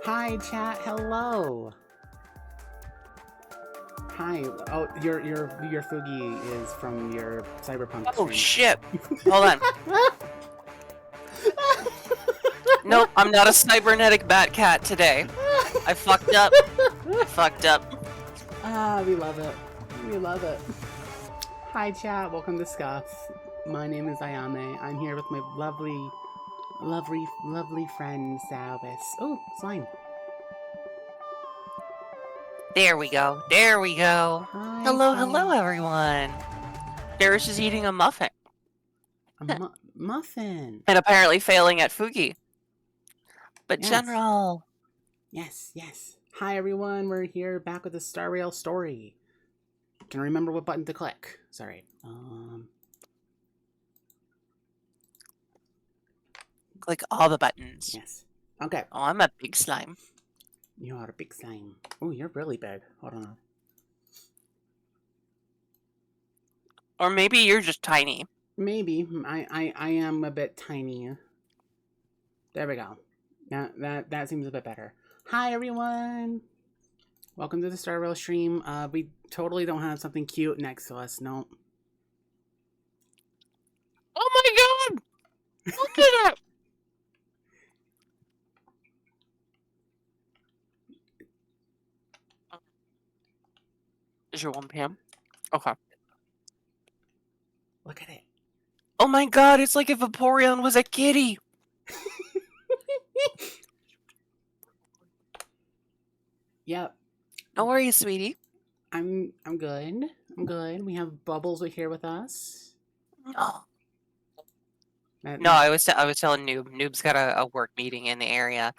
Hi, chat. Hello. Hi. Oh, your Fugi is from your cyberpunk Oh stream. shit! Hold on. Nope, I'm not a cybernetic bat cat today. I fucked up. I fucked up. Ah, we love it. We love it. Hi, chat. Welcome to Scuff. My name is Ayame. I'm here with my lovely friend Salvis. Oh, slime. There we go. There we go. Hi, Hello, hello, slime. everyone. Darius is eating a muffin A muffin. and apparently failing at Fugi. But Yes. General. Yes. Hi, everyone. We're here back with a Star Rail story. Can I remember what button to click? Sorry. Click all the buttons. Yes. Okay. Oh, I'm a big slime. You are a big slime. Oh, you're really big. Hold on. Or maybe you're just tiny. Maybe. I am a bit tiny. There we go. That seems a bit better. Hi, everyone. Welcome to the Star Rail stream. We totally don't have something cute next to us. No. Oh my god! Look at it! Is your 1 p.m.? Okay. Look at it. Oh my god, it's like if Vaporeon was a kitty! Yep. How are you, sweetie? I'm good. I'm good. We have Bubbles here with us. Oh. No, I was telling Noob. Noob's got a work meeting in the area,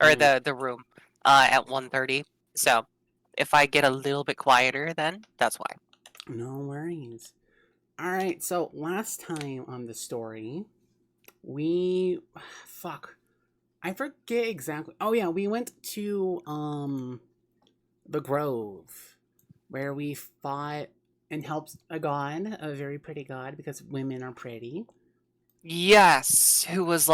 or the room, at 1:30. So, if I get a little bit quieter, then that's why. No worries. All right. So last time on the story, we fuck. I forget exactly. Oh yeah, we went to the Grove, where we fought and helped a god, a very pretty god, because women are pretty. Yes, who was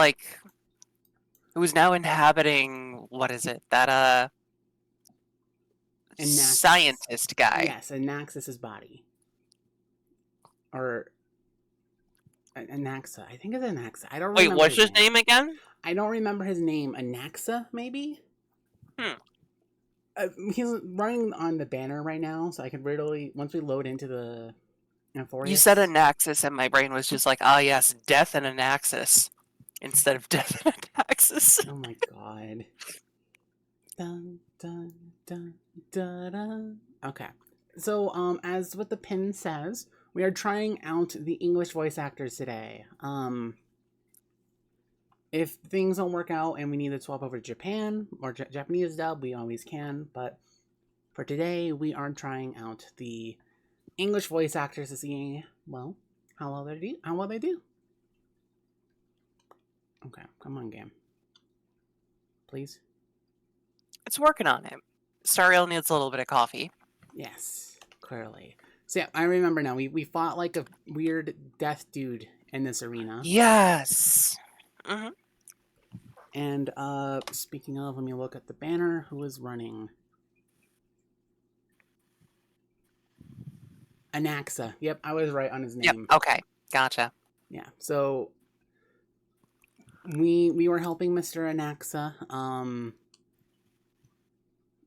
now inhabiting, what is it? That scientist guy. Yes, Anaxis's body, or Anaxa. I think it's Anaxa. I don't Wait, remember what's his his name again? I don't remember his name. Anaxa, maybe. He's running on the banner right now, so I can literally once we load into the You said Amphorius. Anaxis, and my brain was just like, ah, yes, death and Anaxis, instead of death and Anaxis. Oh my god. Dun, dun, dun, dun, dun. Okay. So, as what the pin says, we are trying out the English voice actors today. If things don't work out and we need to swap over to Japan or Japanese dub, we always can. But for today, we are trying out the English voice actors to see, well, how well they do. How well they do. Okay, come on, game. Please. It's working on it. Stariel needs a little bit of coffee. Yes, clearly. So yeah, I remember now. We fought like a weird death dude in this arena. Yes. Mm-hmm. And speaking of, let me look at the banner. Who is running? Anaxa. Yep, I was right on his name. Yep. Okay. Gotcha. Yeah. So we were helping Mr. Anaxa.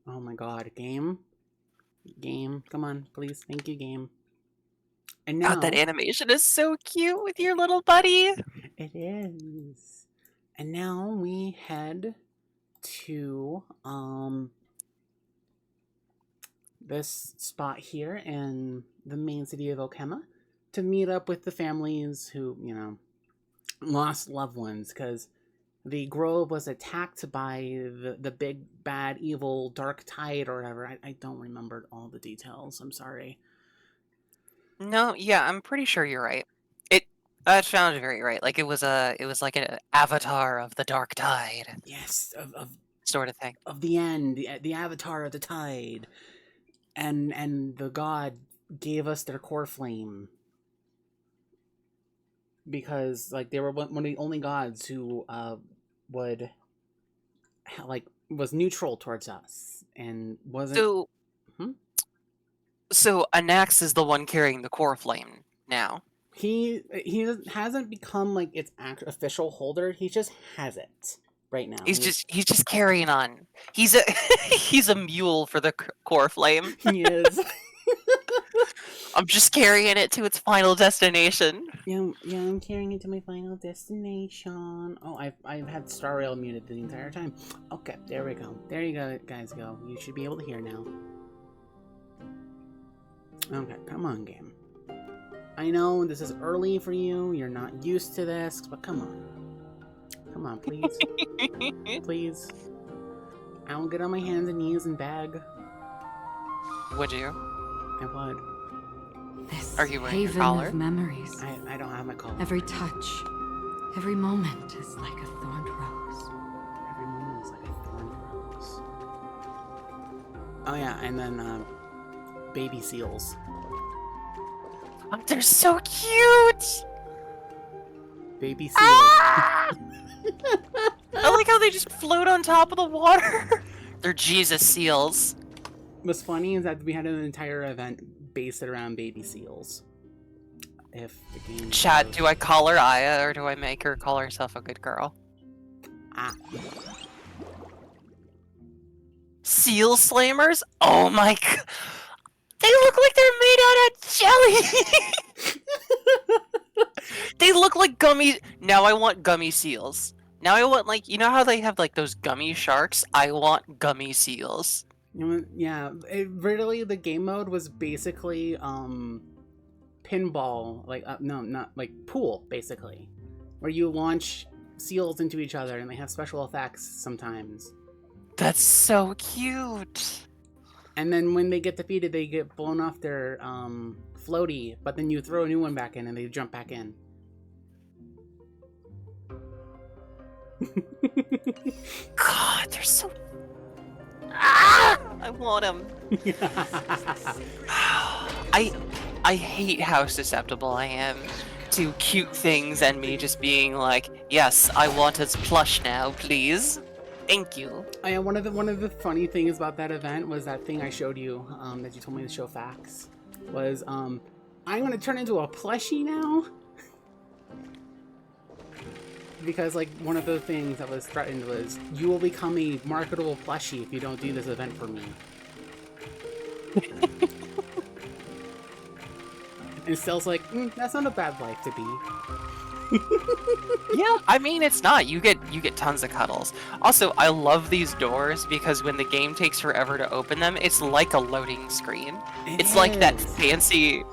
Oh my god, game. Come on, please. Thank you, game. And now God, that animation is so cute with your little buddy. it is. And now we head to this spot here in the main city of Okema to meet up with the families who, lost loved ones because the grove was attacked by the big bad evil dark tide or whatever. I don't remember all the details. I'm sorry. No, yeah, I'm pretty sure you're right. That sounded very right. Like it was like an avatar of the dark tide. Yes, of sort of thing. Of the end, the avatar of the tide, and the god gave us their core flame because like they were one of the only gods who would like was neutral towards us and wasn't. So, Hmm? so Anax is the one carrying the core flame now. He hasn't become like its official holder. He just has it right now. He's just carrying on. He's a he's a mule for the core flame. He is. I'm just carrying it to its final destination. Yeah, I'm carrying it to my final destination. Oh, I've had Star Rail muted the entire time. Okay, there we go. There you go, guys. Go. You should be able to hear now. Okay, come on, game. I know this is early for you. You're not used to this, but come on, please, please. I will get on my hands and knees and beg. Would you? I would. This Are you wearing your haven collar? of memories. I don't have my collar. Every touch, every moment is like a thorned rose. Every moment is like a thorned rose. Oh yeah, and then baby seals. Oh, they're so cute. Baby seals. Ah! I like how they just float on top of the water. They're Jesus seals. What's funny is that we had an entire event based around baby seals. If the game. Chat, do I call her Aya or do I make her call herself a good girl? Ah. Seal slammers? Oh my god. They look like they're made out of jelly! They look like gummy. Now I want gummy seals. Now I want, like, you know how they have like those gummy sharks? I want gummy seals. Yeah, really the game mode was basically pinball, like no, not like pool, basically, where you launch seals into each other and they have special effects sometimes. That's so cute. And then when they get defeated, they get blown off their floaty, but then you throw a new one back in and they jump back in. God, they're so. Ah! I want them. I hate how susceptible I am to cute things and me just being like, yes, I want its plush now, please. Thank you. Oh yeah, one of the funny things about that event was that thing I showed you, that you told me to show facts, was I'm gonna turn into a plushie now. Because like one of the things that was threatened was you will become a marketable plushie if you don't do this event for me. And Stell's like, that's not a bad life to be. Yeah, I mean it's not. You get tons of cuddles. Also, I love these doors because when the game takes forever to open them, it's like a loading screen. It's like that fancy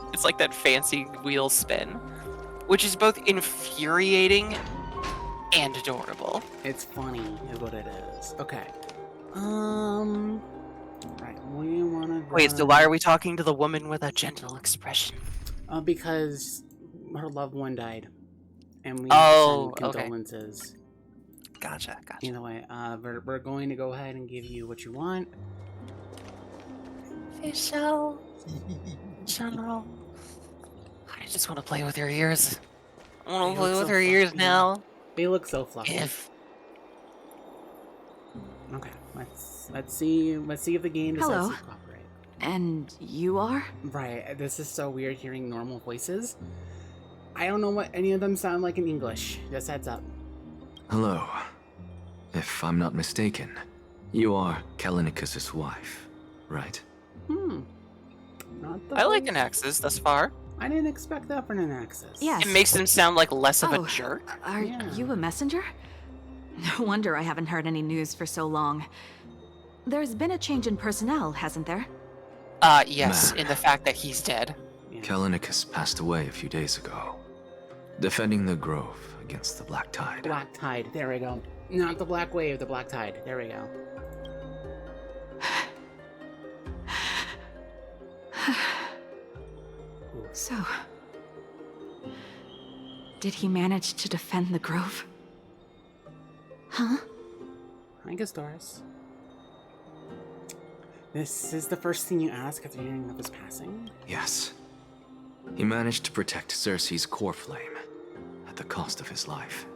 wheel spin, which is both infuriating and adorable. It's funny, is what it is. Okay. Right. We wanna go... Wait, so why are we talking to the woman with a gentle expression? Because her loved one died, and we Oh, send okay. condolences. Gotcha. Either way, we're going to go ahead and give you what you want. Fischl. General. I just want to play with her ears. I want to play with her ears now. They look so fluffy. Okay, let's see if the game decides to cooperate. And you are? Right, this is so weird hearing normal voices. I don't know what any of them sound like in English. Just heads up. Hello. If I'm not mistaken, you are Kallinicus's wife, right? Not the I like voice. Anaxes thus far. I didn't expect that from an Axis. Yes. It makes them sound like less of a jerk. Are Yeah. you a messenger? No wonder I haven't heard any news for so long. There's been a change in personnel, hasn't there? Yes, Man. in the fact that he's dead. Yeah. Kallinicus passed away a few days ago, defending the Grove against the Black Tide. Black Tide, there we go. Not the Black Wave, the Black Tide. There we go. So, did he manage to defend the Grove? Huh? Hi, Doris. This is the first thing you ask after hearing of his passing? Yes. He managed to protect Cersei's core flame at the cost of his life.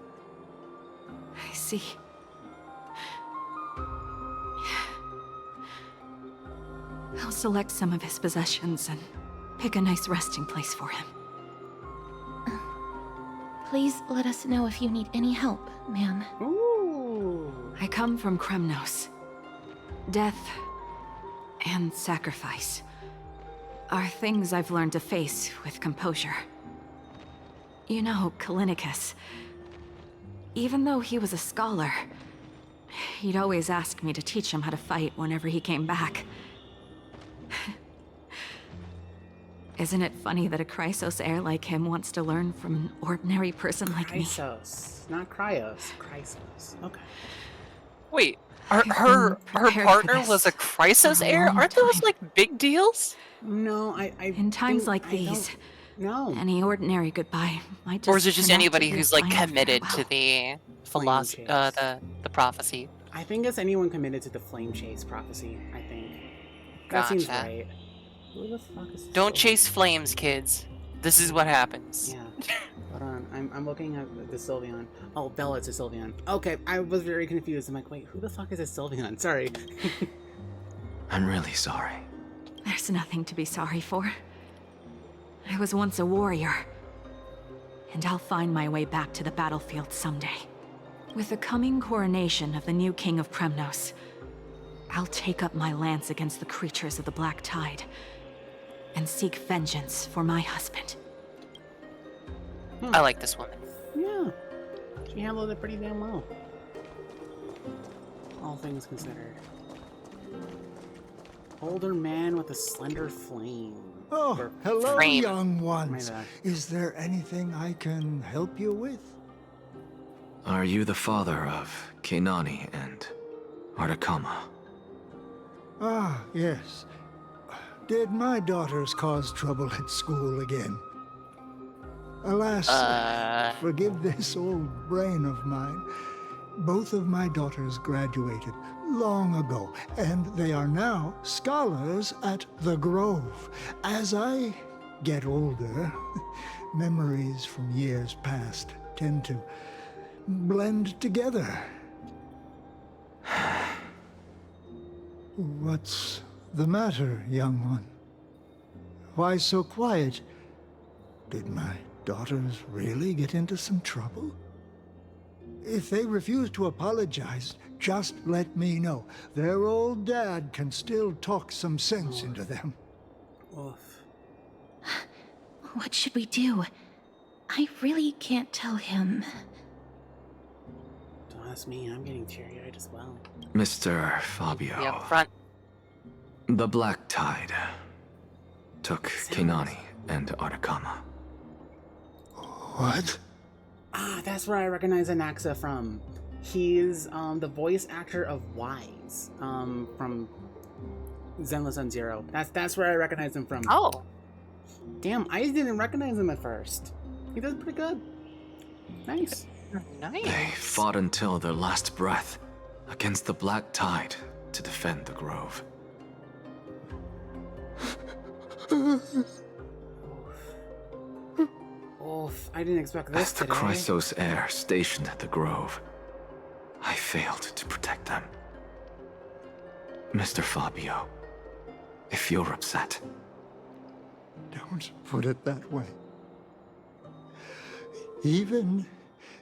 I see. I'll select some of his possessions and pick a nice resting place for him. Please let us know if you need any help, ma'am. Ooh. I come from Kremnos. Death and sacrifice are things I've learned to face with composure. You know, Kalinicus, even though he was a scholar, he'd always ask me to teach him how to fight whenever he came back. Isn't it funny that a Chrysos heir like him wants to learn from an ordinary person like me? Chrysos, not Cryos. Chrysos. Okay. Wait, I've her been prepared for partner this was a crisis for a heir? long Aren't those time. like big deals? No, I In times think like I these, don't- No. any ordinary goodbye might just Or is it just turn out to anybody be a who's like final committed to farewell. the Flame chase. the prophecy? I think it's anyone committed to the flame chase prophecy, I think. That seems Gotcha. right. Who the fuck is Don't this? chase flames, kids. This is what happens. Yeah. Hold on. I'm looking at the Sylveon. Oh, Bella, it's a Sylveon. Okay, I was very confused. I'm like, wait, who the fuck is a Sylveon? Sorry. I'm really sorry. There's nothing to be sorry for. I was once a warrior, and I'll find my way back to the battlefield someday. With the coming coronation of the new king of Kremnos, I'll take up my lance against the creatures of the Black Tide and seek vengeance for my husband. I like this woman. Yeah. She handled it pretty damn well. All things considered. Older man with a slender flame. Oh, Or hello, frame. young ones. My bad. Is there anything I can help you with? Are you the father of Keinani and Artakama? Ah, yes. Did my daughters cause trouble at school again? Alas, forgive this old brain of mine. Both of my daughters graduated long ago, and they are now scholars at the Grove. As I get older, memories from years past tend to blend together. What's the matter, young one? Why so quiet? Did my daughters really get into some trouble? If they refuse to apologize, just let me know. Their old dad can still talk some sense into them. Oof. What should we do? I really can't tell him. Don't ask me. I'm getting teary-eyed as well. Mr. Fabio. The up front. The Black Tide took Keinani and Artakama. What? Ah, that's where I recognize Anaxa from. He's the voice actor of Wise from Zenless on Zero. That's where I recognize him from. Oh, Damn, I didn't recognize him at first. He does pretty good. Nice. They nice. fought until their last breath against the Black Tide to defend the Grove. Oof, I didn't expect this As the today. Chrysos heir stationed at the Grove, I failed to protect them. Mr. Fabio, if you're upset, Don't put it that way. Even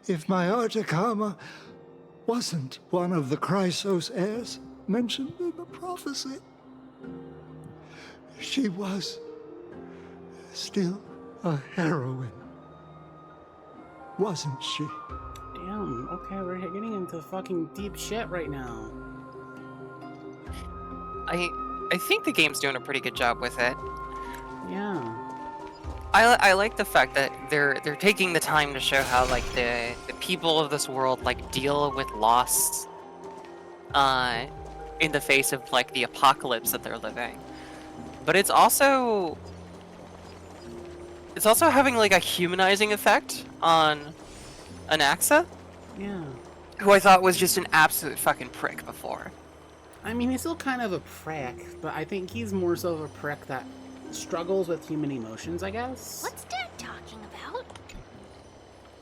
if my Artakama wasn't one of the Chrysos heirs mentioned in the prophecy, she was still a heroine, wasn't she? Damn, okay, we're getting into fucking deep shit right now. I think the game's doing a pretty good job with it. Yeah. I like the fact that they're taking the time to show how like the people of this world like deal with loss in the face of like the apocalypse that they're living. But it's also having like a humanizing effect on Anaxa, Yeah. who I thought was just an absolute fucking prick before. I mean, he's still kind of a prick, but I think he's more so of a prick that struggles with human emotions, I guess. What's Dad talking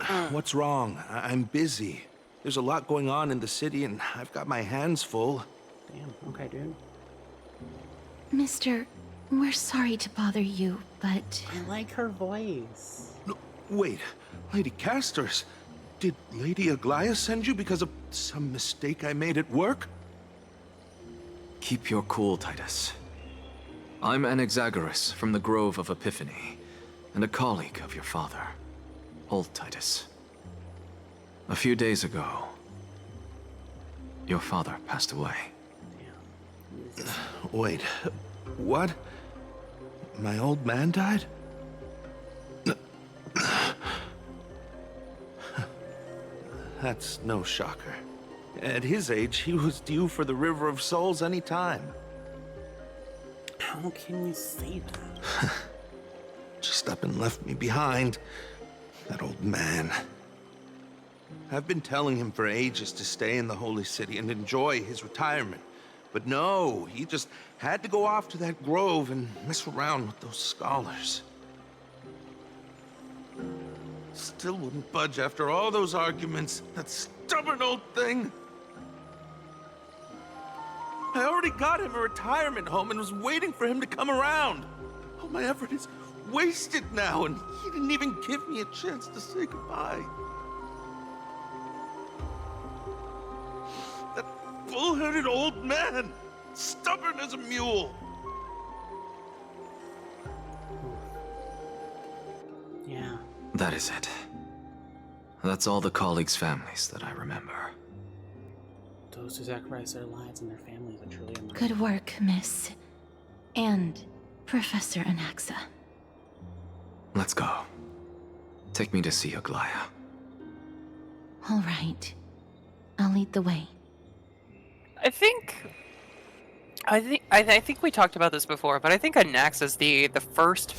about? What's wrong? I'm busy. There's a lot going on in the city, and I've got my hands full. Damn, okay, dude. Mister, we're sorry to bother you, but... I like her voice. No, wait, Lady Casters, did Lady Aglaia send you because of some mistake I made at work? Keep your cool, Titus. I'm Anaxagoras from the Grove of Epiphany, and a colleague of your father. Hold, Titus. A few days ago, your father passed away. Wait, what? My old man died? That's no shocker. At his age, he was due for the River of Souls any time. How can you say that? Just up and left me behind. That old man. I've been telling him for ages to stay in the Holy City and enjoy his retirement. But no, he just had to go off to that grove and mess around with those scholars. Still wouldn't budge after all those arguments. That stubborn old thing. I already got him a retirement home and was waiting for him to come around. All my effort is wasted now, and he didn't even give me a chance to say goodbye. That bull-headed old man, stubborn as a mule. Yeah. That is it. That's all the colleagues' families that I remember. Those who sacrifice their lives and their families are truly amazing. Good work, Miss. And Professor Anaxa. Let's go. Take me to see Aglaia. All right. I'll lead the way. I think we talked about this before, but I think Anax is the first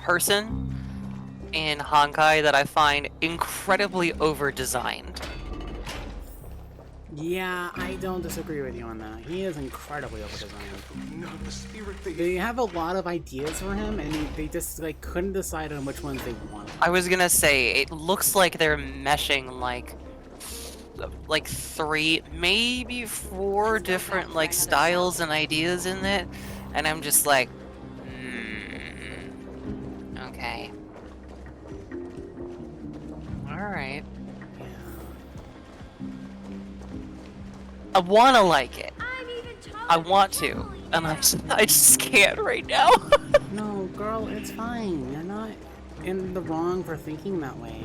person in Honkai that I find incredibly over-designed. Yeah, I don't disagree with you on that. He is incredibly over-designed. They have a lot of ideas for him, and they just like couldn't decide on which ones they wanted. I was gonna say, it looks like they're meshing like 3, maybe 4 different like styles and ideas in it, and I'm just like, okay, all right. I want to like it. I want to, and I just can't right now. No, girl, it's fine. You're not in the wrong for thinking that way.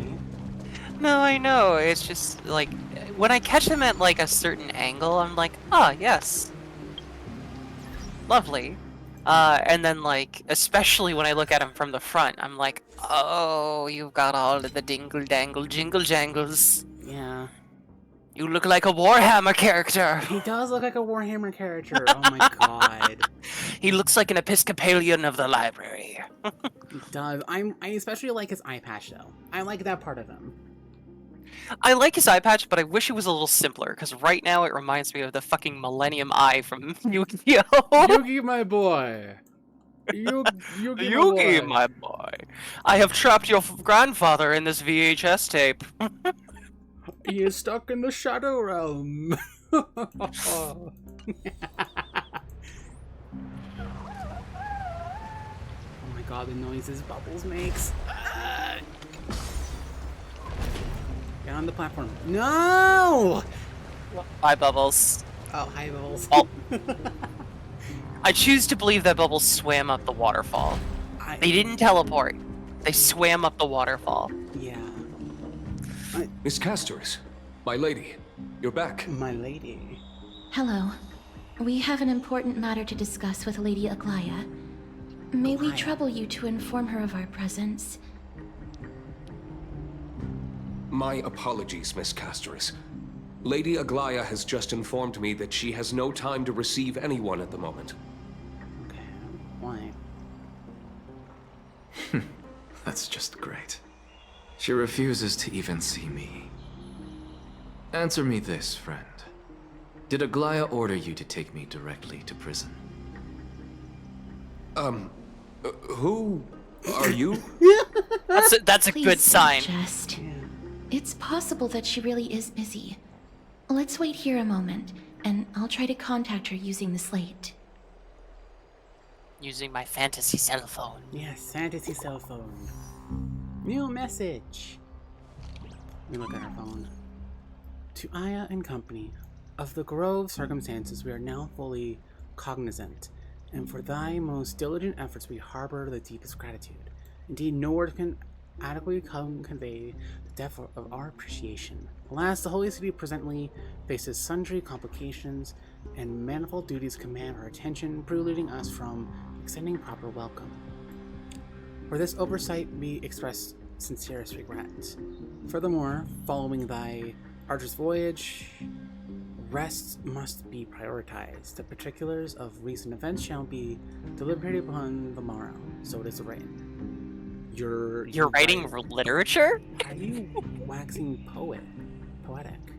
No, I know. It's just like when I catch them at like a certain angle, I'm like, ah, yes, lovely. And then like, especially when I look at them from the front, I'm like, oh, you've got all of the dingle dangle jingle jangles. Yeah. You look like a Warhammer character. He does look like a Warhammer character. Oh my god. He looks like an Episcopalian of the library. He does. I especially like his eye patch though. I like that part of him. I like his eye patch, but I wish it was a little simpler, because right now it reminds me of the fucking Millennium Eye from Yu-Gi-Oh! Yugi, my boy. Yugi, my boy. I have trapped your grandfather in this VHS tape. He is stuck in the Shadow Realm. Oh my god, the noises Bubbles makes. Get on the platform. No! Bye, Bubbles. Oh, hi, Bubbles. Oh. I choose to believe that Bubbles swam up the waterfall. They didn't teleport. They swam up the waterfall. Yeah. Miss Casters, my lady, you're back. My lady. Hello. We have an important matter to discuss with Lady Aglaia. May we trouble you to inform her of our presence? My apologies, Miss Casters. Lady Aglaia has just informed me that she has no time to receive anyone at the moment. Okay, why? That's just great. She refuses to even see me. Answer me this, friend. Did Aglaia order you to take me directly to prison? Who are you? That's a Please good sign. Just. It's possible that she really is busy. Let's wait here a moment, and I'll try to contact her using the slate. Using my fantasy cell phone. Yes, fantasy cell phone. New message. Let me look at our phone. To Aya and company, of the grove circumstances we are now fully cognizant, and for thy most diligent efforts we harbor the deepest gratitude. Indeed, no word can adequately convey the depth of our appreciation. Alas, the Holy City presently faces sundry complications, and manifold duties command our attention, precluding us from extending proper welcome. For this oversight we express sincerest regret. Furthermore, following thy arduous voyage, rest must be prioritized. The particulars of recent events shall be deliberated upon the morrow. So it is written. You're writing literature? Are you waxing poetic?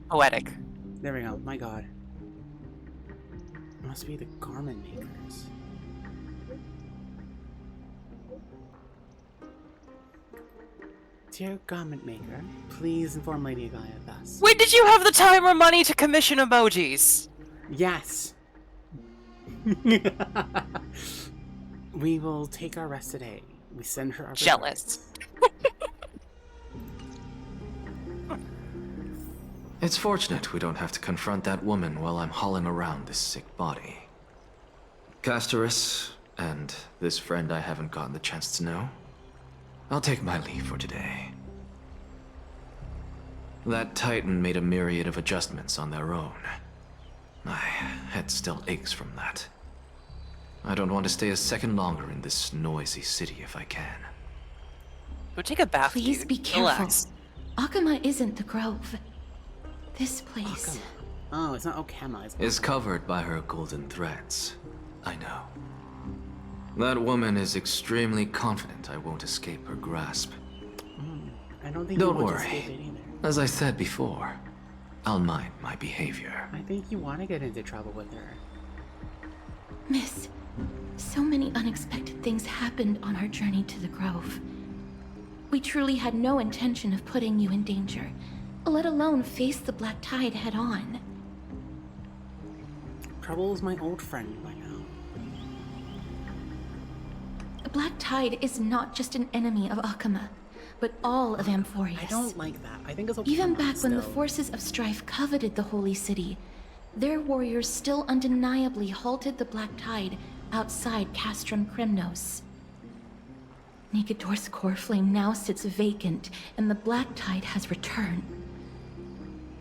Poetic. There we go. My God. Must be the garment makers. Dear garment maker, please inform Lady Gaia thus. When did you have the time or money to commission emojis? Yes. We will take our rest today. We send her our Jealous. It's fortunate we don't have to confront that woman while I'm hauling around this sick body. Castorus, and this friend I haven't gotten the chance to know, I'll take my leave for today. That Titan made a myriad of adjustments on their own. My head still aches from that. I don't want to stay a second longer in this noisy city if I can. Go take a bath, Please dude. be careful. Relax. Akama isn't the grove. This place. Oh, it's not Okama. Is covered by her golden threads. I know. That woman is extremely confident I won't escape her grasp. I don't think Don't you want worry. to escape it either. As I said before, I'll mind my behavior. I think you want to get into trouble with her. Miss, so many unexpected things happened on our journey to the grove. We truly had no intention of putting you in danger, let alone face the Black Tide head on. Trouble is my old friend by now. The Black Tide is not just an enemy of Akama, but all of Amphorius. I don't like that. I think it's Okama. Even back when the still. forces of strife coveted the Holy City, their warriors still undeniably halted the Black Tide outside Castrum Krymnos. Nigador's core flame now sits vacant, and the Black Tide has returned.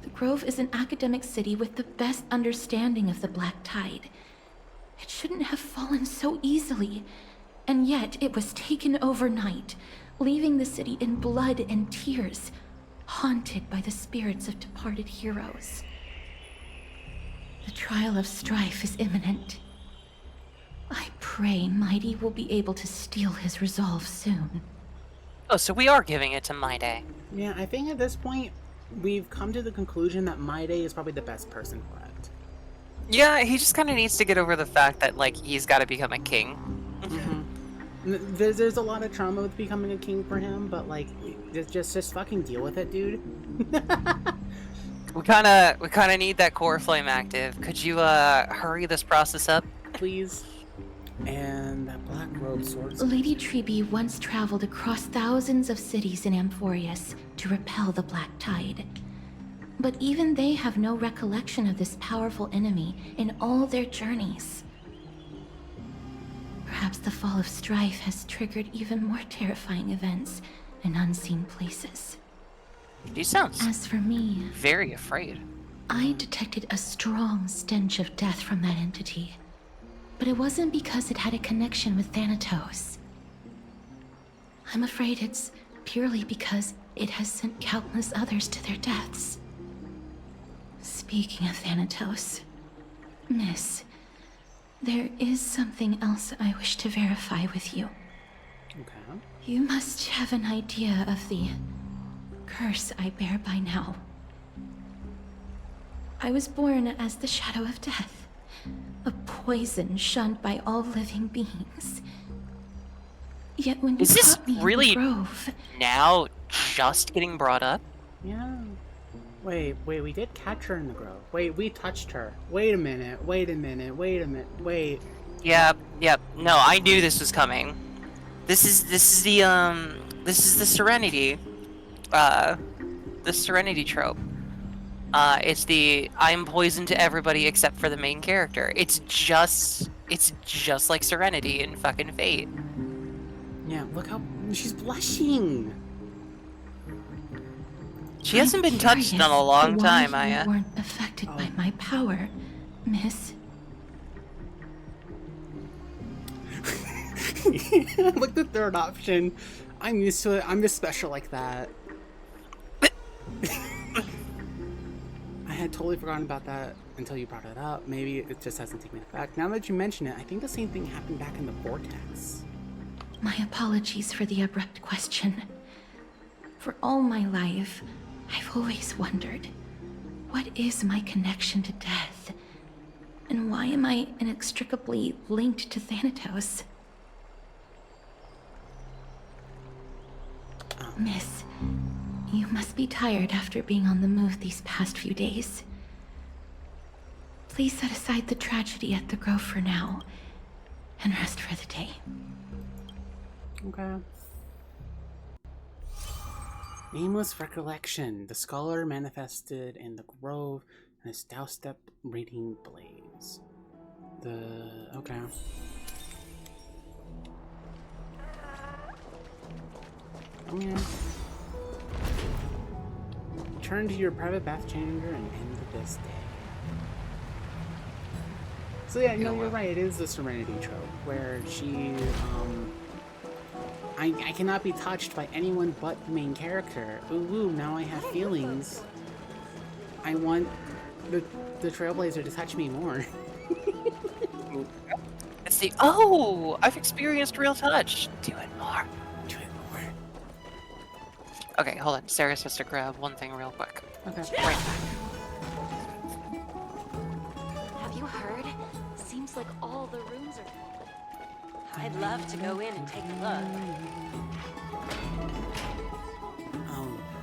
The Grove is an academic city with the best understanding of the Black Tide. It shouldn't have fallen so easily, and yet it was taken overnight, leaving the city in blood and tears, haunted by the spirits of departed heroes. The trial of strife is imminent. I pray Mighty will be able to steel his resolve soon. Oh, so we are giving it to My Day. Yeah, I think at this point, we've come to the conclusion that My Day is probably the best person for it. Yeah, he just kind of needs to get over the fact that, like, he's got to become a king. There's a lot of trauma with becoming a king for him, but like, just fucking deal with it, dude. We kind of need that core flame active. Could you hurry this process up? Please. And that black robe swords. Lady Treeby once traveled across thousands of cities in Amphorius to repel the Black Tide. But even they have no recollection of this powerful enemy in all their journeys. Perhaps the fall of strife has triggered even more terrifying events in unseen places. She sounds As for me, very afraid. I detected a strong stench of death from that entity. But it wasn't because it had a connection with Thanatos. I'm afraid it's purely because it has sent countless others to their deaths. Speaking of Thanatos, Miss, there is something else I wish to verify with you. Okay. You must have an idea of the curse I bear by now. I was born as the shadow of death. A poison shunned by all living beings. Yet when you Is this caught me really in the grove, now just getting brought up? Yeah. Wait, we did catch her in the grove. Wait, we touched her. Wait a minute, wait. Yep. No, I knew this was coming. This is the Serenity. The Serenity trope. It's the I'm poison to everybody except for the main character. It's just like Serenity in fucking Fate. Yeah, look how she's blushing. She hasn't been touched in a long time, Why Aya. you weren't affected by my power, miss. Like the third option. I'm used to it. I'm just special like that. I had totally forgotten about that until you brought it up. Maybe it just hasn't taken effect. Now that you mention it, I think the same thing happened back in the Vortex. My apologies for the abrupt question. For all my life, I've always wondered, what is my connection to death? And why am I inextricably linked to Thanatos? Miss, you must be tired after being on the move these past few days. Please set aside the tragedy at the Grove for now, and rest for the day. Okay. Nameless recollection. The scholar manifested in the grove and his doorstep reading blaze. Okay. Come here. Return to your private bath chamber and end this day. So yeah, no, you're right. It is the Serenity trope where she, I cannot be touched by anyone but the main character. Ooh, now I have feelings. I want the Trailblazer to touch me more. It's the I've experienced real touch. Do it more. Do it more. Okay, hold on. Sarah's has to grab one thing real quick. Okay. Right back. Have you heard? Seems like all the rooms are full. I'd love to go in and take a look.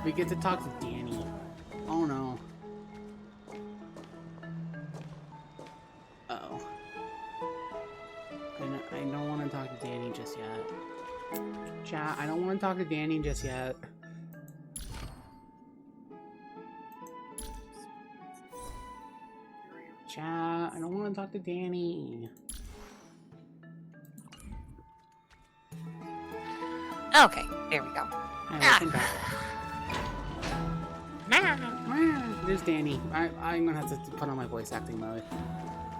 We get to talk to Danny. Oh no. Uh-oh. I don't want to talk to Danny just yet. Chat, I don't want to talk to Danny just yet. Chat, I don't want to talk to Danny. Okay, there we go. Hi, welcome back. There's Danny. I'm gonna have to put on my voice acting mode.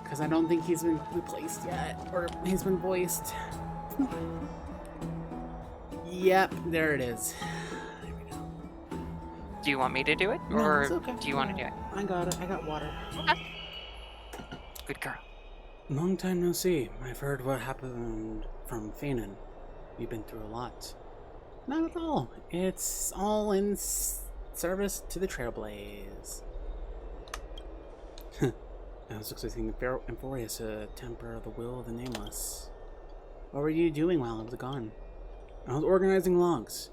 Because I don't think he's been replaced yet. Or he's been voiced. Yep, there it is. There we go. Do you want me to do it? No, Or it's okay. do you want to do it? I got it. I got water. Okay. Good girl. Long time no see. I've heard what happened from Fanon. You've been through a lot. Not at all. It's all in service to the Trailblaze. I was expecting Emphorius to temper the will of the Nameless. What were you doing while I was gone? I was organizing logs.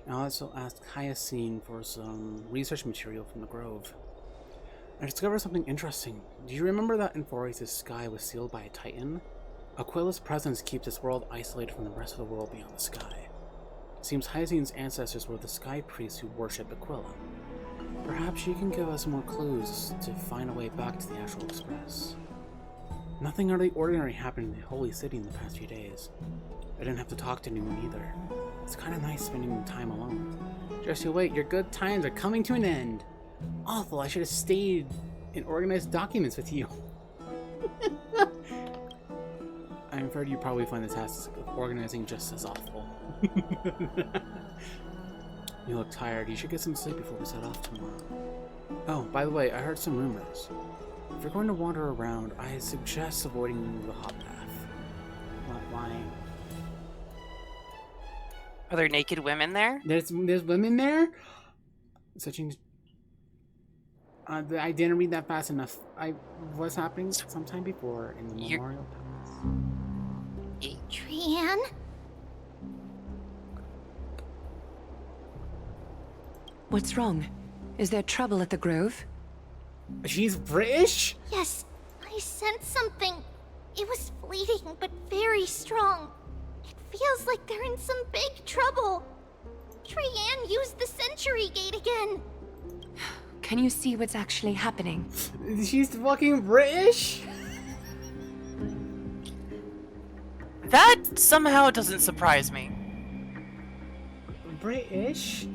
I also asked Hyacinth for some research material from the Grove. I discovered something interesting. Do you remember that Emphorius' sky was sealed by a Titan? Aquila's presence keeps this world isolated from the rest of the world beyond the sky. It seems Hyacinth's ancestors were the sky priests who worship Aquila. Perhaps you can give us more clues to find a way back to the Astral Express. Nothing out of the ordinary happened in the Holy City in the past few days. I didn't have to talk to anyone either. It's kind of nice spending time alone. Just you wait, your good times are coming to an end. Awful, I should have stayed and organized documents with you. I've heard you probably find the task of organizing just as awful. You look tired. You should get some sleep before we set off tomorrow. Oh, by the way, I heard some rumors. If you're going to wander around, I suggest avoiding the hot bath. Why? Are there naked women there? There's women there? Searching. I didn't read that fast enough. What's happening sometime before in the Memorial Palace. Trianne? What's wrong? Is there trouble at the Grove? She's British? Yes, I sensed something It was fleeting, but very strong. It feels like they're in some big trouble. Trianne used the Century Gate again. Can you see what's actually happening? She's fucking British? That somehow doesn't surprise me. British?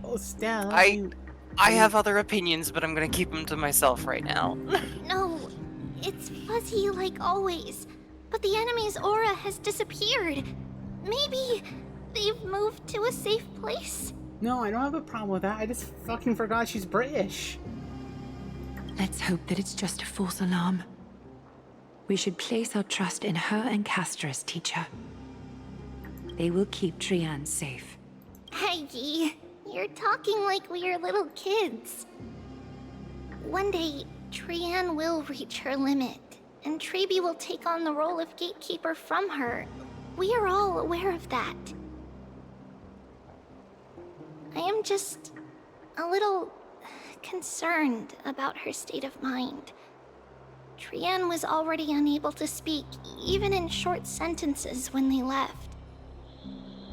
Oh, Stella. I have other opinions, but I'm gonna keep them to myself right now. No, it's fuzzy like always. But the enemy's aura has disappeared. Maybe they've moved to a safe place? No, I don't have a problem with that. I just fucking forgot she's British. Let's hope that it's just a false alarm. We should place our trust in her and Castor's teacher. They will keep Trianne safe. Aggie, you're talking like we are little kids. One day, Trianne will reach her limit, and Trebi will take on the role of gatekeeper from her. We are all aware of that. I am just a little concerned about her state of mind. Trianne was already unable to speak, even in short sentences when they left.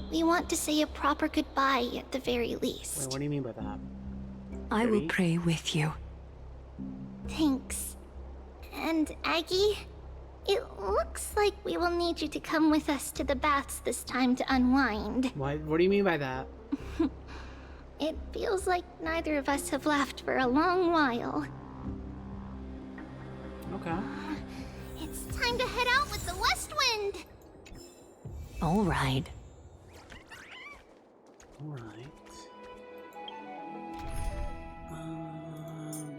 We want to say a proper goodbye at the very least. Wait, what do you mean by that? I will pray with you. Thanks. And Aggie, it looks like we will need you to come with us to the baths this time to unwind. What do you mean by that? It feels like neither of us have laughed for a long while. Okay. It's time to head out with the West Wind! All right. Alright.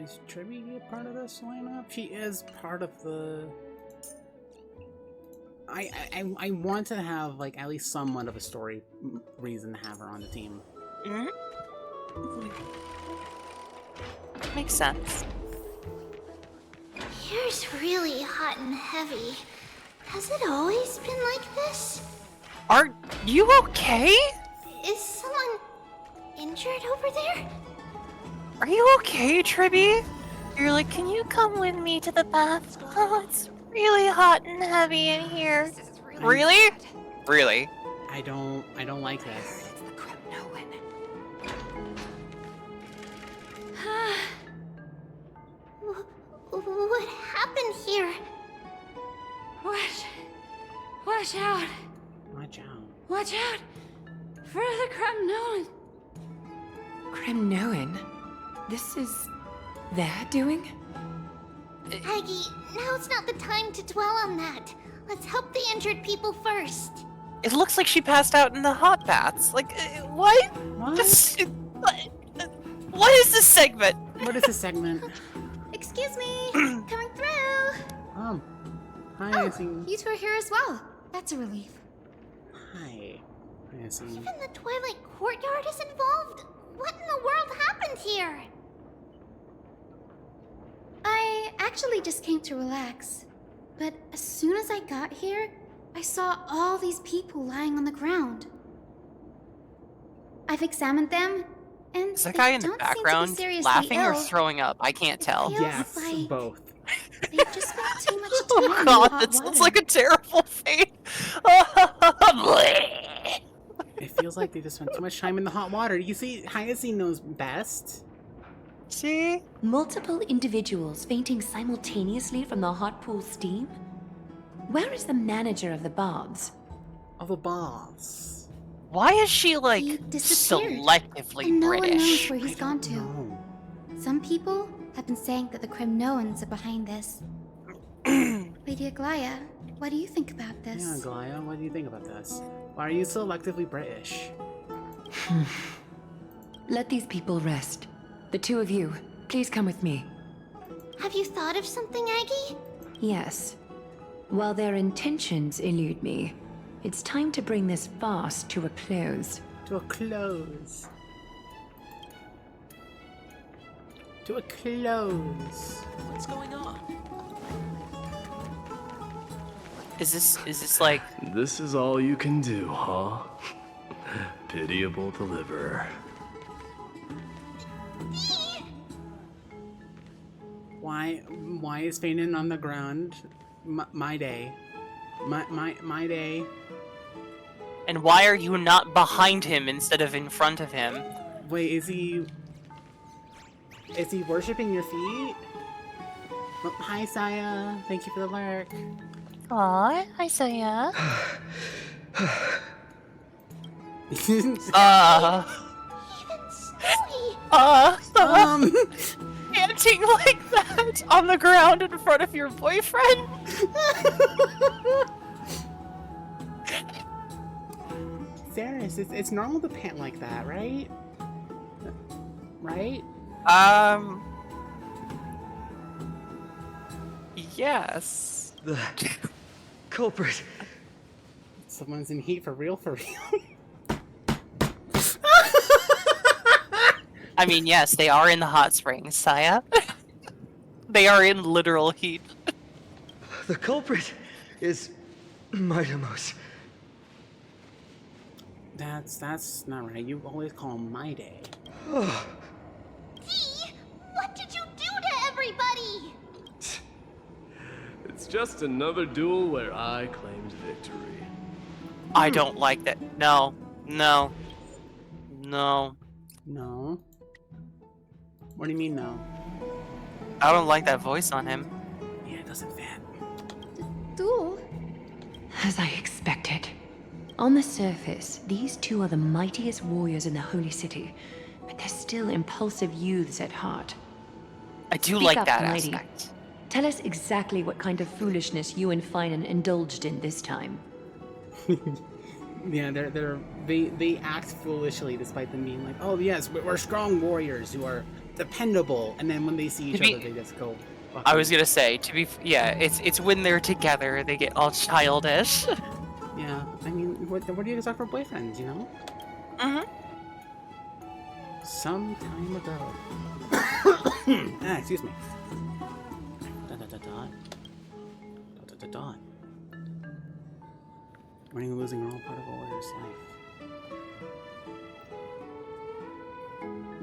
Is Trebi a part of this lineup? She is part of the... I want to have, like, at least somewhat of a story reason to have her on the team. Mm-hmm. Makes sense. Here's really hot and heavy. Has it always been like this? Are you okay? Is someone injured over there? Are you okay, Trebi? You're like, can you come with me to the bath? Oh, it's really hot and heavy in here. Really? Really? I don't like this. What happened here? Watch out! Watch out. Watch out! For the Kremnoan! Kremnoan? This is their doing? Aggie, now's not the time to dwell on that. Let's help the injured people first. It looks like she passed out in the hot baths. Like, what? What? What is this segment? What is this segment? Excuse me, coming through. Hi, Yassine. You two are here as well. That's a relief. Hi, Yassine. Even the Twilight Courtyard is involved? What in the world happened here? I actually just came to relax. But as soon as I got here, I saw all these people lying on the ground. I've examined them, and Is that guy in the background laughing or throwing up? I can't tell. Yes, like both. they just spent too much time Oh in god, hot that sounds water. like a terrible fate. It feels like they just spent too much time in the hot water. You see, Hyacinth knows best. See? Multiple individuals fainting simultaneously from the hot pool steam? Where is the manager of the baths? Of the boss. Why is she, like, He disappeared, selectively and no one knows British? where he's gone to. No. Some people have been saying that the Kremnoans are behind this. Lady Aglaya, what do you think about this? Yeah, Glaya, what do you think about this? Why are you selectively British? Let these people rest. The two of you, please come with me. Have you thought of something, Aggie? Yes. While their intentions elude me, it's time to bring this farce to a close. To a close. To a close. What's going on? Is this like... This is all you can do, huh? Pitiable deliverer. Why is Fanon on the ground? My day. My day. And why are you not behind him instead of in front of him? Wait, is he worshipping your feet? Oh, hi, Saya. Thank you for the lurk. Aw, hi, Saya. Panting like that on the ground in front of your boyfriend? Saris, it's normal to pant like that, right? Right? Yes. The culprit. Someone's in heat for real, for real. I mean, yes, they are in the hot springs, Saya. They are in literal heat. The culprit is Midamos. That's not right. You always call him my day. Dee, what did you do to everybody? It's just another duel where I claimed victory. I don't like that. No. No. No. No. What do you mean no? I don't like that voice on him. Yeah, it doesn't fit. Duel? As I expected. On the surface, these two are the mightiest warriors in the Holy City, but they're still impulsive youths at heart. I do Speak like up, that Mighty. aspect. Tell us exactly what kind of foolishness you and Finan indulged in this time. Yeah, they act foolishly despite them being like, oh yes, we're strong warriors who are dependable, and then when they see each other, they just go. I was gonna say, it's when they're together they get all childish. Yeah, I mean, what do you guys are for boyfriends, you know? Some time ago. Excuse me. Dot. Winning and losing are all part of a warrior's life.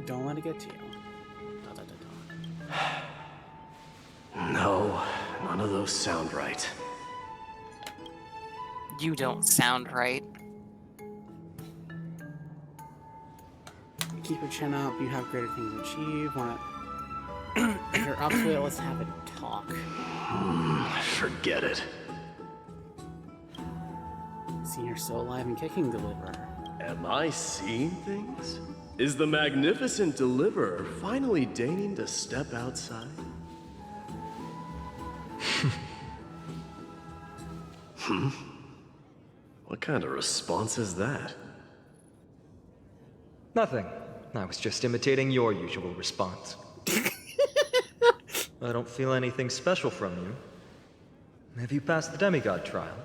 Don't let it get to you. No, none of those sound right. You don't sound right. Keep your chin up. You have greater things to achieve. If you're up to it, let's have a talk. Forget it. See, you're so alive and kicking, Deliverer. Am I seeing things? Is the magnificent Deliverer finally deigning to step outside? What kind of response is that? Nothing. I was just imitating your usual response. I don't feel anything special from you. Have you passed the demigod trial?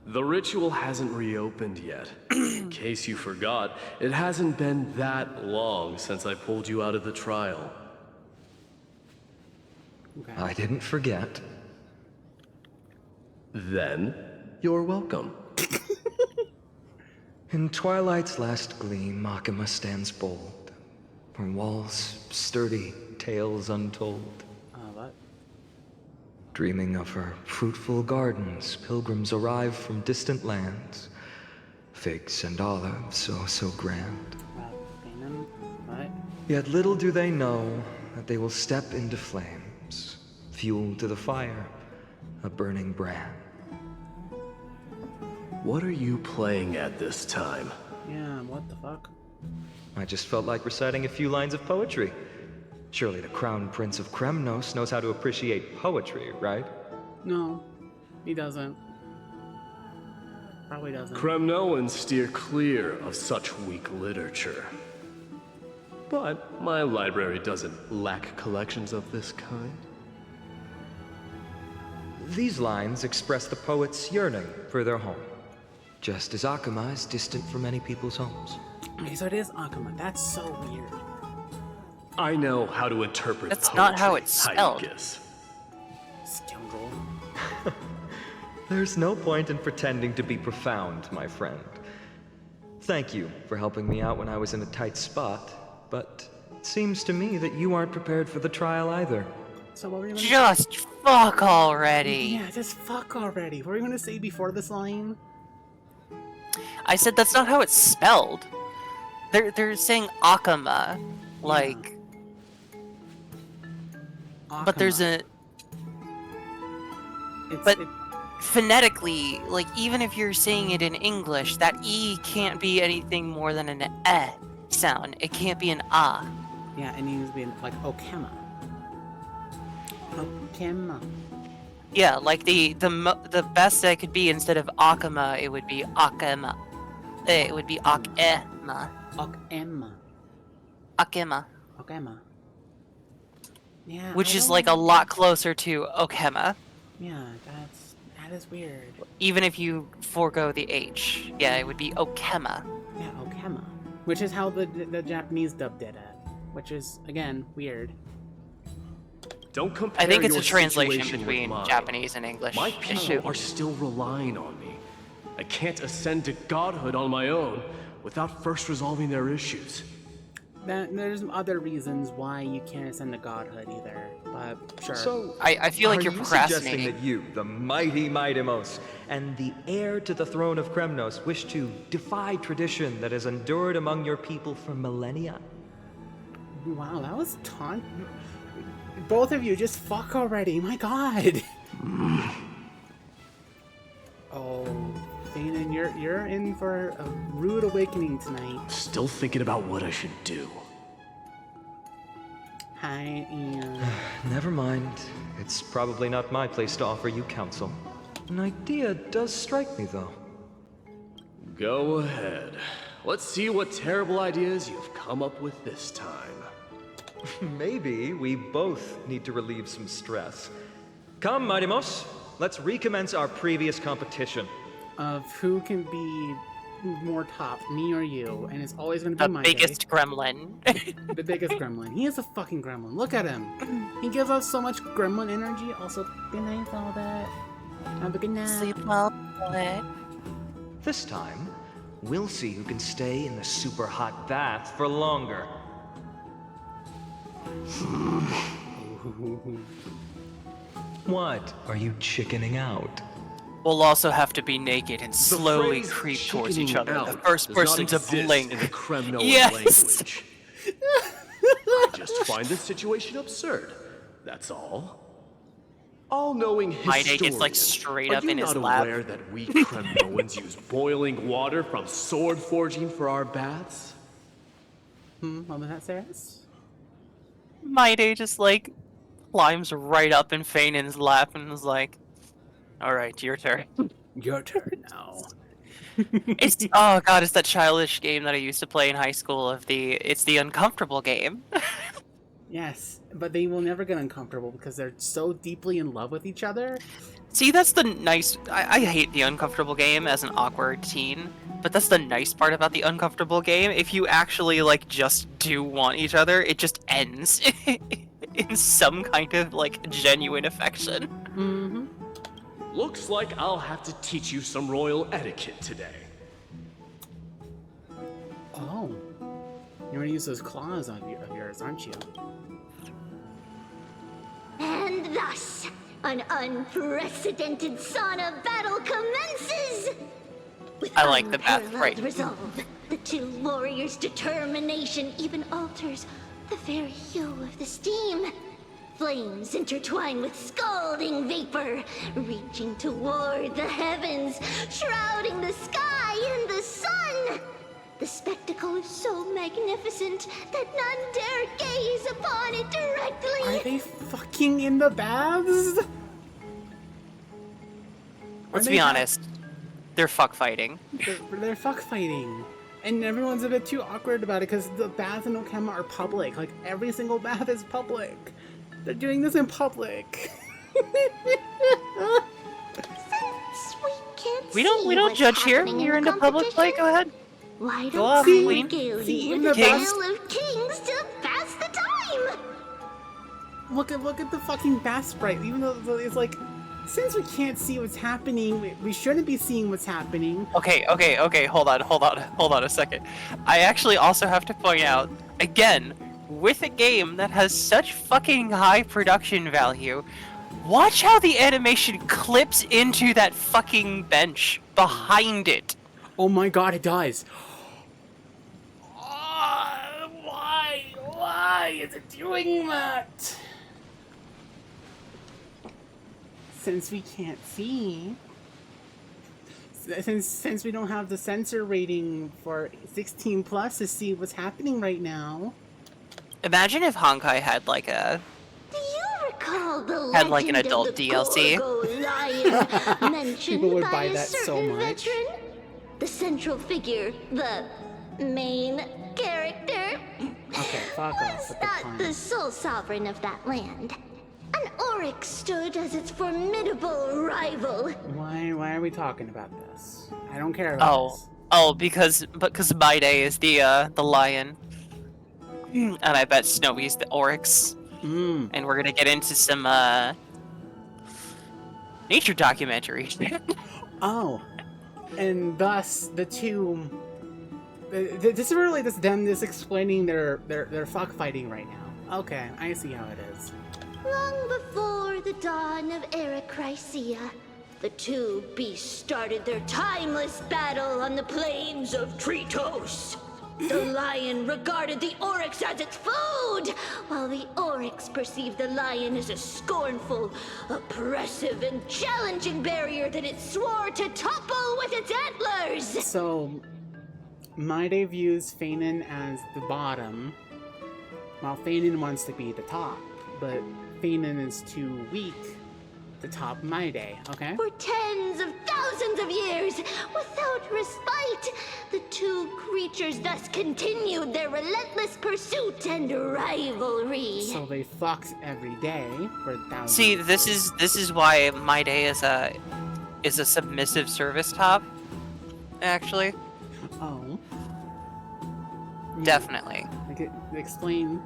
The ritual hasn't reopened yet. In case you forgot, it hasn't been that long since I pulled you out of the trial. Okay. I didn't forget. Then, you're welcome. In twilight's last gleam, Makima stands bold. Her walls sturdy, tales untold. What? Dreaming of her fruitful gardens, pilgrims arrive from distant lands. Figs and olives, oh so grand. What? Yet little do they know that they will step into flames, fuel to the fire, a burning brand. What are you playing at this time? Yeah, what the fuck? I just felt like reciting a few lines of poetry. Surely the Crown Prince of Kremnos knows how to appreciate poetry, right? No, he doesn't. Probably doesn't. Kremnoans steer clear of such weak literature. But my library doesn't lack collections of this kind. These lines express the poet's yearning for their home, just as Akama is distant from many people's homes. Okay, so it is Akama. That's so weird. I know how to interpret That's poetry, not how it's spelled. Hibiscus. Scoundrel. There's no point in pretending to be profound, my friend. Thank you for helping me out when I was in a tight spot, but it seems to me that you aren't prepared for the trial either. So what were you gonna Just fuck already. Yeah, just fuck already. What were you gonna say before this line? I said that's not how it's spelled. They're saying Akama, like, but there's a. But phonetically, like, even if you're saying it in English, that E can't be anything more than an E sound. It can't be an A. Yeah, it needs to be like Okema. Okema. Yeah, like the best that it could be, instead of Akama, it would be Akema. It would be Akema. Okema. Akema. Okema. Yeah. Which is like a lot closer to Okema. Yeah, that is weird. Even if you forego the H. Yeah, it would be Okema. Yeah, Okema. Which is how the Japanese dub did it. Which is, again, weird. Don't compare I think it's your a translation situation with between mine. Japanese and English. My people are still relying on me. I can't ascend to godhood on my own without first resolving their issues. There's other reasons why you can't ascend to godhood either, but sure. So, I feel like you're procrastinating. Suggesting that you, the mighty Mightimos, and the heir to the throne of Kremnos, wish to defy tradition that has endured among your people for millennia? Wow, that was taunt. Both of you, just fuck already. My God. Oh, Thanon, you're in for a rude awakening tonight. Still thinking about what I should do. Hi, Ian. Never mind. It's probably not my place to offer you counsel. An idea does strike me, though. Go ahead. Let's see what terrible ideas you've come up with this time. Maybe we both need to relieve some stress. Come, Mightimos. Let's recommence our previous competition. Of who can be more top, me or you, and it's always going to be my biggest gremlin. The biggest gremlin. He is a fucking gremlin. Look at him. He gives us so much gremlin energy. Also, good night, all that. Have a good night. Sleep well, boy. This time, we'll see who can stay in the super hot bath for longer. What? Are you chickening out? We'll also have to be naked and slowly creep towards each other. The first person to blink. In the Kremnoan Yes! language. I just find this situation absurd. That's all. All-knowing historian. gets like straight up in his Are you lap. not aware that we Kremnoans use boiling water from sword forging for our baths? What was that, Saris? Maide just like climbs right up in Fainon's lap and is like, "Alright, your turn." Your turn now. It's oh god, it's that childish game that I used to play in high school it's the uncomfortable game. Yes, but they will never get uncomfortable because they're so deeply in love with each other. See, that's the nice I hate the uncomfortable game as an awkward teen, but that's the nice part about the uncomfortable game. If you actually like just do want each other, it just ends in some kind of like genuine affection. Mm-hmm. Looks like I'll have to teach you some royal etiquette today. Oh. You're gonna use those claws of yours, aren't you? And thus, an unprecedented sauna battle commences! With I like the bath, unparalleled right. resolve, the two warriors' determination even alters the very hue of the steam. Flames intertwine with scalding vapor, reaching toward the heavens, shrouding the sky in the sun. The spectacle is so magnificent that none dare gaze upon it directly. Are they fucking in the baths? Let's be honest. They're fuck fighting. They're fuck fighting. And everyone's a bit too awkward about it because the baths in Okema are public. Like, every single bath is public. They're doing this in public. Since we can't We don't what's judge here. happening in You're the into public play, go ahead. Why Go don't off, we queen. regale See, you in with the a baths- tale of kings to pass the time? Look at the fucking bath sprite. Even though it's like, since we can't see what's happening, we shouldn't be seeing what's happening. Okay, hold on a second. I actually also have to point out, again, with a game that has such fucking high production value, watch how the animation clips into that fucking bench behind it. Oh my god, it does. Why? Why is it doing that? Since we can't see, since we don't have the censor rating for 16 plus to see what's happening right now. Imagine if Honkai had like a Had like an adult DLC. People would buy that so much. Veteran? The central figure, the main character. Okay, fuck off with the Not pun. the sole sovereign of that land. An Oryx stood as its formidable rival. Why are we talking about this? I don't care about this. Because My Day is the lion. And I bet Snowy's the Oryx. And we're gonna get into some nature documentary. Oh, and thus the two. This is really just them just explaining their fuck fighting right now. Okay, I see how it is. Long before the dawn of Erechrysia, the two beasts started their timeless battle on the plains of Tritos. The lion regarded the Oryx as its food, while the Oryx perceived the lion as a scornful, oppressive, and challenging barrier that it swore to topple with its antlers! So, My Day views Fanon as the bottom, while Fanon wants to be the top, but Fanon is too weak to top My Day, okay? For tens of thousands of years, without respite, the two creatures thus continued their relentless pursuit and rivalry. So they fucked every day for thousands. See, this is why My Day is a submissive service top. Actually, Oh. definitely. Like, explain.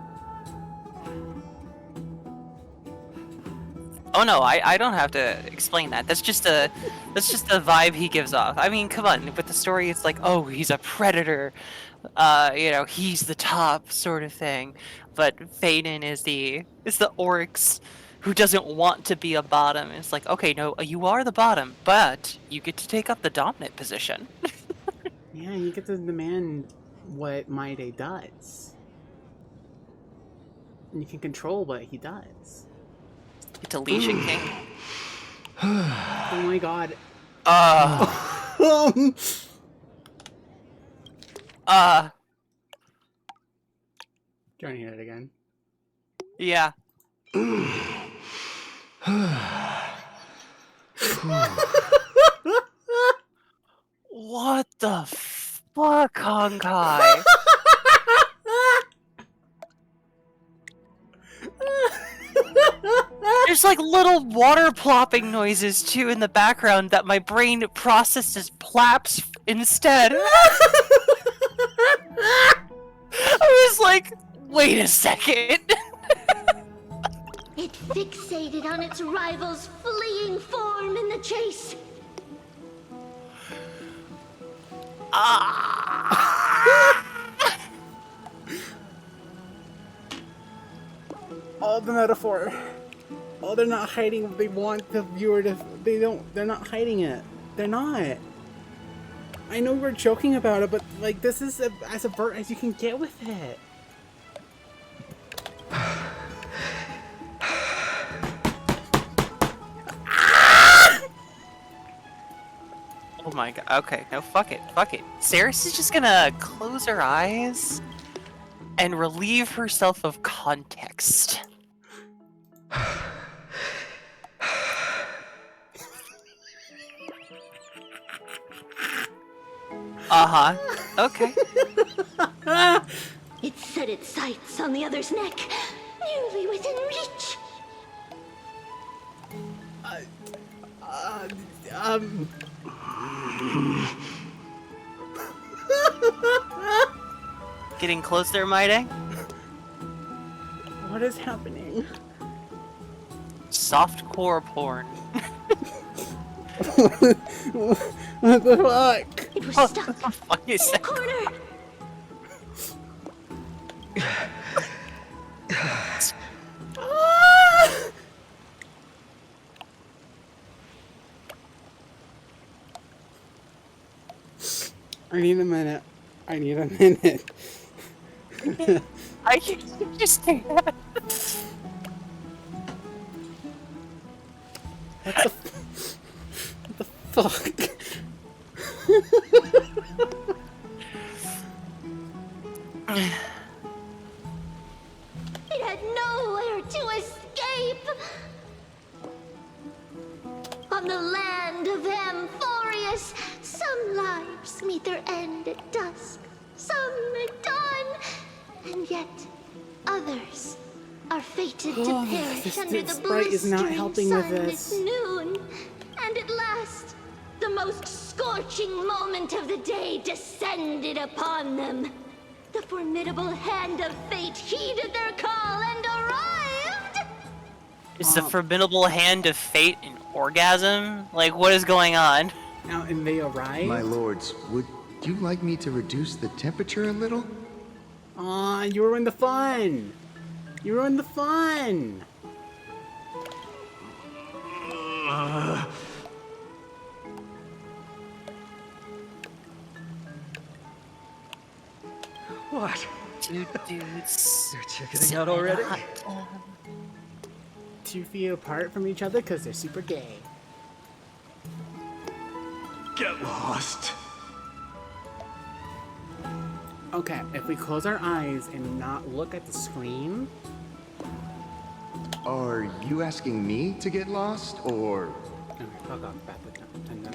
Oh no, I don't have to explain that. That's just the vibe he gives off. I mean, come on, with the story, it's like, oh, he's a predator. You know, he's the top sort of thing. But Fanon is the Oryx who doesn't want to be a bottom. It's like, okay, no, you are the bottom, but you get to take up the dominant position. Yeah, you get to demand what My Day does. And you can control what he does. It's a Legion King. Oh my god. Trying to hear it again. Yeah. What the fuck, Honkai? There's like little water plopping noises too in the background that my brain processed as plaps instead. I was like, wait a second. It fixated on its rival's fleeing form in the chase. All the metaphor. Oh, they're not hiding. They want the viewer to. They're not hiding it. They're not. I know we're joking about it, but like this is as avert as you can get with it. Oh my god. Okay, no, fuck it. Fuck it. Saris is just gonna close her eyes and relieve herself of context. Uh-huh. Okay. It set its sights on the other's neck, nearly within reach. Getting close there, Maide? What is happening? Softcore porn. What the fuck? It was stuck What the fuck is in a that? corner. I need a minute. I need a minute. I just can't. What the fuck? It had nowhere to escape. On the land of Amphorius, some lives meet their end at dusk, some at dawn, and yet others are fated to perish under the Sprite is not blistering helping with sun this. at noon. And at last, the most scorching moment of the day descended upon them. The formidable hand of fate heeded their call and arrived! Is the formidable hand of fate an orgasm? Like, what is going on? Now, and they arrive? My lords, would you like me to reduce the temperature a little? Aw, you ruined the fun! You ruined the fun! What? Two dudes. You're chickening out already? Two feet apart from each other because they're super gay. Get lost. Okay, if we close our eyes and not look at the screen... Are you asking me to get lost, or... Okay, fuck off, and then...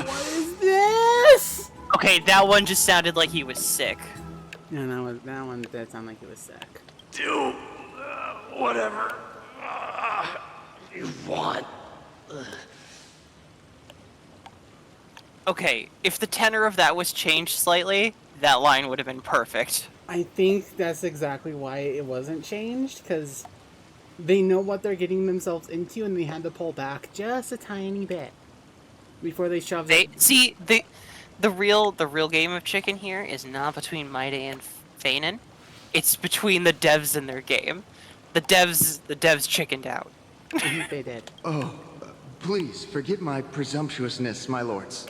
What is this? Okay, that one just sounded like he was sick. No, that one did sound like he was sick. Do whatever you want. Okay, if the tenor of that was changed slightly, that line would have been perfect. I think that's exactly why it wasn't changed, because they know what they're getting themselves into and they had to pull back just a tiny bit before they shove it. See, the real game of chicken here is not between Maide and Fanon. It's between the devs and their game. The devs chickened out. They did. Oh, please forgive my presumptuousness, my lords.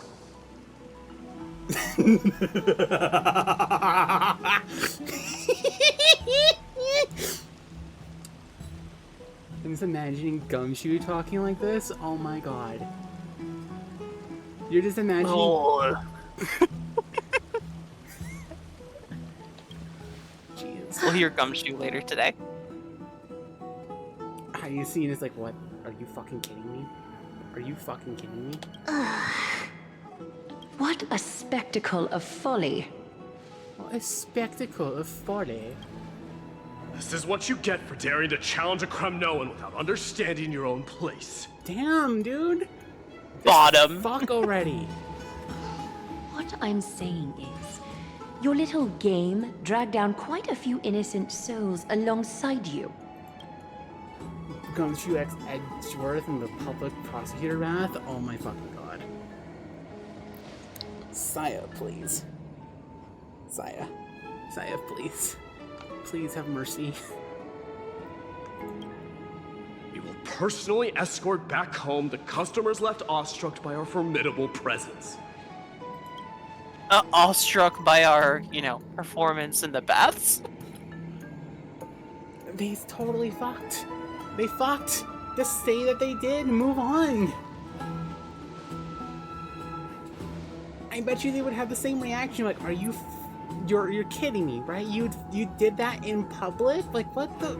I'm just imagining Gumshoe talking like this. Oh my god. You're just imagining... Oh. Jeez. We'll hear Gumshoe later today. How you seen is like, what? Are you fucking kidding me? Are you fucking kidding me? What a spectacle of folly. What a spectacle of folly. This is what you get for daring to challenge a Kremnoan without understanding your own place. Damn, dude. Bottom. Fuck already. What I'm saying is, your little game dragged down quite a few innocent souls alongside you. Gumshoe X Edgeworth and the public prosecutor wrath. Oh my fucking god. Saya, please. Saya, please. Please have mercy. We will personally escort back home the customers left awestruck by our formidable presence. Awestruck by our, performance in the baths? They totally fucked. They fucked. Just say that they did and move on. I bet you they would have the same reaction. Like, are you... You're kidding me, right? You did that in public? Like, what the...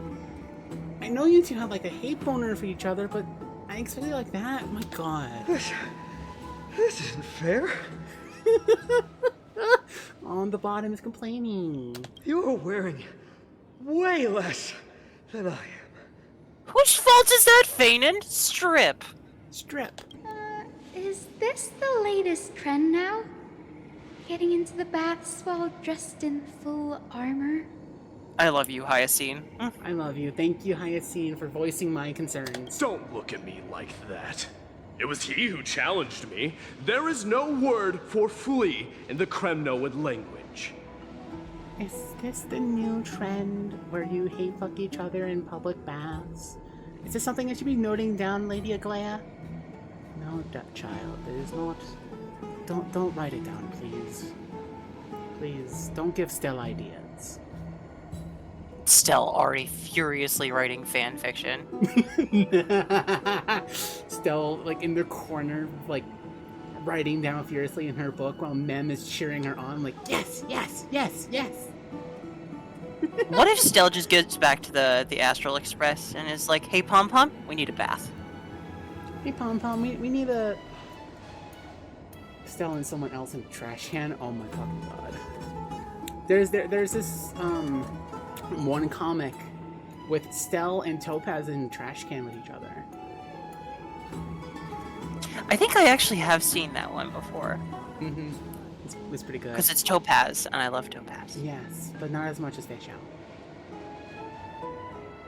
I know you two have, like, a hate boner for each other, but I expect it like that? My god. This isn't fair. On the bottom is complaining. You're wearing way less than I am. Whose fault is that, Fanon? Strip. Is this the latest trend now? Getting into the baths while dressed in full armor? I love you, Hyacine. I love you. Thank you, Hyacine, for voicing my concerns. Don't look at me like that. It was he who challenged me. There is no word for flee in the Kremnoan language. Is this the new trend where you hate fuck each other in public baths? Is this something I should be noting down, Lady Aglaya? No, child, it is not. Don't write it down, please. Please, don't give Stell ideas. Stell already furiously writing fan fiction. Stell, like, in the corner, like, writing down furiously in her book while Mem is cheering her on, like, yes, yes, yes, yes. What if Stell just gets back to the Astral Express and is like, hey, Pom Pom, we need a bath. Hey, Pom Pom, we need a... Stell and someone else in a trash can? Oh my fucking god. There's this, one comic with Stell and Topaz in a trash can with each other. I think I actually have seen that one before. Mm-hmm. It's pretty good. Because it's Topaz, and I love Topaz. Yes, but not as much as they shall.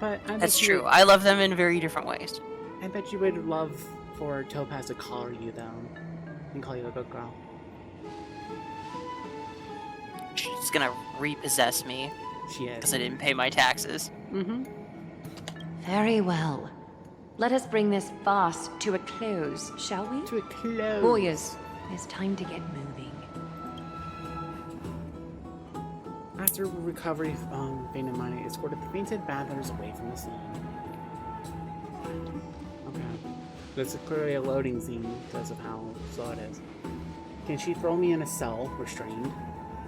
But That's true. I love them in very different ways. I bet you would love for Topaz to collar you, though. And call you a good girl. She's gonna repossess me. She is. Because I didn't pay my taxes. Mm-hmm. Very well. Let us bring this farce to a close, shall we? To a close. Warriors, it's time to get moving. After recovery, Bane and Mine escorted the fainted battlers away from the scene. Okay. This is clearly a loading scene because of how slow it is. Can she throw me in a cell, restrained?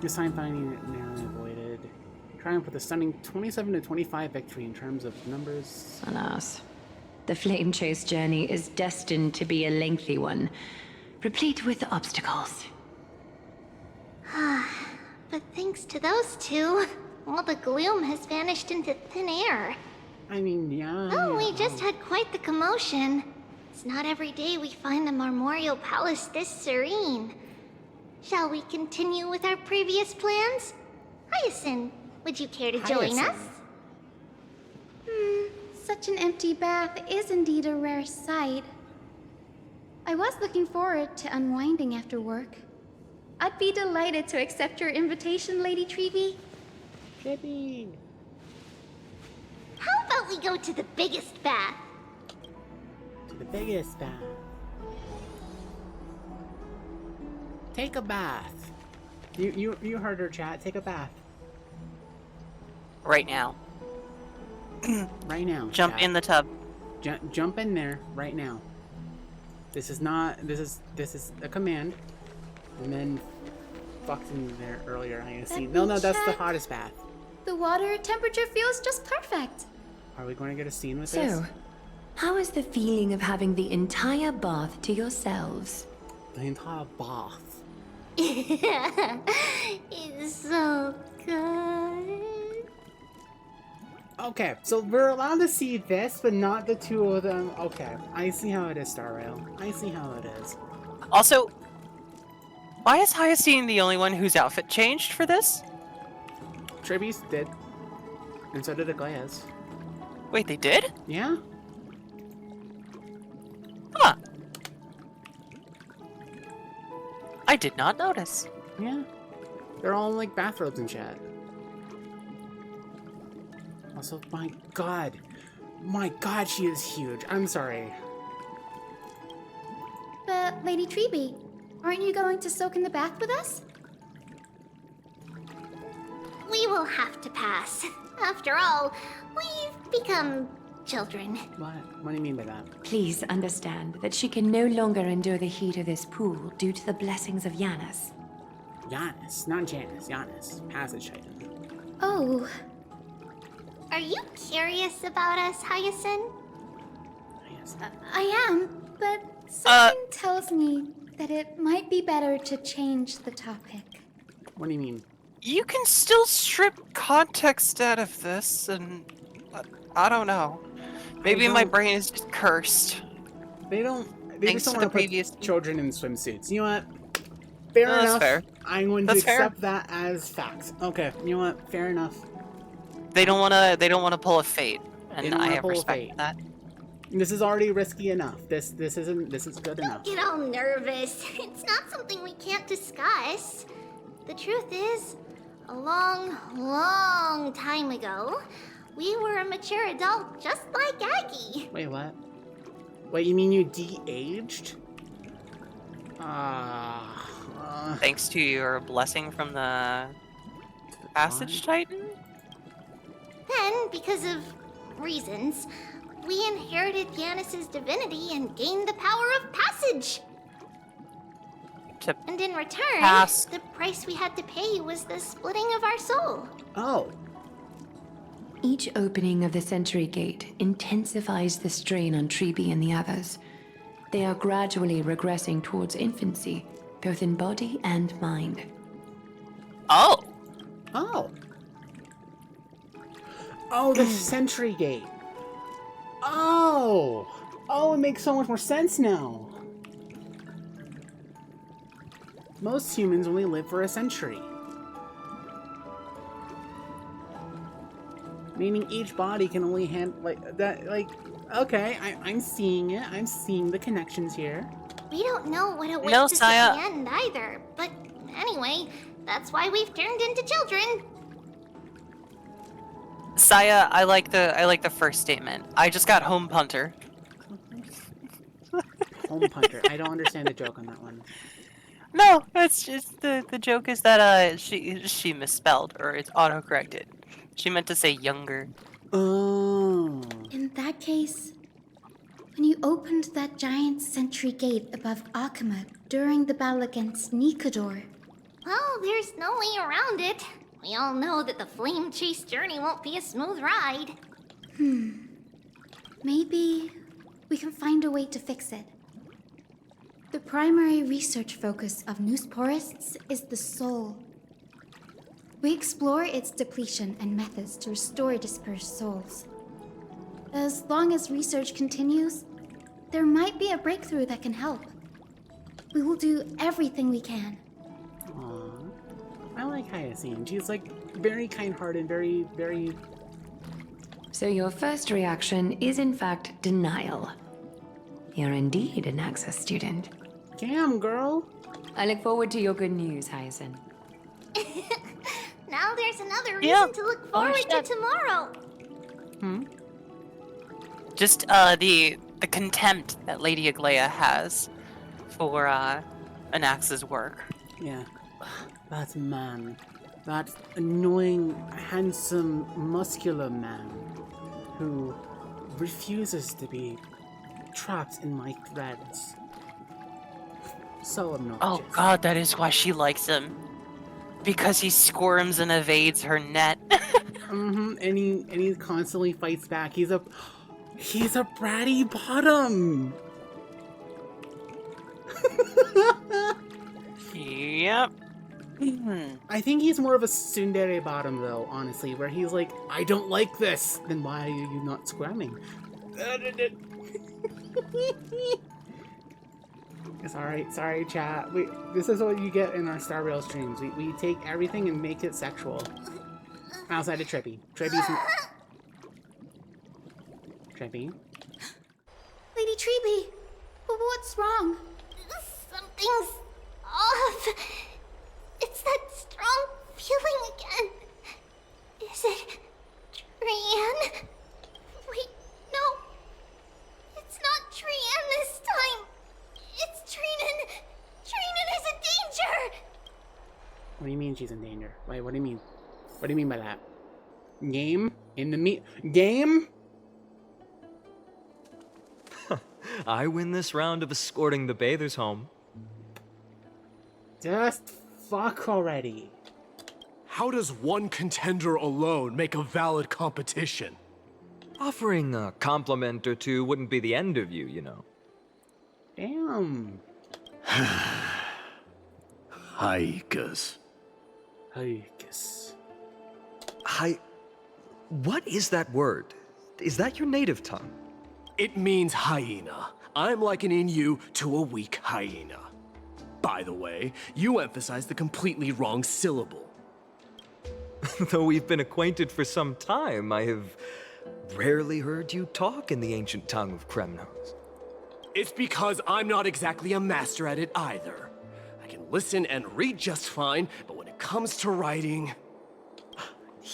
This time finding it narrowly avoided. Triumph with a stunning 27-25 victory in terms of numbers. Alas, the flame chase journey is destined to be a lengthy one, replete with obstacles. But thanks to those two, all the gloom has vanished into thin air. I mean, yeah. Oh, we just had quite the commotion. It's not every day we find the Marmoreal Palace this serene. Shall we continue with our previous plans? Hyacinth, would you care to join us? Such an empty bath is indeed a rare sight. I was looking forward to unwinding after work. I'd be delighted to accept your invitation, Lady Treevee. Treevee. How about we go to the biggest bath? To the biggest bath. Take a bath. You heard her, chat. Take a bath. Right now. Right now. Jump chat. in the tub. Jump in there right now. This is not. This is a command. And then fucked in there earlier. I see. No, that's the hottest bath. The water temperature feels just perfect. Are we going to get a scene with this? So, how is the feeling of having the entire bath to yourselves? The entire bath. It's so good. Okay, so we're allowed to see this, but not the two of them. Okay, I see how it is, Star Rail. I see how it is. Also, why is Hyacinth the only one whose outfit changed for this? Tribby's did. And so did Aglaya's. Wait, they did? Yeah. Huh. I did not notice. Yeah. They're all in, like, bathrobes and shit. Also, my god. My god, she is huge. I'm sorry. But, Lady Treevee, aren't you going to soak in the bath with us? We will have to pass. After all, we've become children. What do you mean by that? Please understand that she can no longer endure the heat of this pool due to the blessings of Janus. Janus, not Janus. Janus. Passage Titan. Oh. Are you curious about us, Hyacinth? I am, but something tells me that it might be better to change the topic. What do you mean? You can still strip context out of this, and I don't know. Maybe my brain is just cursed. They Thanks just don't to want the to put children in swimsuits. You know what? Fair enough. That's fair. I'm going to That's fair. accept that as facts. Okay, you know what? Fair enough. They don't want to pull a Fate, They and don't I wanna have pull a respect Fate. for that. This is already risky enough. This is good enough. Don't get all nervous. It's not something we can't discuss. The truth is, A long, long time ago, we were a mature adult just like Aggie. Wait, what? Wait, you mean you de-aged? Thanks to your blessing from the Passage Titan? Then, because of reasons, we inherited Yanis's divinity and gained the power of passage. And in return, the price we had to pay was the splitting of our soul. Oh. Each opening of the Century Gate intensifies the strain on Treeby and the others. They are gradually regressing towards infancy, both in body and mind. Oh. Oh. Oh, the Century Gate. Oh. Oh, it makes so much more sense now. Most humans only live for a century. Meaning each body can only handle, like, that, like, okay, I'm seeing it. I'm seeing the connections here. We don't know what awaits us at the end either, but anyway, that's why we've turned into children. Saya, I like the first statement. I just got home punter. Home punter. I don't understand the joke on that one. No, it's just the joke is that she misspelled, or it's autocorrected. She meant to say younger. Oh. In that case, when you opened that giant sentry gate above Akama during the battle against Nikador. Well, there's no way around it. We all know that the flame chase journey won't be a smooth ride. Maybe we can find a way to fix it. The primary research focus of Noosporists is the soul. We explore its depletion and methods to restore dispersed souls. As long as research continues, there might be a breakthrough that can help. We will do everything we can. Aww. I like Hyacinth. She's like very kind-hearted, very... So your first reaction is in fact denial. You're indeed an Access student. Damn, girl. I look forward to your good news, Hyacinth. Now there's another reason to look forward to tomorrow. Just the contempt that Lady Aglaya has for Anax's work. Yeah. That man. That annoying, handsome, muscular man who refuses to be trapped in my threads. So obnoxious. Oh god, that is why she likes him. Because he squirms and evades her net. And he constantly fights back. He's a bratty bottom. Yep. I think he's more of a tsundere bottom though, honestly, where he's like, I don't like this. Then why are you not squirming? Sorry, chat. This is what you get in our Star Rail streams. We take everything and make it sexual. Outside of Trippy. Trippy. Lady Treeby, what's wrong? Something's off. It's that strong feeling again. Is it Trian? Wait, no. It's not Trian this time. It's Trinan. Trinan is in danger. What do you mean she's in danger? Wait, what do you mean? What do you mean by that? Game? Game? I win this round of escorting the bathers home. Just fuck already. How does one contender alone make a valid competition? Offering a compliment or two wouldn't be the end of you, you know. Damn. Haikas. What is that word? Is that your native tongue? It means hyena. I'm likening you to a weak hyena. By the way, you emphasize the completely wrong syllable. Though we've been acquainted for some time, I have rarely heard you talk in the ancient tongue of Kremnos. It's because I'm not exactly a master at it either. I can listen and read just fine, but when it comes to writing...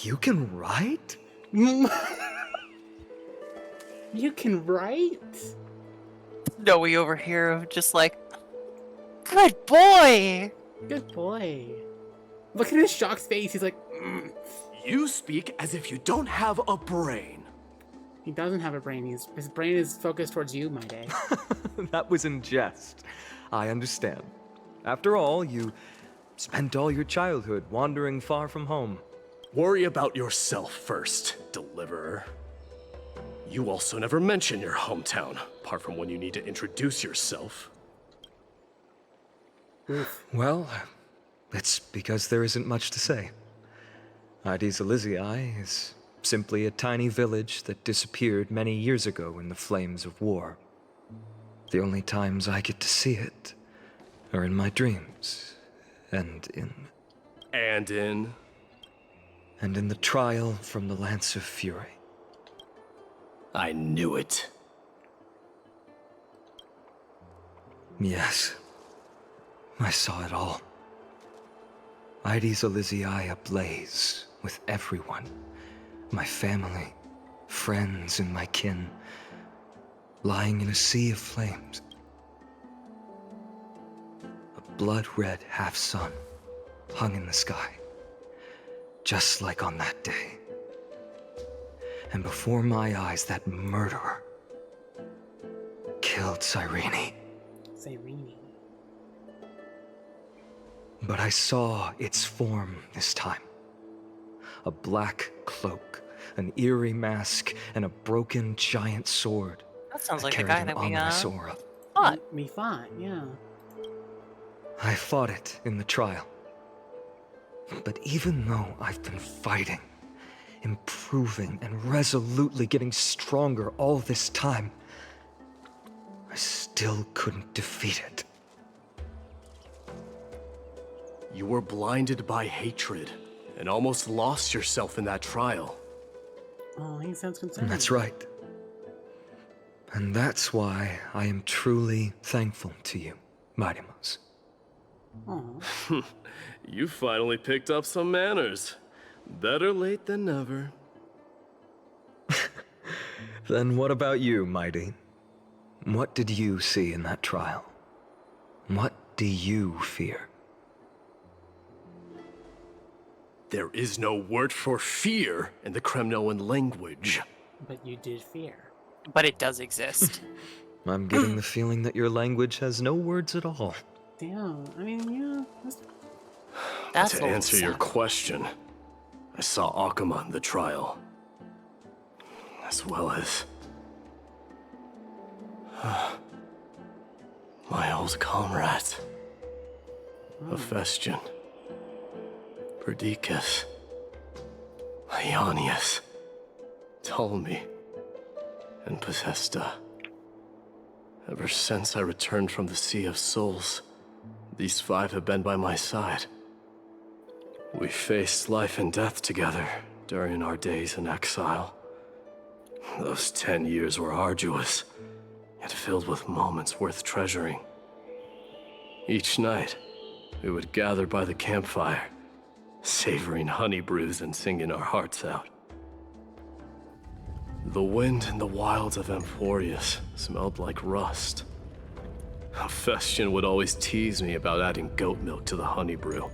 You can write? You can write? Snowy over here, just like, good boy! Good boy. Look at his shocked face. He's like, You speak as if you don't have a brain. He doesn't have a brain. His brain is focused towards you, my day. That was in jest. I understand. After all, you spent all your childhood wandering far from home. Worry about yourself first, Deliverer. You also never mention your hometown, apart from when you need to introduce yourself. Well, it's because there isn't much to say. Ides Elysiae is simply a tiny village that disappeared many years ago in the flames of war. The only times I get to see it are in my dreams, and in the trial from the Lance of Fury. I knew it. Yes, I saw it all. Ides Elysiae ablaze with everyone. My family, friends, and my kin, lying in a sea of flames. A blood-red half-sun hung in the sky, just like on that day. And before my eyes, that murderer killed Cyrene. Cyrene. But I saw its form this time. A black cloak, an eerie mask, and a broken giant sword. That sounds like the carried guy an that we ominous aura. fought. We fought, yeah. I fought it in the trial. But even though I've been fighting, improving, and resolutely getting stronger all this time, I still couldn't defeat it. You were blinded by hatred and almost lost yourself in that trial. Oh, he sounds concerned. That's right. And that's why I am truly thankful to you, Mighty Mouse. Oh. You finally picked up some manners. Better late than never. Then what about you, Mighty? What did you see in that trial? What do you fear? There is no word for fear in the Kremnoan language. But you did fear. But it does exist. I'm getting the feeling that your language has no words at all. Damn, I mean, yeah. That's to answer your question, I saw Akuma in the trial. As well as... my old comrades. Hephaestion. Perdiccas. Ionius. Ptolemy. And Possesta. Ever since I returned from the Sea of Souls, these 5 have been by my side. We faced life and death together during our days in exile. Those 10 years were arduous, yet filled with moments worth treasuring. Each night, we would gather by the campfire, savoring honey brews and singing our hearts out. The wind in the wilds of Amphorius smelled like rust. Hephaestion would always tease me about adding goat milk to the honey brew,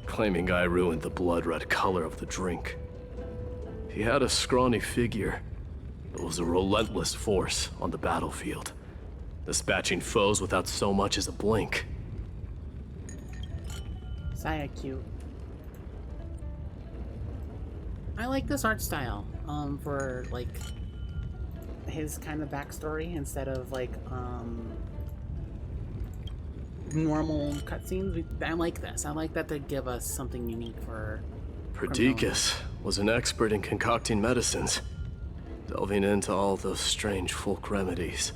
claiming I ruined the blood-red color of the drink. He had a scrawny figure, but was a relentless force on the battlefield, dispatching foes without so much as a blink. Saya cute. I like this art style, for, like, his kind of backstory instead of, like, normal cutscenes. I like this. I like that they give us something unique for... Perdiccas was an expert in concocting medicines, delving into all those strange folk remedies.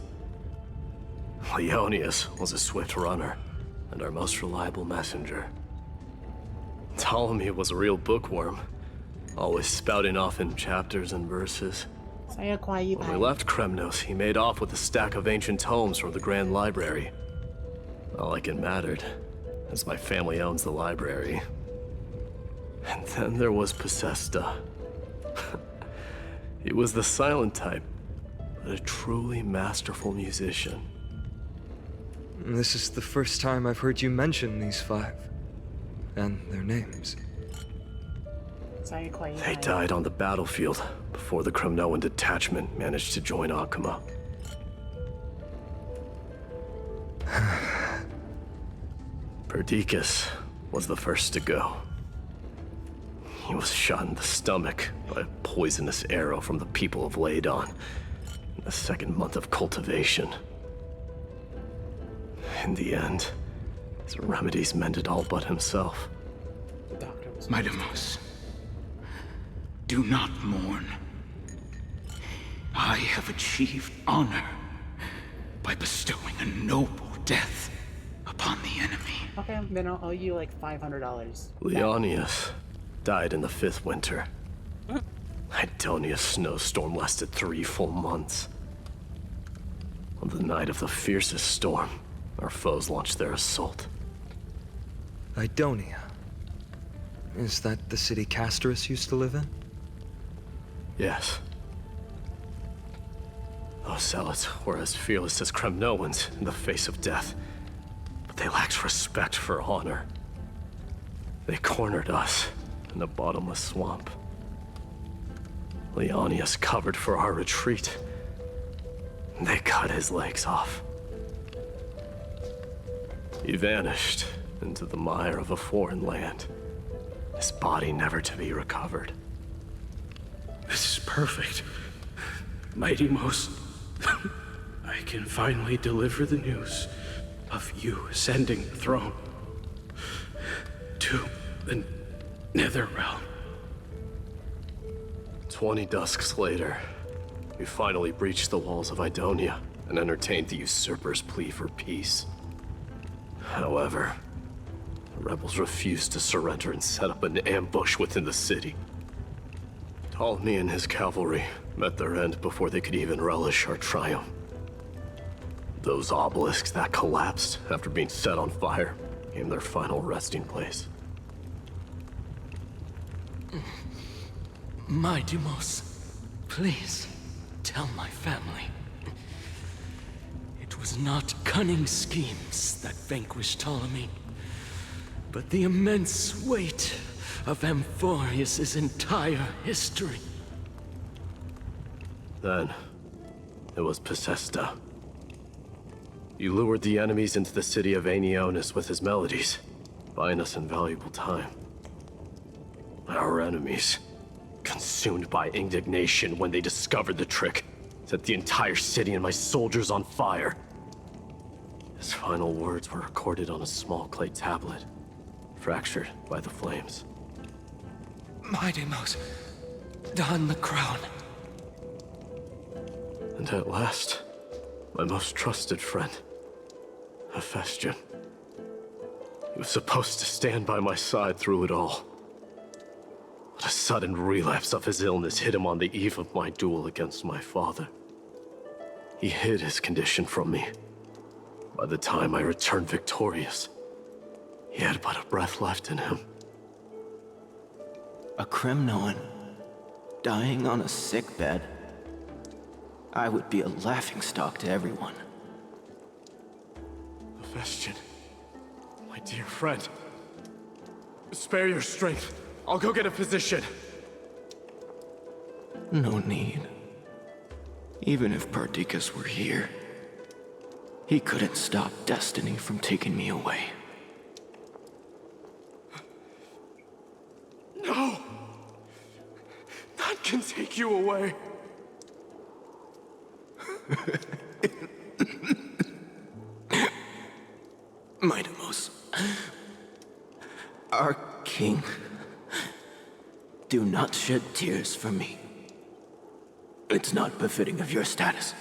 Ionius was a swift runner, and our most reliable messenger. Ptolemy was a real bookworm, always spouting off in chapters and verses. Saya quiet. When we left Kremnos, he made off with a stack of ancient tomes from the Grand Library. Not like it mattered, as my family owns the library. And then there was Possesta. He was the silent type, but a truly masterful musician. This is the first time I've heard you mention these 5. And their names. They died on the battlefield before the Kremnoan detachment managed to join Akuma. Perdiccas was the first to go. He was shot in the stomach by a poisonous arrow from the people of Ladon in the 2nd month of cultivation. In the end, his remedies mended all but himself. Maidamos, do not mourn. I have achieved honor by bestowing a noble death upon the enemy. Okay, then I'll owe you like $500. Leonius died in the 5th winter. Idonia's snowstorm lasted 3 full months. On the night of the fiercest storm, our foes launched their assault. Idonia. Is that the city Castorus used to live in? Yes. Those zealots were as fearless as Kremnoans in the face of death, but they lacked respect for honor. They cornered us in a bottomless swamp. Leonius covered for our retreat. They cut his legs off. He vanished into the mire of a foreign land, his body never to be recovered. This is perfect. Mighty Most, I can finally deliver the news of you ascending the throne to the Nether Realm. 20 dusks later, we finally breached the walls of Idonia and entertained the usurper's plea for peace. However, the rebels refused to surrender and set up an ambush within the city. Ptolemy and his cavalry met their end before they could even relish our triumph. Those obelisks that collapsed after being set on fire became their final resting place. Mighty Most, please tell my family. It was not cunning schemes that vanquished Ptolemy, but the immense weight of Amphorius' entire history. Then, it was Possesta. He lured the enemies into the city of Aenionis with his melodies, buying us invaluable time. Our enemies, consumed by indignation when they discovered the trick, set the entire city and my soldiers on fire. His final words were recorded on a small clay tablet, fractured by the flames. Mighty Most, don the crown. And at last, my most trusted friend, Hephaestion. He was supposed to stand by my side through it all. But a sudden relapse of his illness hit him on the eve of my duel against my father. He hid his condition from me. By the time I returned victorious, he had but a breath left in him. A Kremnoan, dying on a sickbed. I would be a laughingstock to everyone. Hephaestion, my dear friend. Spare your strength. I'll go get a physician. No need. Even if Perdiccas were here, he couldn't stop destiny from taking me away. No! None can take you away. Maidamos, our king, do not shed tears for me. It's not befitting of your status.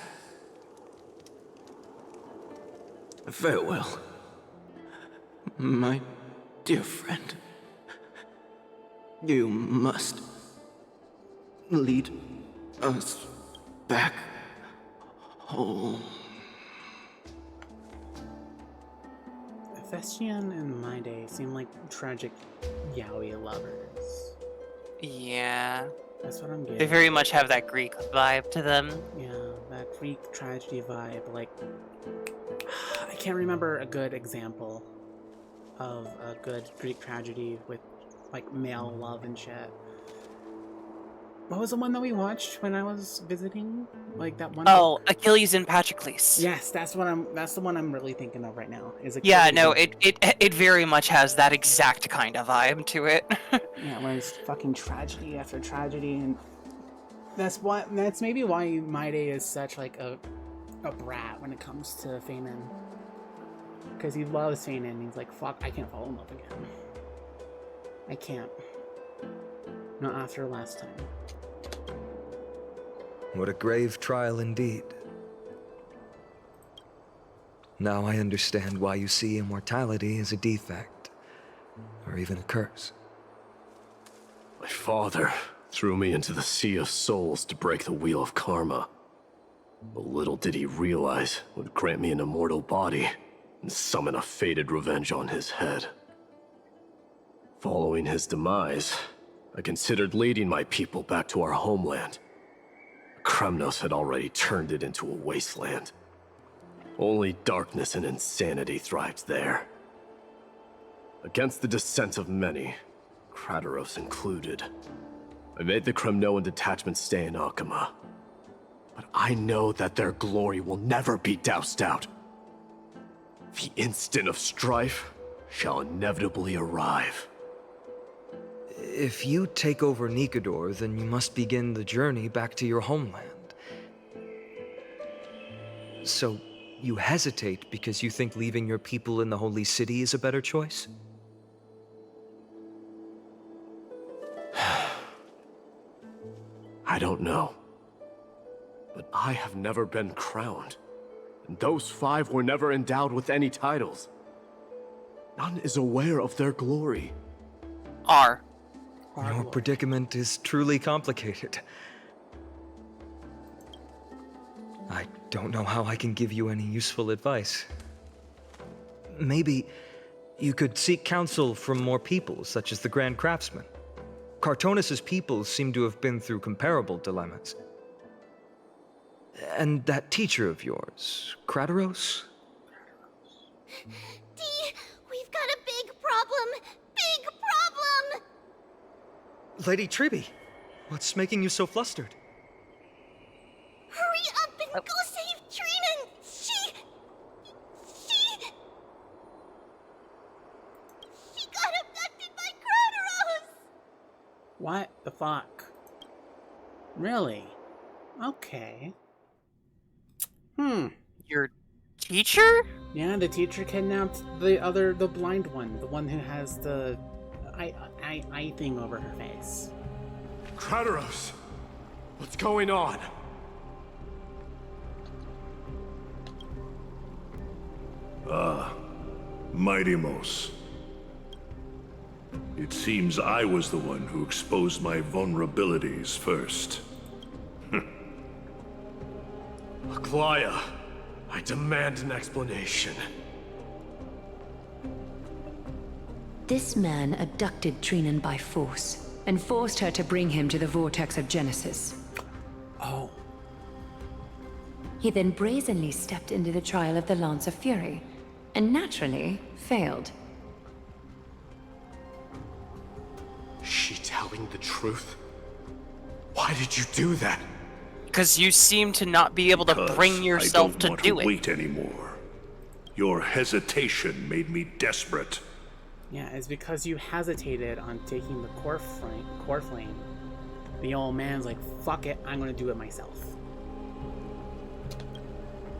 Farewell, my dear friend. You must lead us back home. Thestian and My Day seem like tragic yaoi lovers. Yeah. That's what I'm getting. They very much have that Greek vibe to them. Yeah, that Greek tragedy vibe. Like, I can't remember a good example of a good Greek tragedy with, like, male love and shit. What was the one that we watched when I was visiting? Like that one. Oh, Achilles and Patroclus. Yes, that's the one I'm really thinking of right now. Is Achilles. Yeah, no, it very much has that exact kind of vibe to it. Yeah, when it's fucking tragedy after tragedy, and that's maybe why My Day is such like a brat when it comes to Feynman. Because he loves Feynman, and he's like, fuck, I can't fall in love again. I can't. Not after last time. What a grave trial indeed. Now I understand why you see immortality as a defect, or even a curse. My father threw me into the Sea of Souls to break the wheel of karma. But little did he realize it would grant me an immortal body and summon a fated revenge on his head. Following his demise, I considered leading my people back to our homeland. Kremnos had already turned it into a wasteland. Only darkness and insanity thrived there. Against the dissent of many, Krateros included, I made the Kremnoan detachment stay in Akama. But I know that their glory will never be doused out. The instant of strife shall inevitably arrive. If you take over Nikedor, then you must begin the journey back to your homeland. So, you hesitate because you think leaving your people in the Holy City is a better choice? I don't know. But I have never been crowned. And those 5 were never endowed with any titles. None is aware of their glory. Your predicament is truly complicated. I don't know how I can give you any useful advice. Maybe you could seek counsel from more people, such as the Grand Craftsman. Cartonis' people seem to have been through comparable dilemmas. And that teacher of yours, Krateros? Dee, we've got a big problem! Big problem! Lady Tribby, what's making you so flustered? Hurry up and go save Trinan! She got abducted by Krateros! What the fuck? Really? Okay. Your teacher? Yeah, the teacher kidnapped the blind one, the one who has the eye thing over her face. Krateros! What's going on? Mighty Mos. It seems I was the one who exposed my vulnerabilities first. Aglaya, I demand an explanation. This man abducted Trinan by force and forced her to bring him to the vortex of Genesis. Oh. He then brazenly stepped into the trial of the Lance of Fury, and naturally failed. She telling the truth? Why did you do that? Because you seem to not be able to bring yourself to do it. I don't want to wait anymore. Your hesitation made me desperate. Yeah, it's because you hesitated on taking the core flame. The old man's like, fuck it, I'm gonna do it myself.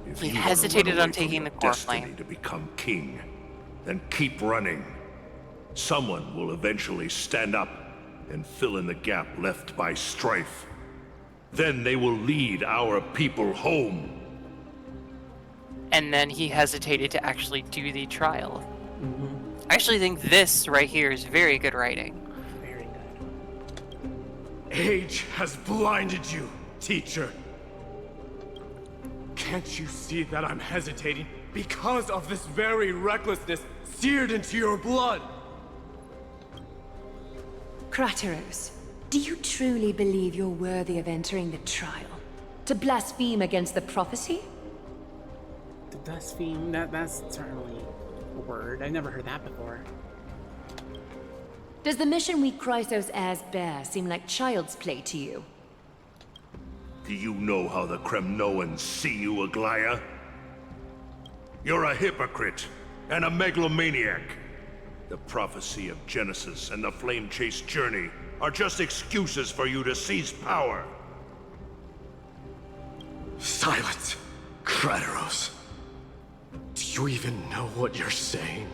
If He you hesitated wanna run on away from taking your the core destiny flame. to become king, then keep running. Someone will eventually stand up and fill in the gap left by strife. Then they will lead our people home. And then he hesitated to actually do the trial. I actually think this right here is very good writing. Very good. Age has blinded you, teacher. Can't you see that I'm hesitating because of this very recklessness seared into your blood. Crateros, do you truly believe you're worthy of entering the trial? To blaspheme against the prophecy? The blaspheme, that's certainly a word. I've never heard that before. Does the mission we Chrysos heirs bear seem like child's play to you? Do you know how the Kremnoans see you, Aglaya? You're a hypocrite and a megalomaniac. The prophecy of Genesis and the Flame Chase journey are just excuses for you to seize power. Silence, Crateros. Do you even know what you're saying?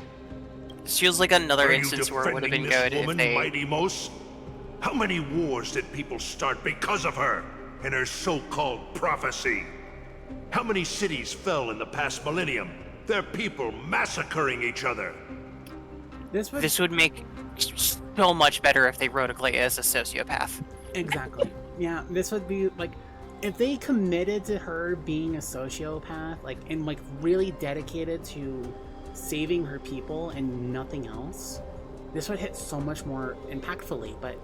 This feels like another Are you instance where it would have been defending good this if woman, they... Mighty Mos? How many wars did people start because of her and her so-called prophecy? How many cities fell in the past millennium? Their people massacring each other. This would make so much better if they wrote Aglaya as a sociopath. Exactly. Yeah, this would be like, if they committed to her being a sociopath, like, and like really dedicated to saving her people and nothing else, this would hit so much more impactfully, but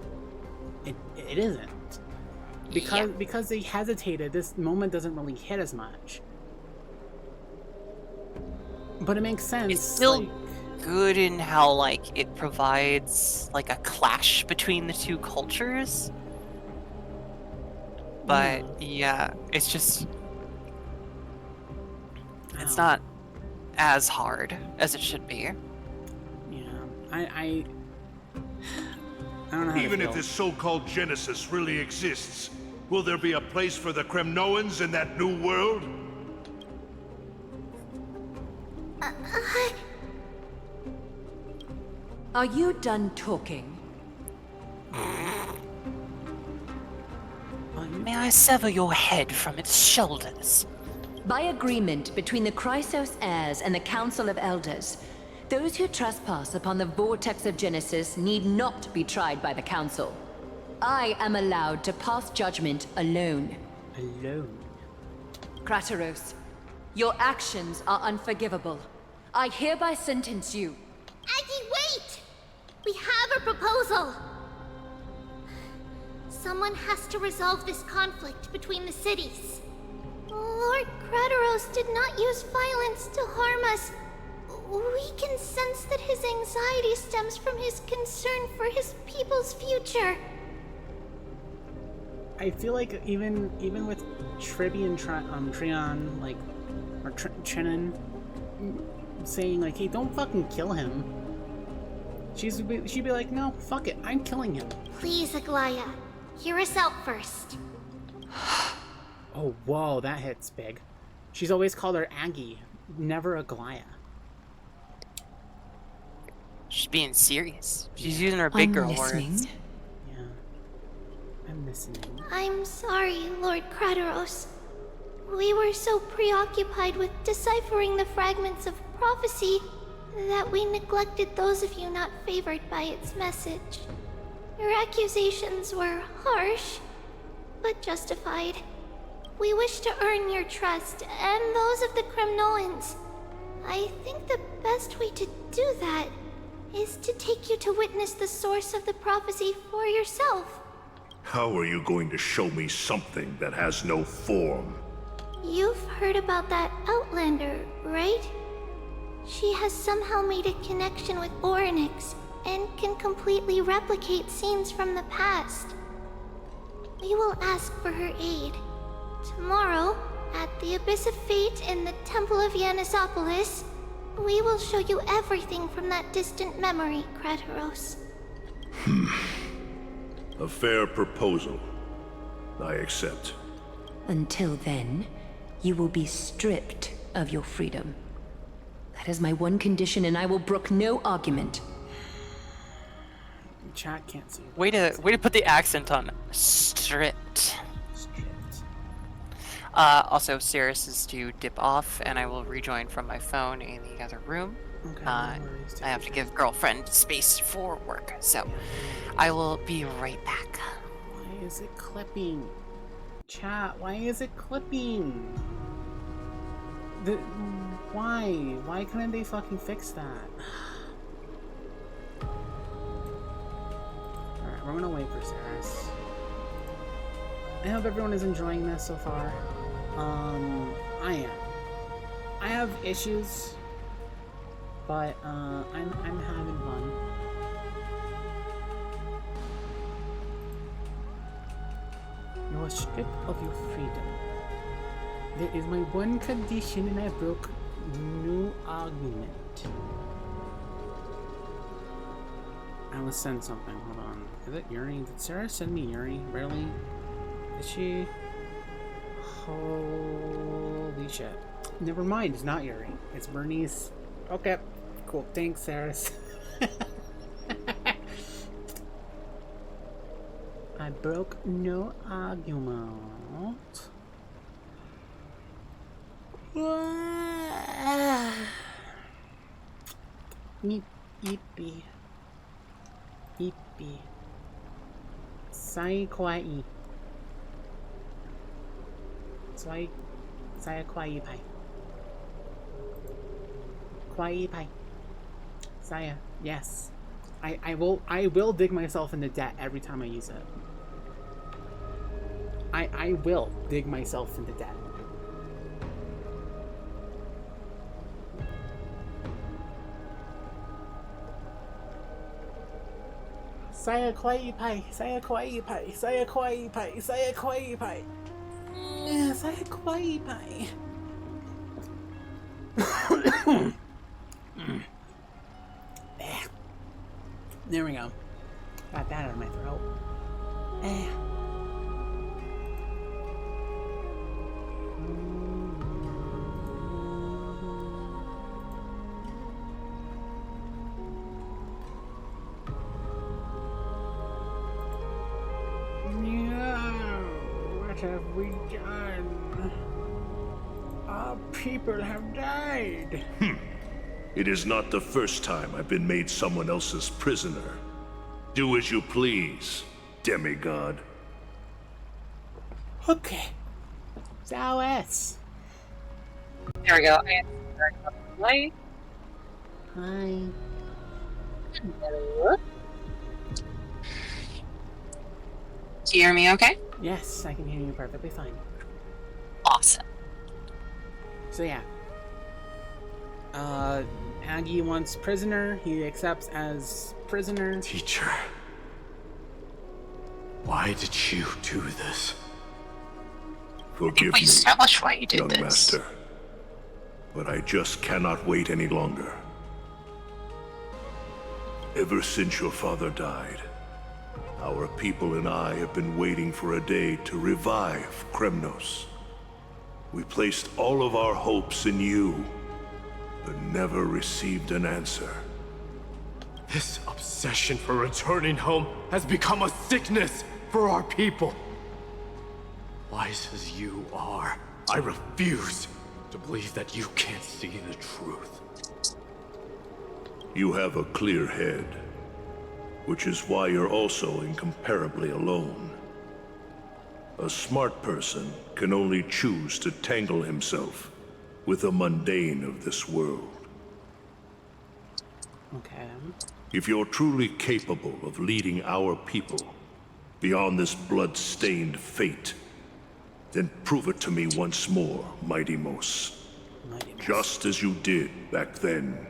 it isn't. Because they hesitated, this moment doesn't really hit as much. But it makes sense. It's still good in how, like, it provides, like, a clash between the two cultures. But, yeah, it's just... It's not as hard as it should be. Yeah, I don't know how Even to if feel. this so-called Genesis really exists, will there be a place for the Kremnoans in that new world? Are you done talking? May I sever your head from its shoulders? By agreement between the Chrysos heirs and the Council of Elders, those who trespass upon the vortex of Genesis need not be tried by the Council. I am allowed to pass judgment alone. Alone? Crateros, your actions are unforgivable. I hereby sentence you. Aggie, wait! We have a proposal! Someone has to resolve this conflict between the cities. Lord Crateros did not use violence to harm us. We can sense that his anxiety stems from his concern for his people's future. I feel like even with Tribby and Trion, like, or Trenan, saying like, "Hey, don't fucking kill him," she'd be like, "No, fuck it, I'm killing him." Please, Aglaya, hear us out first. Oh, whoa, that hits big. She's always called her Aggie, never Aglaya. She's being serious. She's using her big girl words. Yeah, I'm listening. I'm sorry, Lord Crateros. We were so preoccupied with deciphering the fragments of prophecy that we neglected those of you not favored by its message. Your accusations were harsh, but justified. We wish to earn your trust and those of the Kremnoans. I think the best way to do that is to take you to witness the source of the prophecy for yourself. How are you going to show me something that has no form? You've heard about that Outlander, right? She has somehow made a connection with Orynyx and can completely replicate scenes from the past. We will ask for her aid. Tomorrow, at the Abyss of Fate in the Temple of Yanisopolis, we will show you everything from that distant memory, Crateros. A fair proposal. I accept. Until then, you will be stripped of your freedom. That is my one condition, and I will brook no argument. Chat can't see. Way to put the accent on stripped. Also, Cirrus is to dip off, and I will rejoin from my phone in the other room. Okay, I have to give girlfriend space for work, so I will be right back. Why is it clipping? Chat, why is it clipping? Why? Why couldn't they fucking fix that? Alright, we're gonna wait for Saris. I hope everyone is enjoying this so far. I am. I have issues, but I'm having fun. You are stripped of your freedom. There is my one condition, and I broke no argument. I was sent something. Hold on. Is it Yuri? Did Sarah send me Yuri? Really? Is she? Holy shit. Never mind, it's not Yuri. It's Bernice. Okay. Cool. Thanks, Sarah. I broke no argument. Yippee. Yippee. Sai kawaii. Sai kawaii pai. Kawaii pai. Saya, yes. I will dig myself into debt every time I use it. I will dig myself into debt. Saya kawaii pai. Saya kawaii pai. Saya kawaii pai. Saya kawaii pai. Saya kawaii pai. There we go. Got that out of my throat. What have we done? Our people have died. It is not the first time I've been made someone else's prisoner. Do as you please, demigod. Okay. South. There we go. Light. Hi. Hello. Do you hear me okay? Yes, I can hear you perfectly fine. Awesome. So yeah. Aggie wants prisoner. He accepts as prisoner. Teacher. Why did you do this? Forgive We me, established why you did young this. master. But I just cannot wait any longer. Ever since your father died, our people and I have been waiting for a day to revive Kremnos. We placed all of our hopes in you, but never received an answer. This obsession for returning home has become a sickness for our people. Wise as you are, I refuse to believe that you can't see the truth. You have a clear head, which is why you're also incomparably alone. A smart person can only choose to tangle himself with the mundane of this world. Okay. If you're truly capable of leading our people beyond this blood-stained fate, then prove it to me once more, Mighty Mos. Just as you did back then.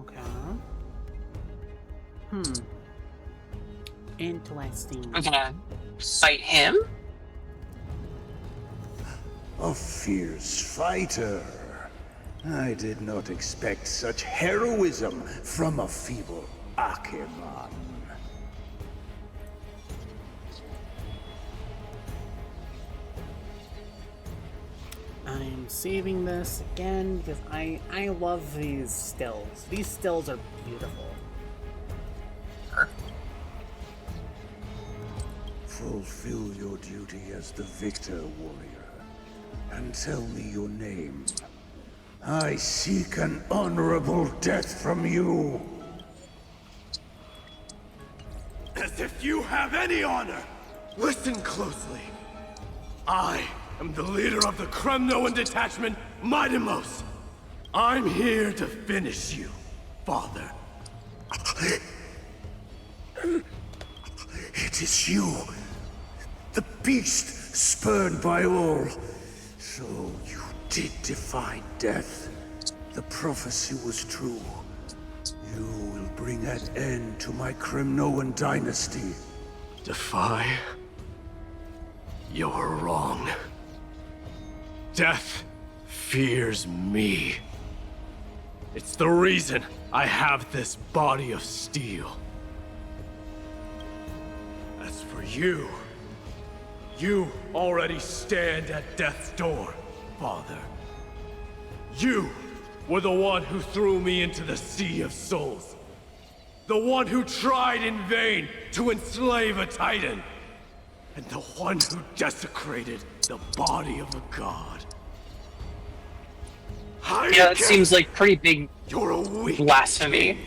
Okay. Interesting. I'm gonna fight him? A fierce fighter. I did not expect such heroism from a feeble Akeman. I'm saving this again because I love these stills. These stills are beautiful. Fulfill your duty as the victor, warrior, and tell me your name. I seek an honorable death from you. as if you have any honor! Listen closely. I am the leader of the Kremnoan detachment, Midimos. I'm here to finish you, Father. It is you, the beast spurned by all. So you did defy death. The prophecy was true. You will bring an end to my Kremnoan dynasty. Defy? You're wrong. Death fears me. It's the reason I have this body of steel. As for you, you already stand at death's door, Father. You were the one who threw me into the Sea of Souls. The one who tried in vain to enslave a Titan. And the one who desecrated the body of a god. Yeah, that seems like pretty big You're a weak blasphemy.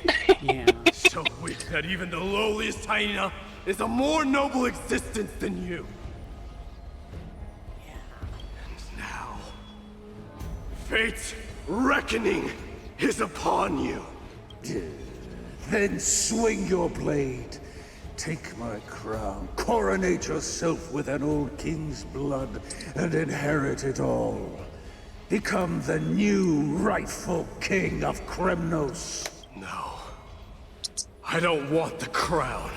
Yeah. So weak that even the lowliest hyena is a more noble existence than you. And now, fate's reckoning is upon you. Then swing your blade. Take my crown. Coronate yourself with an old king's blood and inherit it all. Become the new rightful king of Kremnos. No. I don't want the crown.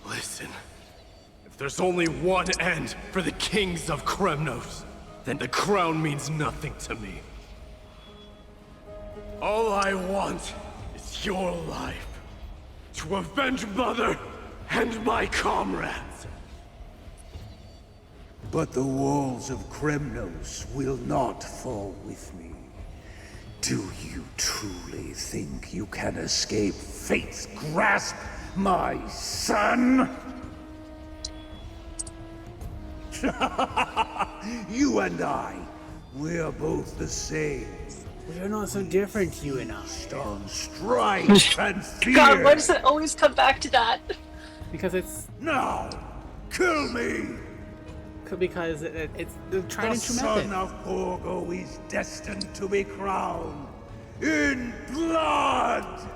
Listen. If there's only one end for the kings of Kremnos, then the crown means nothing to me. All I want is your life. To avenge Mother and my comrades. But the walls of Kremnos will not fall with me. Do you truly think you can escape fate's grasp, my son? You and I, we're both the same. We're not so different, you and I. On strife and fear. God, why does it always come back to that? Because it's... Now, kill me! Because it's the tried and true The method. son of Borgo is destined to be crowned in blood!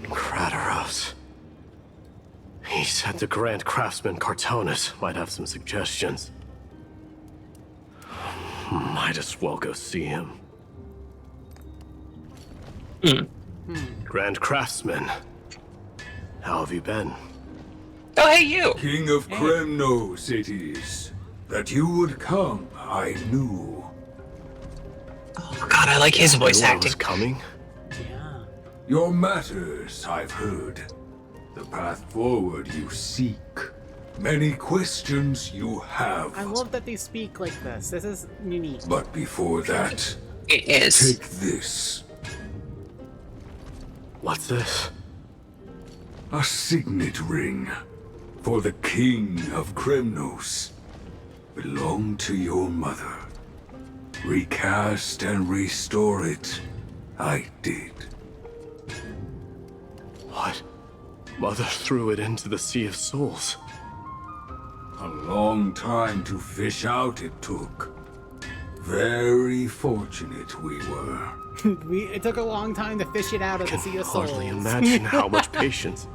Kratos. He said the Grand Craftsman Cartonus might have some suggestions. Might as well go see him. Grand Craftsman, how have you been? Oh, hey, you! King of Kremnos it is. That you would come, I knew. Oh god, I like his voice acting. Was coming? Yeah. Your matters, I've heard. The path forward you seek. Many questions you have. I love that they speak like this. This is unique. But before that, it is. Take this. What's this? A signet ring for the King of Kremnos. Belonged to your mother. Recast and restore it. I did. What? Mother threw it into the Sea of Souls. A long time to fish out it took. Very fortunate we were. It took a long time to fish it out of the Sea of Souls. Hardly imagine how much patience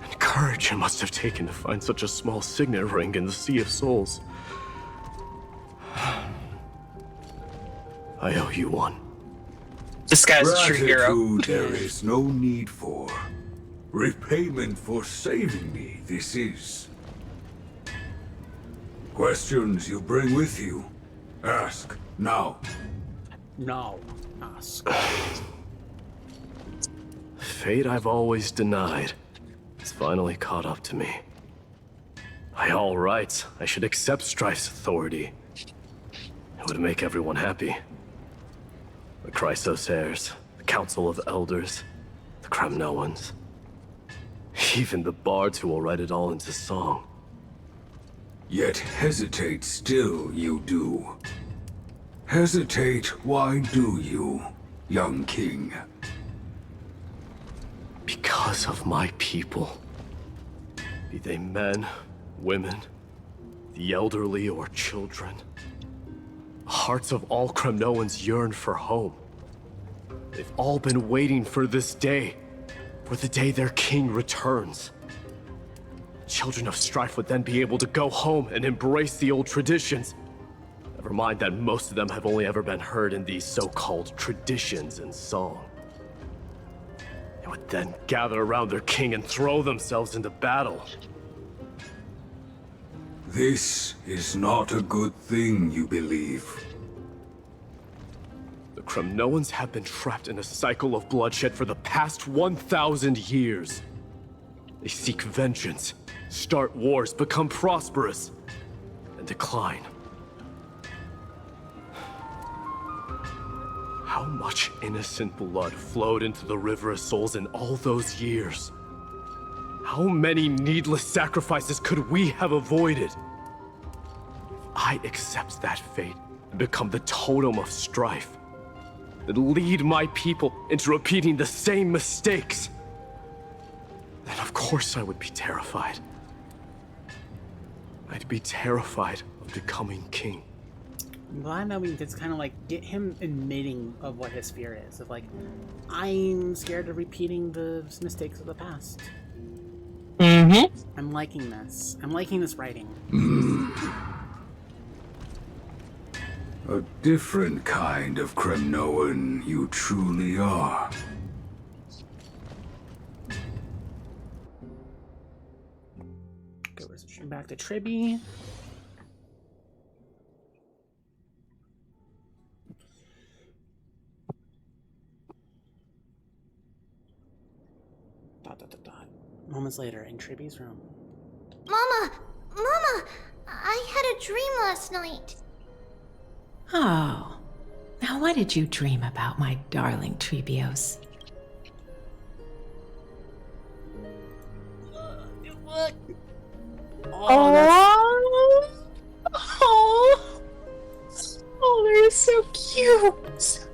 and courage it must have taken to find such a small signet ring in the Sea of Souls. I owe you one. This guy's a true hero. Gratitude there is no need for. Repayment for saving me, this is. Questions you bring with you? Ask, now. No. Ask. Fate I've always denied has finally caught up to me. By all rights, I should accept Strife's authority. It would make everyone happy. The Chrysos heirs, the Council of Elders, the Kremnoans. Even the bards who will write it all into song. Yet hesitate still you do. Hesitate, why do you, young king? Because of my people. Be they men, women, the elderly, or children. The hearts of all Kremnoans yearn for home. They've all been waiting for this day, for the day their king returns. Children of strife would then be able to go home and embrace the old traditions. Never mind that most of them have only ever been heard in these so-called traditions and song. They would then gather around their king and throw themselves into battle. This is not a good thing, you believe. The Kremnoans have been trapped in a cycle of bloodshed for the past 1,000 years. They seek vengeance, start wars, become prosperous, and decline. How much innocent blood flowed into the River of Souls in all those years? How many needless sacrifices could we have avoided? If I accept that fate and become the totem of strife, then lead my people into repeating the same mistakes, then of course I would be terrified. I'd be terrified of becoming king. I'm glad that we just kind of like get him admitting of what his fear is. Of like, I'm scared of repeating the mistakes of the past. Mm-hmm. I'm liking this. I'm liking this writing. A different kind of Kremnoan you truly are. Go back to Tribby. Moments later, in Tribby's room. Mama! Mama! I had a dream last night. Oh. Now what did you dream about, my darling Trebios? What? Oh, they're so cute.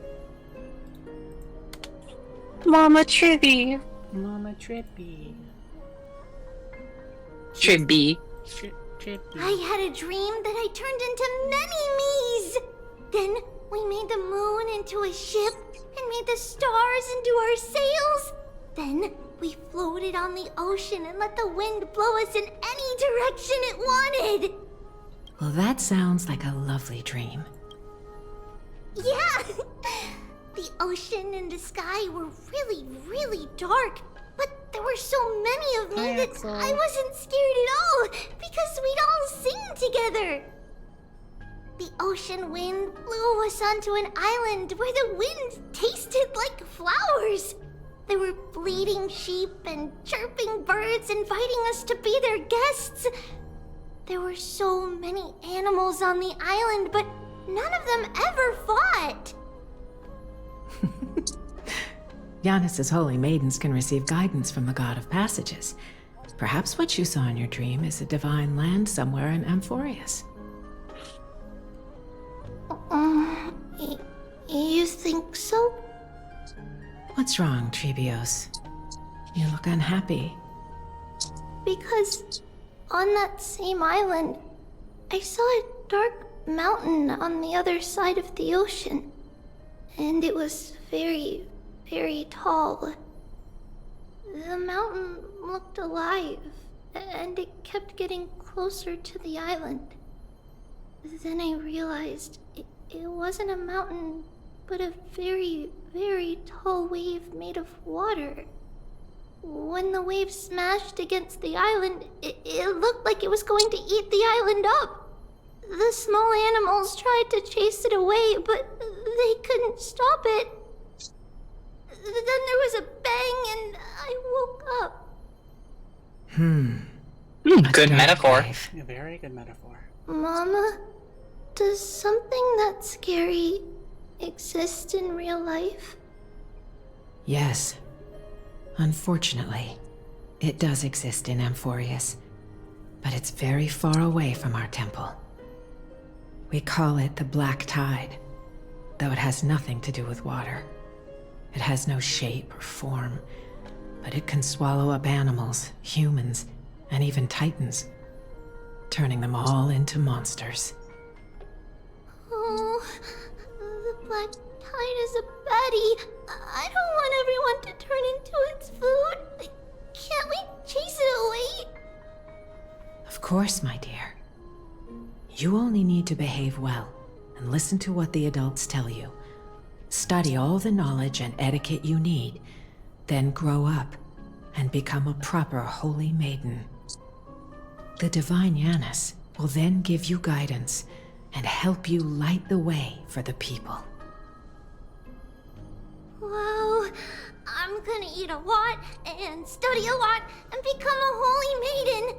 Mama Tribby. Mama Trippy. Tribby. I had a dream that I turned into many me's. Then we made the moon into a ship and made the stars into our sails. Then we floated on the ocean and let the wind blow us in any direction it wanted. Well, that sounds like a lovely dream. Yeah! The ocean and the sky were really, really dark. But there were so many of me that I wasn't scared at all, because we'd all sing together. The ocean wind blew us onto an island where the wind tasted like flowers. There were bleating sheep and chirping birds inviting us to be their guests. There were so many animals on the island, but none of them ever fought. Giannis's holy maidens can receive guidance from the god of passages. Perhaps what you saw in your dream is a divine land somewhere in Amphorius. You think so? What's wrong, Trebios? You look unhappy. Because on that same island, I saw a dark mountain on the other side of the ocean. And it was very, very tall. The mountain looked alive, and it kept getting closer to the island. Then I realized it wasn't a mountain, but a very, very tall wave made of water. When the wave smashed against the island, it looked like it was going to eat the island up. The small animals tried to chase it away, but they couldn't stop it. Then there was a bang and I woke up. Good metaphor. A very good metaphor. Mama, does something that scary exist in real life? Yes. Unfortunately. It does exist in Amphorius, but it's very far away from our temple. We call it the Black Tide, though it has nothing to do with water. It has no shape or form, but it can swallow up animals, humans, and even titans, turning them all into monsters. Oh, the Black Tide is a baddie. I don't want everyone to turn into its food. Can't we chase it away? Of course, my dear. You only need to behave well and listen to what the adults tell you. Study all the knowledge and etiquette you need, then grow up and become a proper holy maiden. The divine Yanis will then give you guidance and help you light the way for the people. Wow, I'm gonna eat a lot and study a lot and become a holy maiden.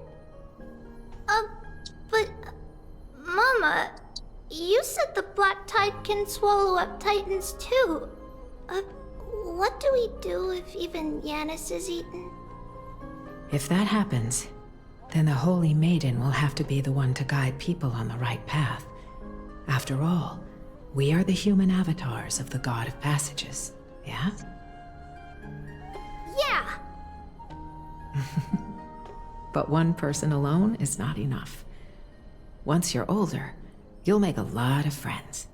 But Mama, you said the Black Tide can swallow up titans too. What do we do if even Yanis is eaten? If that happens, then the Holy Maiden will have to be the one to guide people on the right path. After all, we are the human avatars of the God of Passages, yeah? Yeah! But one person alone is not enough. Once you're older, you'll make a lot of friends.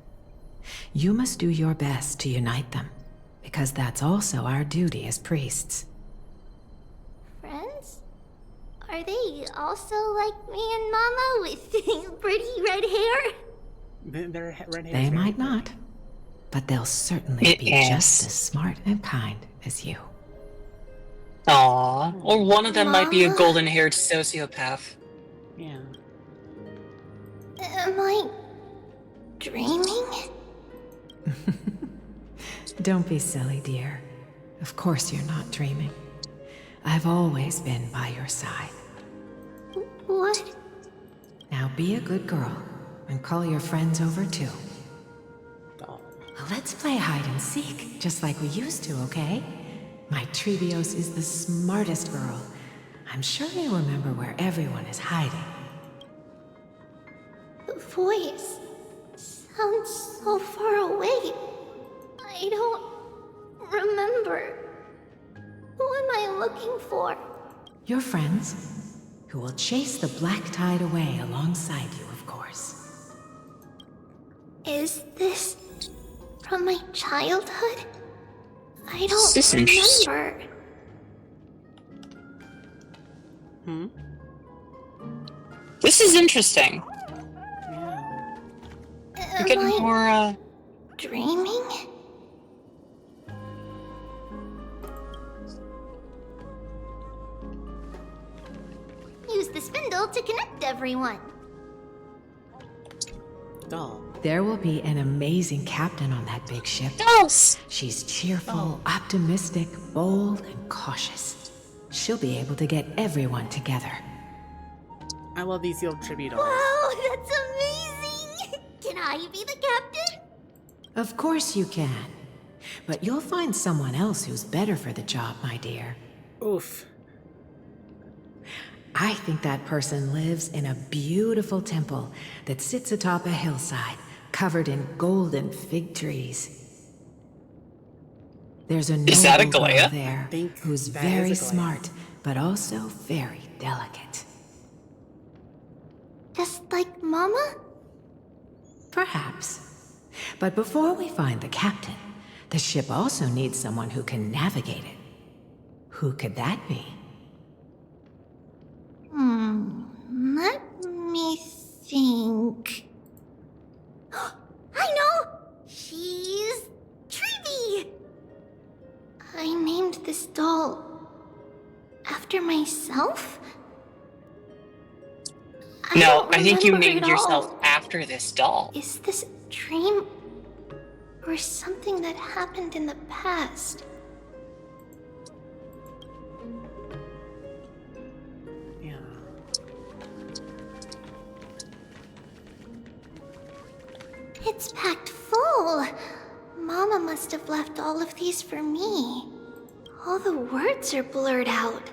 You must do your best to unite them, because that's also our duty as priests. Friends? Are they also like me and Mama with pretty red hair? Their red hair. They might not, but they'll certainly be just as smart and kind as you. Aww. Or one of them might be a Mama? golden-haired sociopath. Yeah. Am I dreaming? Don't be silly, dear. Of course you're not dreaming. I've always been by your side. What? Now be a good girl and call your friends over too. Well, let's play hide and seek, just like we used to, okay? My Trebios is the smartest girl. I'm sure you remember where everyone is hiding. The voice sounds so far away. I don't remember. Who am I looking for? Your friends, who will chase the Black Tide away alongside you, of course. Is this from my childhood? I don't This is interesting. remember. This is interesting. Am You're getting I more, dreaming? Use the spindle to connect everyone. Doll. There will be an amazing captain on that big ship. Dolls! She's cheerful, optimistic, bold, and cautious. She'll be able to get everyone together. I love these little tribute dolls. Wow, that's amazing! Can I be the captain? Of course you can. But you'll find someone else who's better for the job, my dear. Oof. I think that person lives in a beautiful temple that sits atop a hillside, covered in golden fig trees. There's a Is that a noble girl Glaya? there Think who's that very is a Glaya. smart, but also very delicate. Just like Mama? Perhaps. But before we find the captain, the ship also needs someone who can navigate it. Who could that be? Let me think. I know! She's Trevi! I named this doll after myself? No, I think you remember named it yourself all. after this doll. Is this a dream? Or something that happened in the past? Yeah. It's packed full. Mama must have left all of these for me. All the words are blurred out.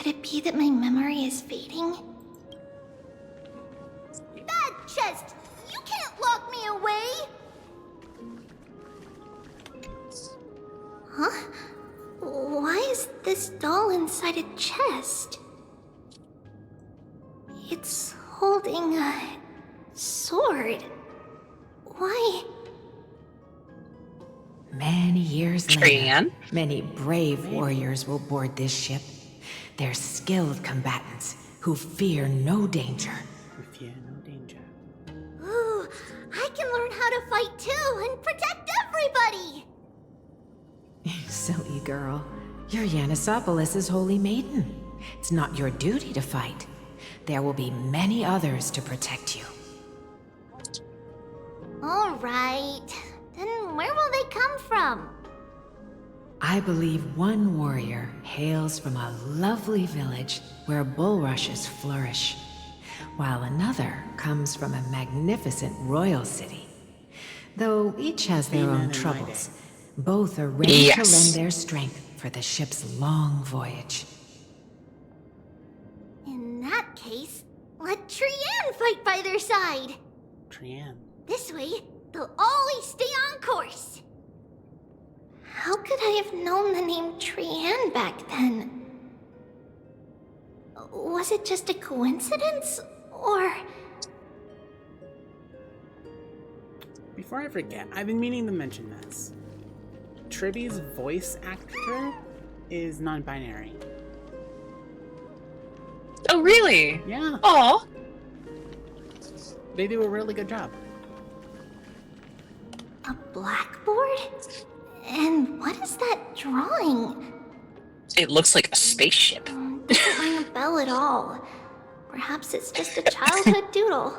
Could it be that my memory is fading? Bad chest! You can't lock me away! Huh? Why is this doll inside a chest? It's holding a sword. Why? Many years later, many brave warriors will board this ship. They're skilled combatants who fear no danger. Ooh, I can learn how to fight too and protect everybody! Silly girl. You're Yanisopoulos' holy maiden. It's not your duty to fight. There will be many others to protect you. Alright. Then where will they come from? I believe one warrior hails from a lovely village where bulrushes flourish, while another comes from a magnificent royal city. Though each has their own troubles, both are ready to lend their strength for the ship's long voyage. In that case, let Trian fight by their side! Trian. This way, they'll always stay on course! How could I have known the name Trian back then? Was it just a coincidence, or...? Before I forget, I've been meaning to mention this. Triby's voice actor is non-binary. Oh, really? Yeah. Aw. They do a really good job. A blackboard? And what is that drawing? It looks like a spaceship. Doesn't ring a bell at all. Perhaps it's just a childhood doodle.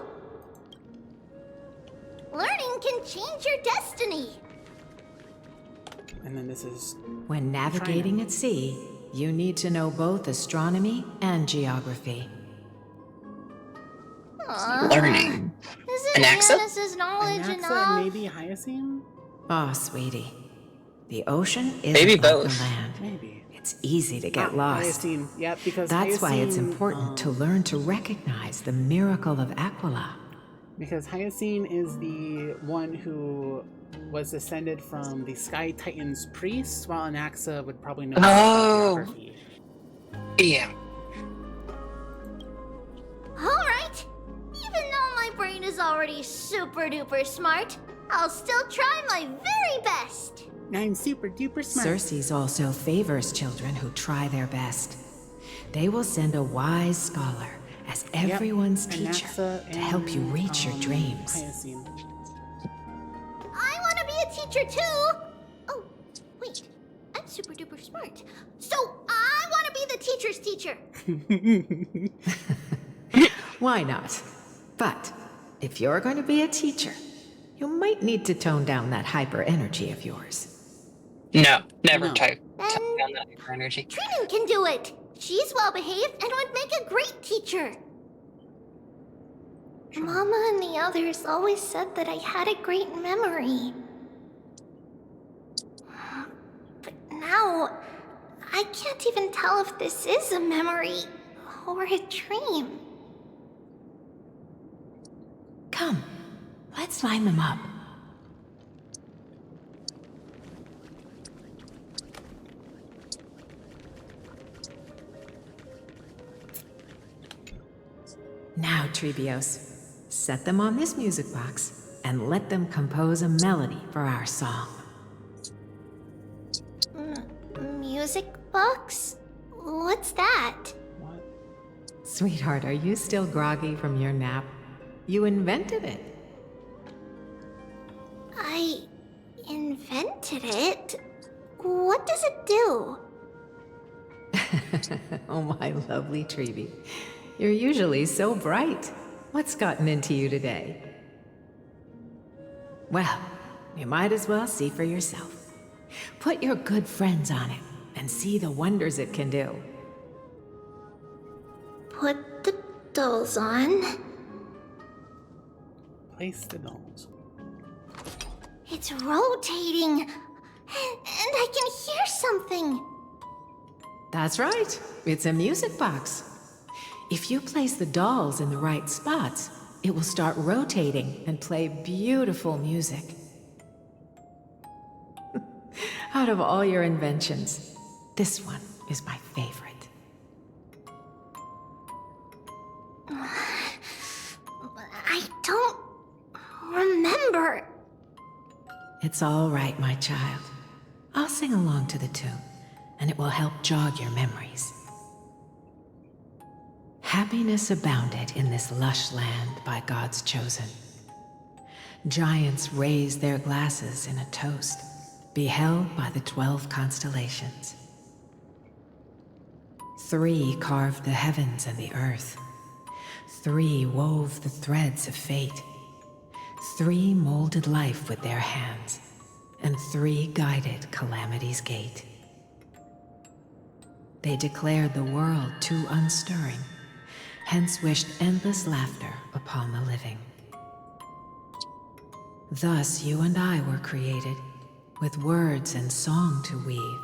Learning can change your destiny. And then this is... When navigating at sea, you need to know both astronomy and geography. Learning. Isn't Yanis's knowledge Anaxa enough? and maybe Hyacinth? Oh, sweetie. The ocean isn't Maybe like both. the land. Maybe. It's easy to get lost. Hyacinth. Yep, because That's why it's Hyacinth, important to learn to recognize the miracle of Aquila. Because Hyacinth is the one who was descended from the Sky Titan's priests, while Anaxa would probably know Oh. about geography. Yeah. Alright. Even though my brain is already super duper smart, I'll still try my very best. I'm super duper smart. Circes also favors children who try their best. They will send a wise scholar as everyone's teacher Anaxa to help you reach your dreams. Hyacinth. I want to be a teacher too. Oh, wait. I'm super duper smart. So I want to be the teacher's teacher. Why not? But if you're going to be a teacher, you might need to tone down that hyper energy of yours. No, never type down that energy. Trinan can do it. She's well behaved and would make a great teacher. Mama and the others always said that I had a great memory. But now, I can't even tell if this is a memory or a dream. Come, let's line them up. Now, Trebios, set them on this music box and let them compose a melody for our song. Music box? What's that? Sweetheart, are you still groggy from your nap? You invented it. I invented it? What does it do? Oh, my lovely Trebi. You're usually so bright. What's gotten into you today? Well, you might as well see for yourself. Put your good friends on it and see the wonders it can do. Put the dolls on. Place the dolls. It's rotating. And I can hear something. That's right. It's a music box. If you place the dolls in the right spots, it will start rotating and play beautiful music. Out of all your inventions, this one is my favorite. I don't remember. It's all right, my child. I'll sing along to the tune, and it will help jog your memories. Happiness abounded in this lush land by God's chosen. Giants raised their glasses in a toast, beheld by the 12 constellations. 3 carved the heavens and the earth. 3 wove the threads of fate. 3 molded life with their hands, and 3 guided calamity's gate. They declared the world too unstirring, hence wished endless laughter upon the living. Thus you and I were created, with words and song to weave,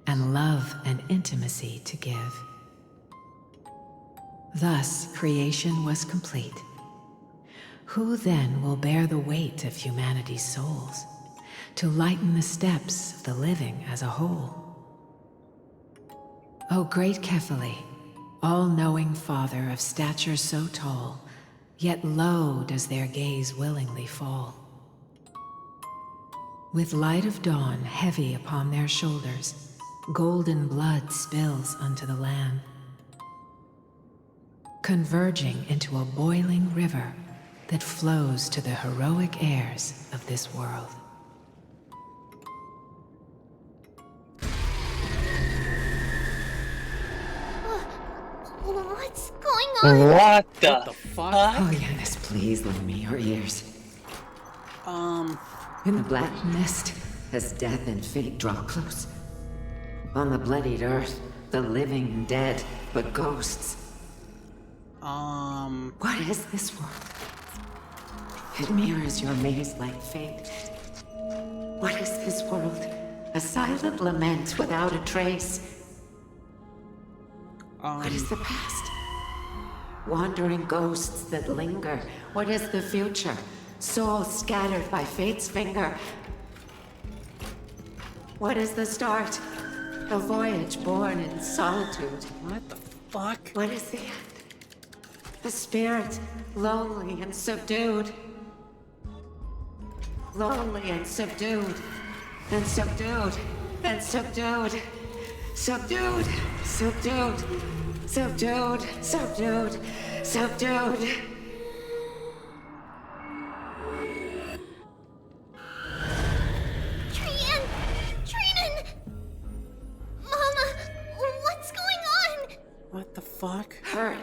and love and intimacy to give. Thus creation was complete. Who then will bear the weight of humanity's souls, to lighten the steps of the living as a whole? O great Kephili, all-knowing Father of stature so tall, yet low does their gaze willingly fall. With light of dawn heavy upon their shoulders, golden blood spills unto the land, converging into a boiling river that flows to the heroic heirs of this world. What's going on? What the fuck? Oh, Yanis, please lend me your ears. In the black mist, as death and fate draw close. On the bloodied earth, the living and dead, but ghosts. What is this world? It mirrors your maze-like fate. What is this world? A silent lament without a trace. What is the past? Wandering ghosts that linger. What is the future? Souls scattered by fate's finger. What is the start? A voyage born in solitude. What the fuck? What is the end? A spirit, lonely and subdued. Lonely and subdued. And subdued. And subdued. Subdued. Subdued. Subdued. Subdued. Subdued. What the fuck? Hurry!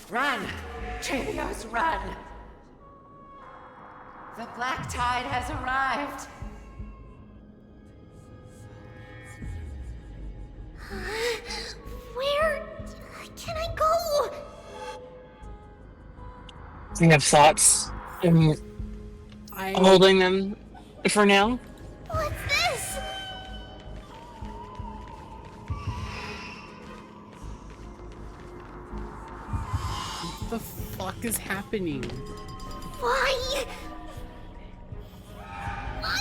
Run! Trivios, run! The black tide has arrived! Where can I go? Do you have thoughts? I'm holding them for now. What's this? What the fuck is happening? Why? Why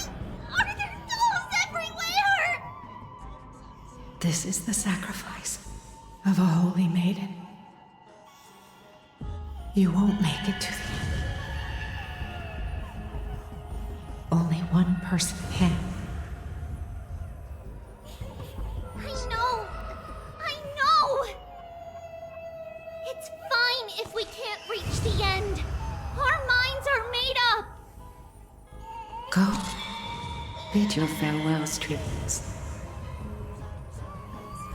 are there dolls everywhere? This is the sacrifice of a holy maiden. You won't make it to the end. Only one person can. I know! It's fine if we can't reach the end. Our minds are made up. Go. Bid your farewells, Trivians.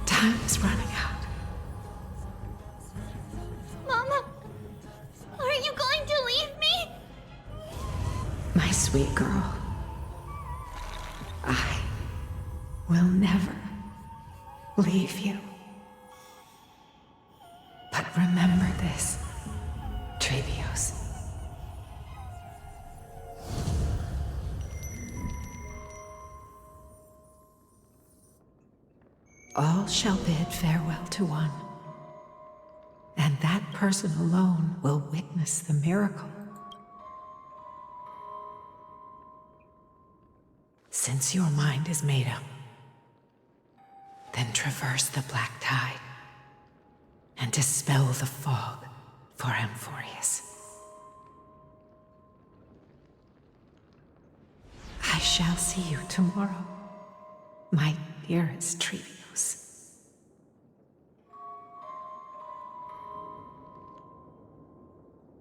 Time is running out. Mama, are you going to leave me? My sweet girl. I will never leave you. But remember this, Trevios. all shall bid farewell to one. And that person alone will witness the miracle. Since your mind is made up, then traverse the black tide and dispel the fog for Amphorius. I shall see you tomorrow, my dearest Trevios.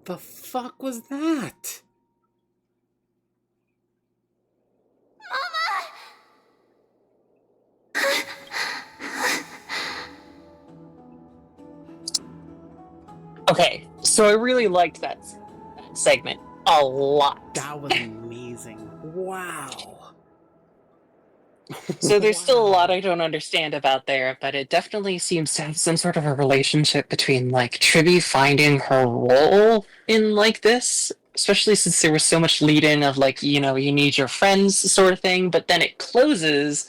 The fuck was that? Okay, so I really liked that segment a lot. That was amazing. Wow. So there's still a lot I don't understand about there, but it definitely seems to have some sort of a relationship between, like, Tribby finding her role in, like, this, especially since there was so much lead-in of, like, you know, you need your friends sort of thing, but then it closes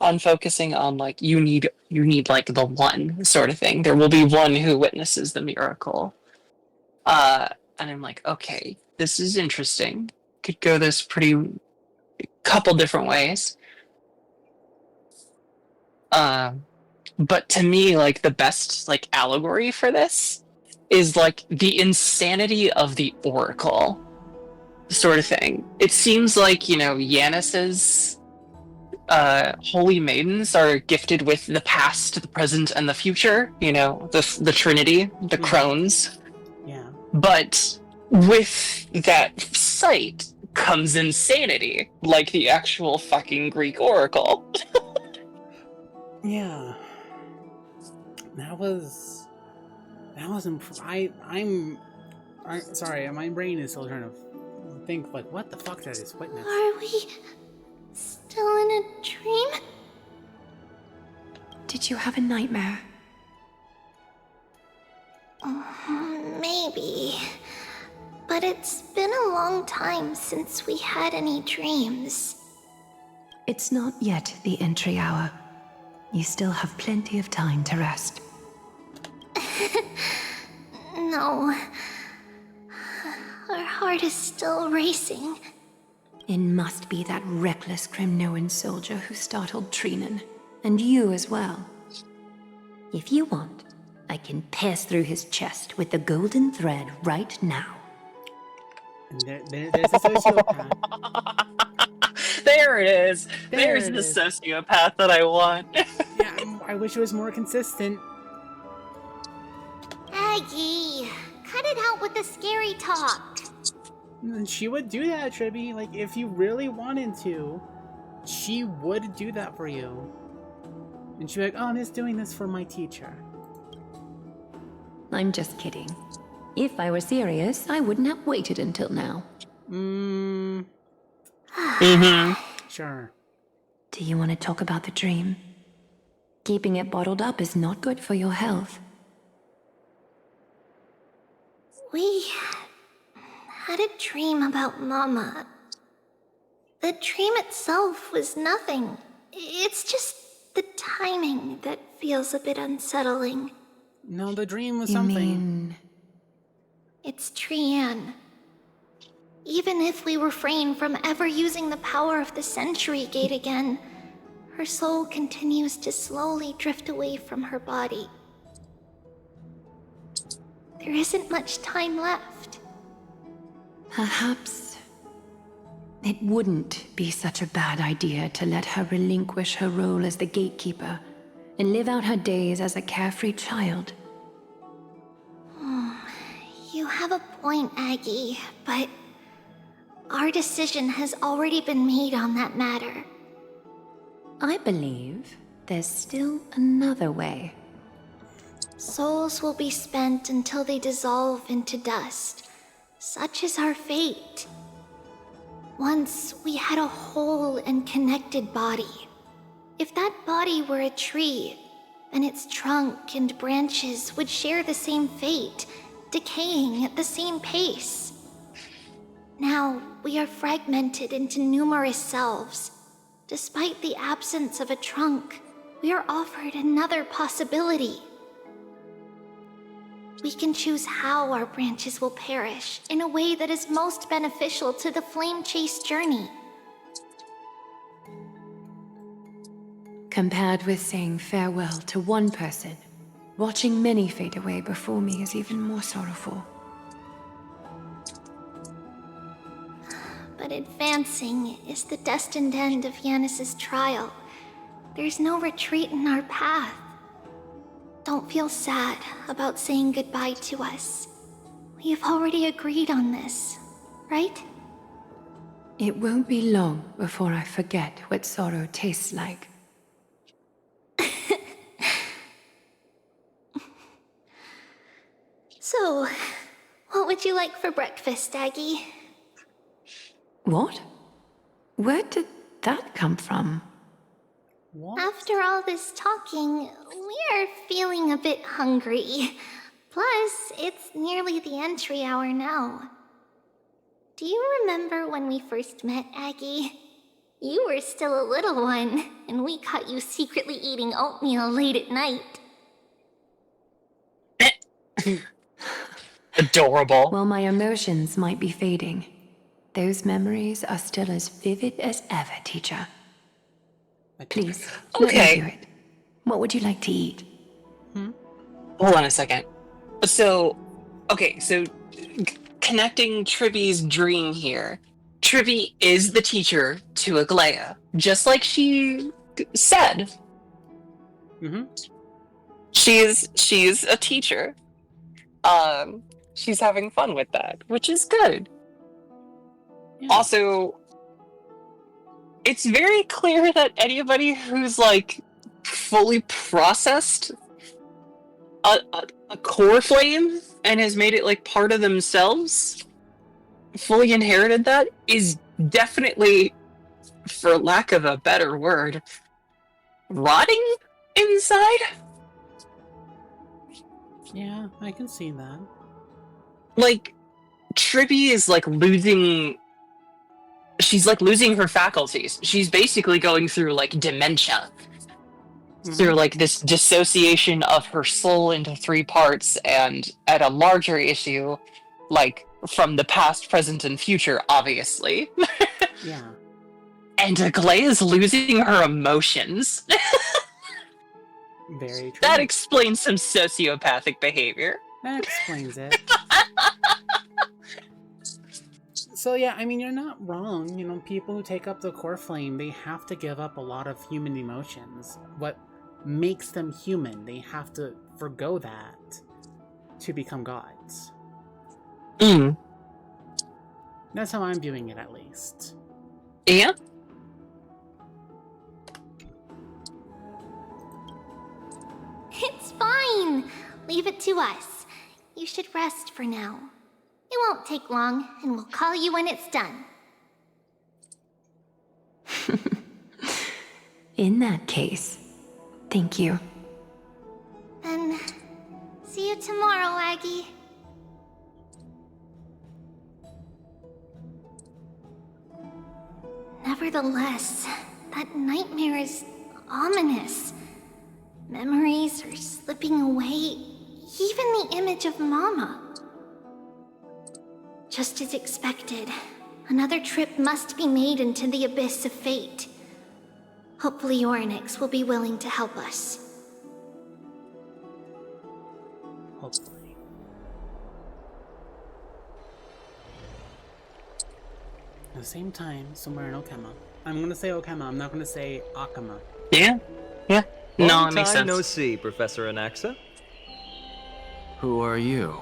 on focusing on, like, you need like the one sort of thing. There will be one who witnesses the miracle. And I'm like, okay, this is interesting. Could go this couple different ways. But to me, like, the best, like, allegory for this is, like, the insanity of the Oracle sort of thing. It seems like, you know, Yanis's holy maidens are gifted with the past, the present, and the future, you know, the Trinity, the crones. Yeah. But with that sight comes insanity, like the actual fucking Greek Oracle. Yeah. That was sorry, my brain is still trying to think, like, what the fuck did I just witness? Are we still in a dream? Did you have a nightmare? Maybe. But it's been a long time since we had any dreams. It's not yet the entry hour. You still have plenty of time to rest. No. Our heart is still racing. It must be that reckless Kremnoan soldier who startled Trinan. And you as well. If you want, I can pass through his chest with the golden thread right now. And there's a sociopath. There it is. There There's it the is. sociopath that I want. Yeah, I wish it was more consistent. Aggie, cut it out with the scary talk. She would do that, Tribby. Like, if you really wanted to, she would do that for you. And she'd be like, oh, I'm just doing this for my teacher. I'm just kidding. If I were serious, I wouldn't have waited until now. Sure. Do you want to talk about the dream? Keeping it bottled up is not good for your health. We had a dream about Mama. The dream itself was nothing. It's just the timing that feels a bit unsettling. No, the dream was something. It's Trian. Even if we refrain from ever using the power of the Century Gate again, her soul continues to slowly drift away from her body. There isn't much time left. Perhaps it wouldn't be such a bad idea to let her relinquish her role as the gatekeeper and live out her days as a carefree child. You have a point, Aggie, but our decision has already been made on that matter. I believe there's still another way. Souls will be spent until they dissolve into dust. Such is our fate. Once we had a whole and connected body. If that body were a tree, then its trunk and branches would share the same fate, decaying at the same pace. Now, we are fragmented into numerous selves. Despite the absence of a trunk, we are offered another possibility. We can choose how our branches will perish in a way that is most beneficial to the flame chase journey. Compared with saying farewell to one person, watching many fade away before me is even more sorrowful. But advancing is the destined end of Yanis's trial. There's no retreat in our path. Don't feel sad about saying goodbye to us. We have already agreed on this, right? It won't be long before I forget what sorrow tastes like. So, what would you like for breakfast, Aggie? What? Where did that come from? What? After all this talking, we are feeling a bit hungry. Plus, it's nearly the entry hour now. Do you remember when we first met, Aggie? You were still a little one, and we caught you secretly eating oatmeal late at night. Adorable. While my emotions might be fading, those memories are still as vivid as ever, teacher. Please, let me hear it. What would you like to eat? Hold on a second. So, connecting Trivy's dream here. Trivy is the teacher to Aglaya, just like she said. She's a teacher. She's having fun with that, which is good. Yeah. Also, it's very clear that anybody who's like fully processed a core flame and has made it like part of themselves, fully inherited that, is definitely, for lack of a better word, rotting inside. Yeah, I can see that. Like, Tribby is like losing... She's like losing her faculties. She's basically going through like dementia. Through like this dissociation of her soul into 3 parts, and at a larger issue, like from the past, present, and future, obviously. Yeah. And Aglaya is losing her emotions. Very true. That explains some sociopathic behavior. That explains it. So yeah, I mean, you're not wrong. You know, people who take up the core flame, they have to give up a lot of human emotions. What makes them human, they have to forgo that to become gods. That's how I'm viewing it, at least. Yeah? It's fine! Leave it to us. You should rest for now. It won't take long, and we'll call you when it's done. In that case, thank you. Then, see you tomorrow, Aggie. Nevertheless, that nightmare is ominous. Memories are slipping away, even the image of Mama. Just as expected, another trip must be made into the abyss of fate. Hopefully Orynyx will be willing to help us. Hopefully. At the same time, somewhere in Okema. I'm gonna say Okema, I'm not gonna say Akama. Yeah? Yeah. No, Long it makes time sense. no see, Professor Anaxa. Who are you?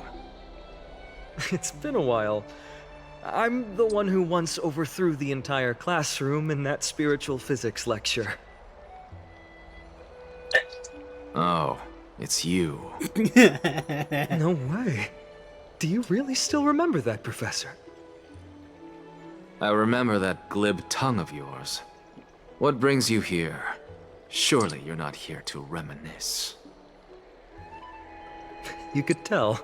It's been a while. I'm the one who once overthrew the entire classroom in that spiritual physics lecture. Oh, it's you. No way. Do you really still remember that, Professor? I remember that glib tongue of yours. What brings you here? Surely you're not here to reminisce. You could tell.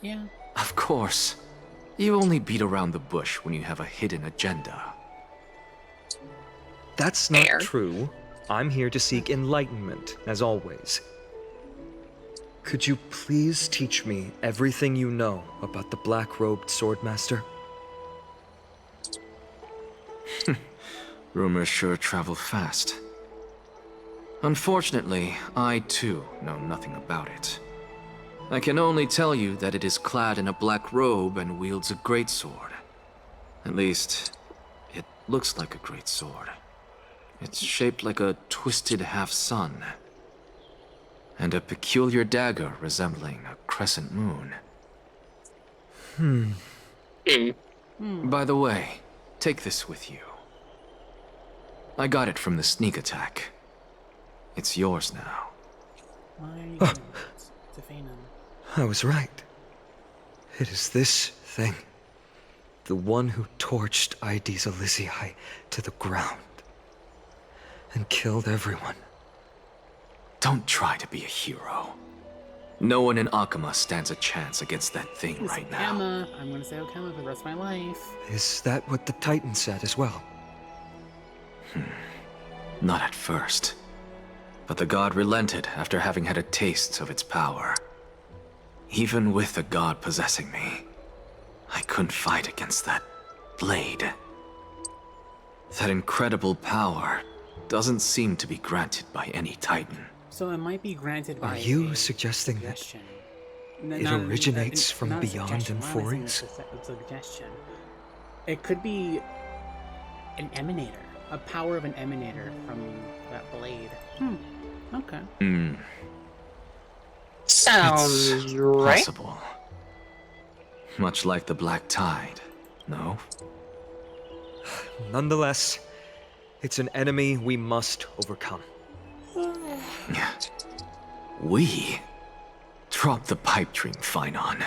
Yeah. Of course. You only beat around the bush when you have a hidden agenda. That's not true. I'm here to seek enlightenment, as always. Could you please teach me everything you know about the black-robed swordmaster? Rumors sure travel fast. Unfortunately, I too know nothing about it. I can only tell you that it is clad in a black robe and wields a greatsword. At least, it looks like a greatsword. It's shaped like a twisted half-sun, and a peculiar dagger resembling a crescent moon. By the way, take this with you. I got it from the sneak attack. It's yours now. I was right. It is this thing. The one who torched Aedes Elysiae to the ground. And killed everyone. Don't try to be a hero. No one in Akama stands a chance against that thing right now. Okama. I'm gonna say Okama for the rest of my life. Is that what the Titan said as well? Not at first. But the god relented after having had a taste of its power. Even with the god possessing me, I couldn't fight against that blade. That incredible power doesn't seem to be granted by any Titan. So it might be granted by Are you suggesting that it originates from beyond Emphories? Suggestion. It could be an emanator. A power of an emanator from that blade. Okay. Sounds right. Possible. Much like the Black Tide, no? Nonetheless, it's an enemy we must overcome. We? Drop the pipe dream, Phainon.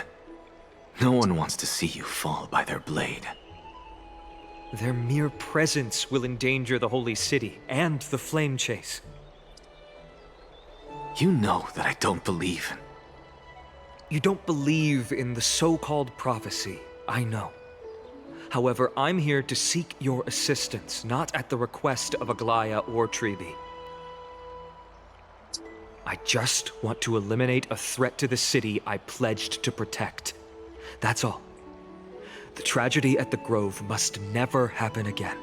No one wants to see you fall by their blade. Their mere presence will endanger the Holy City and the Flame Chase. You know that I don't believe. You don't believe in the so-called prophecy, I know. However, I'm here to seek your assistance, not at the request of Aglaya or Tribi. I just want to eliminate a threat to the city I pledged to protect. That's all. The tragedy at the Grove must never happen again.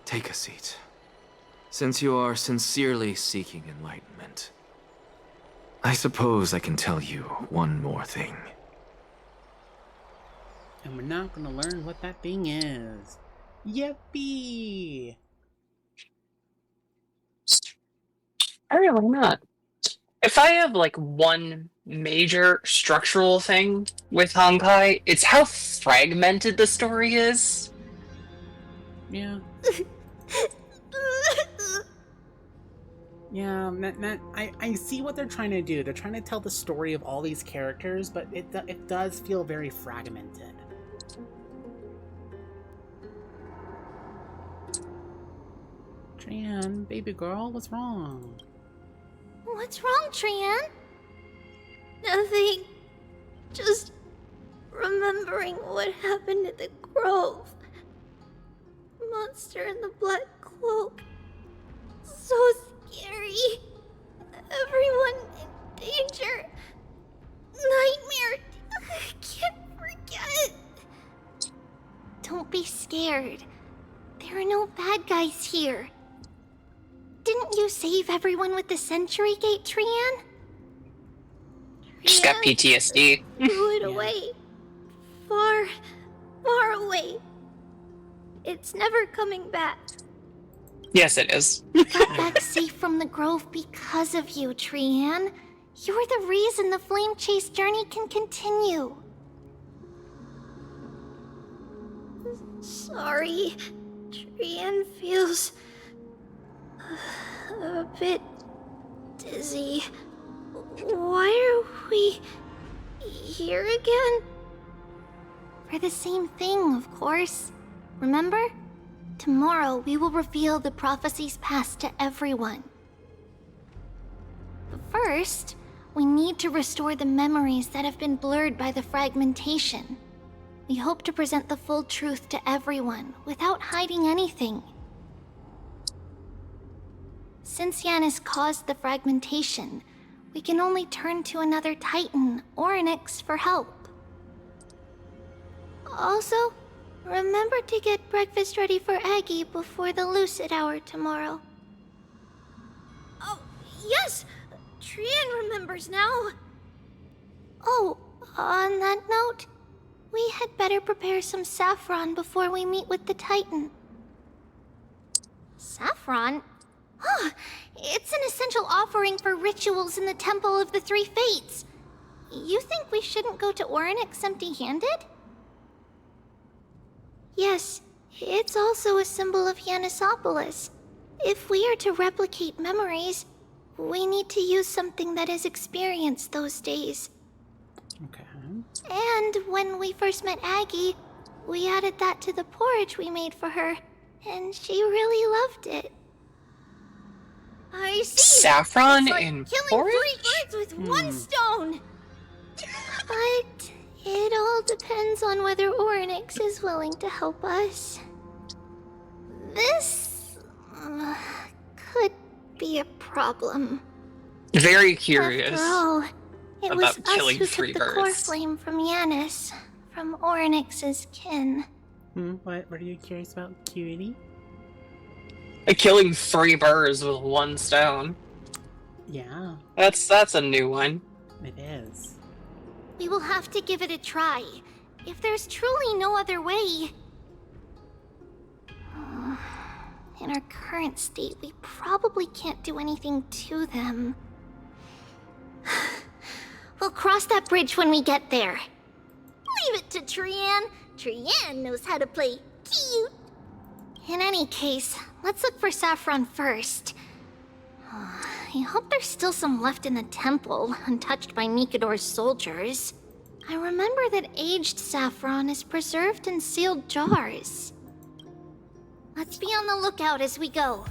Take a seat. Since you are sincerely seeking enlightenment, I suppose I can tell you one more thing. And we're not gonna learn what that thing is. Yippee! I really not. If I have like one major structural thing with Honkai, it's how fragmented the story is. Yeah. Yeah, I see what they're trying to do. They're trying to tell the story of all these characters, but it does feel very fragmented. Trian, baby girl, what's wrong? What's wrong, Trian? Nothing. Just remembering what happened at the Grove. Monster in the black cloak. So scary. Everyone in danger. Nightmare. I can't forget. Don't be scared. There are no bad guys here. Didn't you save everyone with the Century Gate, Trian? Just got PTSD. Threw it away. Far, far away. It's never coming back. Yes, it is. We got back safe from the Grove because of you, Trian. You're the reason the Flame Chase journey can continue. Sorry. Trian feels a bit dizzy. Why are we here again? For the same thing, of course. Remember? Tomorrow we will reveal the prophecies past to everyone. But first, we need to restore the memories that have been blurred by the fragmentation. We hope to present the full truth to everyone without hiding anything. Since Yanis caused the fragmentation, we can only turn to another Titan, Oryx, for help. Also, remember to get breakfast ready for Aggie before the lucid hour tomorrow. Oh, yes! Trian remembers now! Oh, on that note, we had better prepare some saffron before we meet with the Titan. Saffron? It's an essential offering for rituals in the Temple of the Three Fates. You think we shouldn't go to Oryx empty-handed? Yes, it's also a symbol of Yanisopolis. If we are to replicate memories, we need to use something that has experienced those days. Okay. And when we first met Aggie, we added that to the porridge we made for her, and she really loved it. I see. Saffron It's like in killing porridge? 3 birds with one stone. But it all depends on whether Oryx is willing to help us. This could be a problem. Very curious. After all, it was about us killing who 3 took the core birds. flame from Yanis, from Oryx's kin. What are you curious about, cutie? Killing 3 birds with 1 stone. Yeah. That's a new one. It is. We will have to give it a try. If there's truly no other way... In our current state, we probably can't do anything to them. We'll cross that bridge when we get there. Leave it to Trian. Trian knows how to play cute. In any case, let's look for saffron first. I hope there's still some left in the temple, untouched by Mikador's soldiers. I remember that aged saffron is preserved in sealed jars. Let's be on the lookout as we go.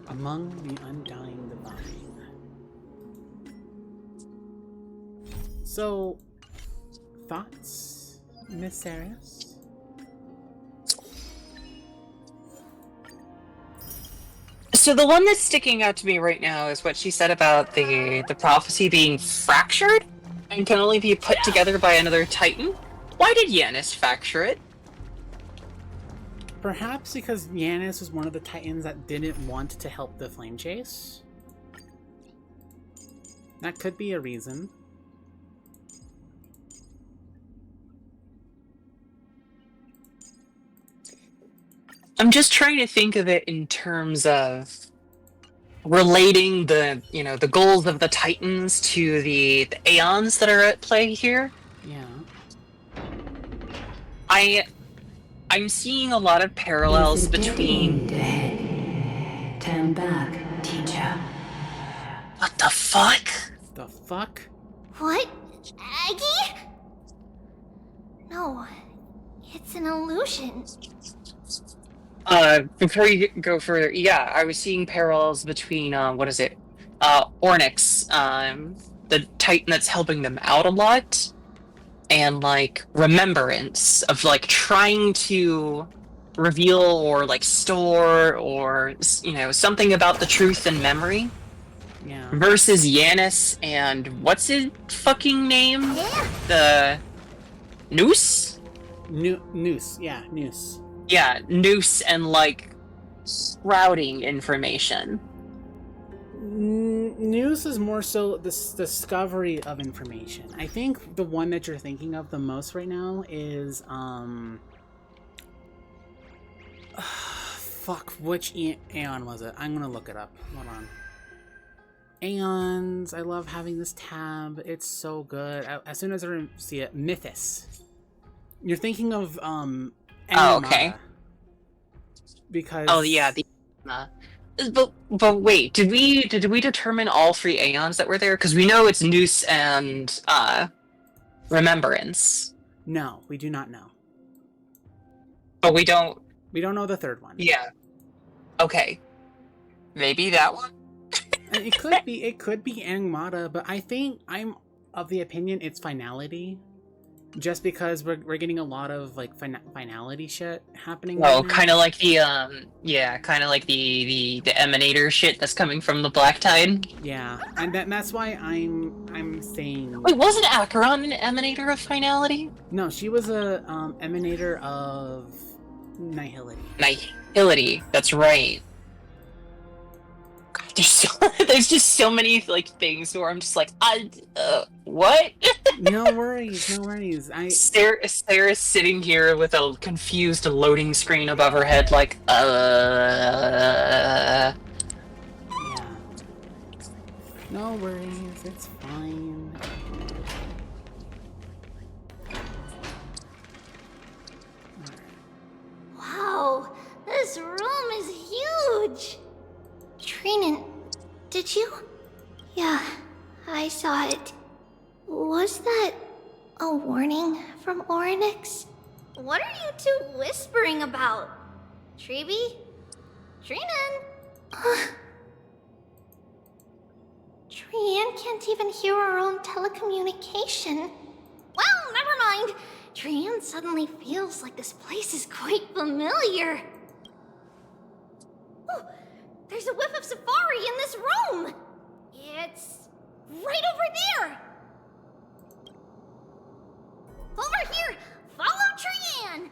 Among the Undying Divine. So, thoughts, Miss Saris? So the one that's sticking out to me right now is what she said about the prophecy being fractured and can only be put together by another Titan. Why did Yanis fracture it? Perhaps because Yanis was one of the Titans that didn't want to help the flame chase. That could be a reason. I'm just trying to think of it in terms of relating the, the goals of the Titans to the Aeons that are at play here. Yeah. I'm seeing a lot of parallels between... Turn back, teacher. What the fuck? The fuck? What? Aggie? No, it's an illusion. Before you go further, yeah, I was seeing parallels between, Ornyx, the Titan that's helping them out a lot, and, Remembrance of, trying to reveal or, store or, something about the truth and memory. Yeah. Versus Yanis and what's his fucking name? Yeah. The... Noose? Noose, yeah, Noose. Yeah, Noose and, shrouding information. Noose is more so this discovery of information. I think the one that you're thinking of the most right now is, fuck, which Aeon was it? I'm gonna look it up. Hold on. Aeons, I love having this tab. It's so good. As soon as I see it, Mythos. You're thinking of, Oh, okay. Because... Oh, yeah, but wait, did we determine all 3 Aeons that were there? Because we know it's Noose and, Remembrance. No, we do not know. But we don't... We don't know the third one. Yeah. Okay. Maybe that one? It could be Angmata, but I think I'm of the opinion it's finality. just because we're getting a lot of like finality shit happening. Oh, right now. kind of like the kind of like the emanator shit that's coming from the Black Tide. Yeah, and that's why I'm saying. Wait, wasn't Acheron an emanator of finality? No, she was a emanator of nihility. Nihility. That's right. God, there's just so many like things where I'm just like, what? No worries, no worries. Sarah's sitting here with a confused loading screen above her head, like, Yeah. No worries, it's fine. Wow, this room is huge! Trinan, did you? Yeah, I saw it. Was that a warning from Orynyx? What are you two whispering about? Treeby? Trinan? Trian can't even hear our own telecommunication. Well, never mind. Trian suddenly feels like this place is quite familiar. Oh, there's a whiff of safari in this room. It's right over there. Over here! Follow Trian!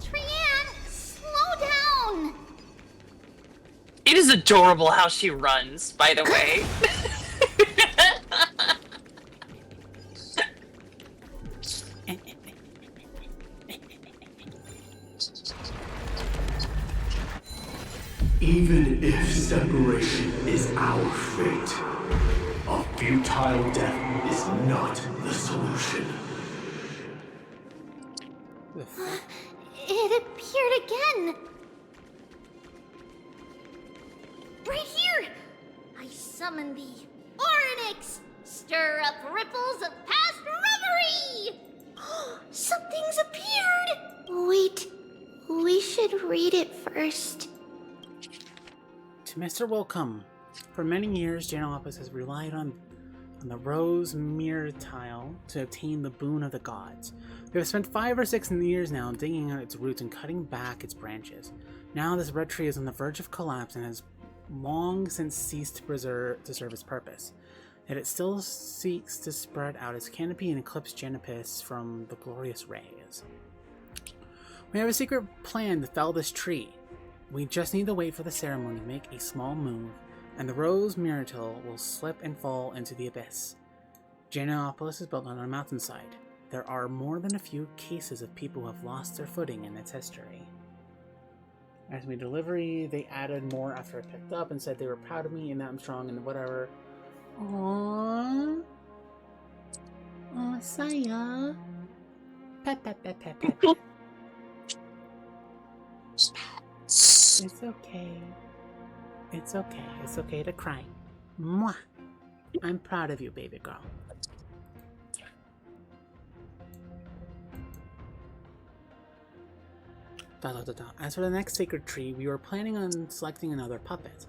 Trian, slow down! it is adorable how she runs, by the way. Even if separation is our fate, a futile death is not the solution. It appeared again! Right here! I summon thee, Orynyx! Stir up ripples of past reverie! Something's appeared! Wait, we should read it first. To Mr. Welcome. For many years, Janelopis has relied on the rose myrtile to obtain the boon of the gods. We have spent 5 or 6 years now digging out its roots and cutting back its branches. Now this red tree is on the verge of collapse and has long since ceased to serve its purpose. Yet it still seeks to spread out its canopy and eclipse Janopis from the glorious rays. We have a secret plan to fell this tree. We just need to wait for the ceremony to make a small move, and the rose myrtle will slip and fall into the abyss. Janelopis is built on a mountainside. There are more than a few cases of people who have lost their footing in its history. As my delivery, they added more after I picked up and said they were proud of me and that I'm strong and whatever. Aww. Aw, Saya. Pat, pat, pat, pat, pat, pat. It's okay. It's okay. It's okay to cry. Mwah. I'm proud of you, baby girl. As for the next sacred tree, we were planning on selecting another puppet.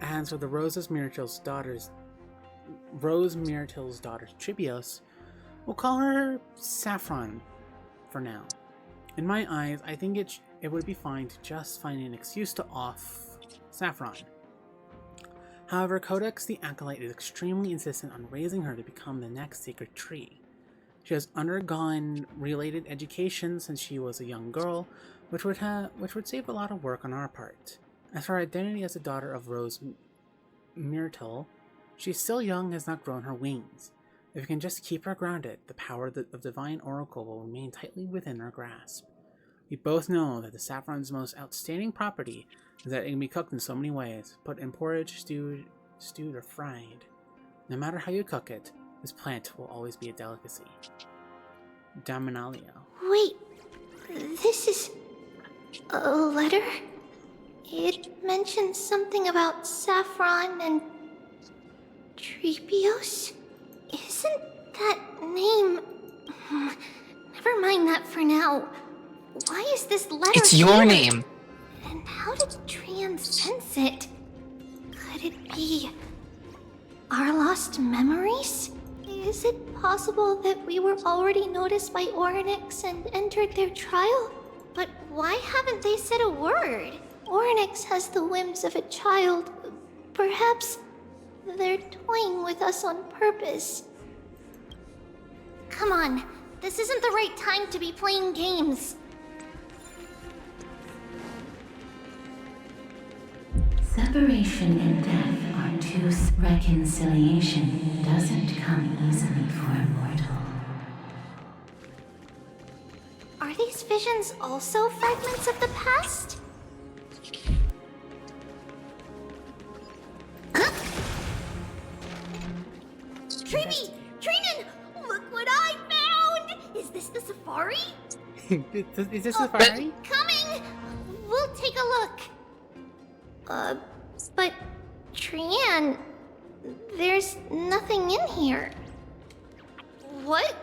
As for the Rose Myrtle's daughter, Tribios, we'll call her Saffron for now. In my eyes, I think it would be fine to just find an excuse to off Saffron. However, Codex the Acolyte is extremely insistent on raising her to become the next sacred tree. She has undergone related education since she was a young girl, which would save a lot of work on our part. As for her identity as the daughter of Rose Myrtle, she's still young and has not grown her wings. If we can just keep her grounded, the power of Divine Oracle will remain tightly within our grasp. We both know that the saffron's most outstanding property is that it can be cooked in so many ways, put in porridge, stewed, or fried. No matter how you cook it, this plant will always be a delicacy. Daminalia. Wait, this is a letter? It mentions something about Saffron and Tribios? Isn't that name... Never mind that for now. Why is this letter It's your here? name. And how did Trian sense it? Could it be our lost memories? Is it possible that we were already noticed by Orynyx and entered their trial? But why haven't they said a word? Orynyx has the whims of a child. Perhaps they're toying with us on purpose. Come on, this isn't the right time to be playing games. Separation and death are two. Reconciliation doesn't come easily for a mortal. Are these visions also fragments of the past? Treeby! Trinan! Look what I found! Is this the safari? Is this safari? Coming! We'll take a look. But Trian, there's nothing in here. What?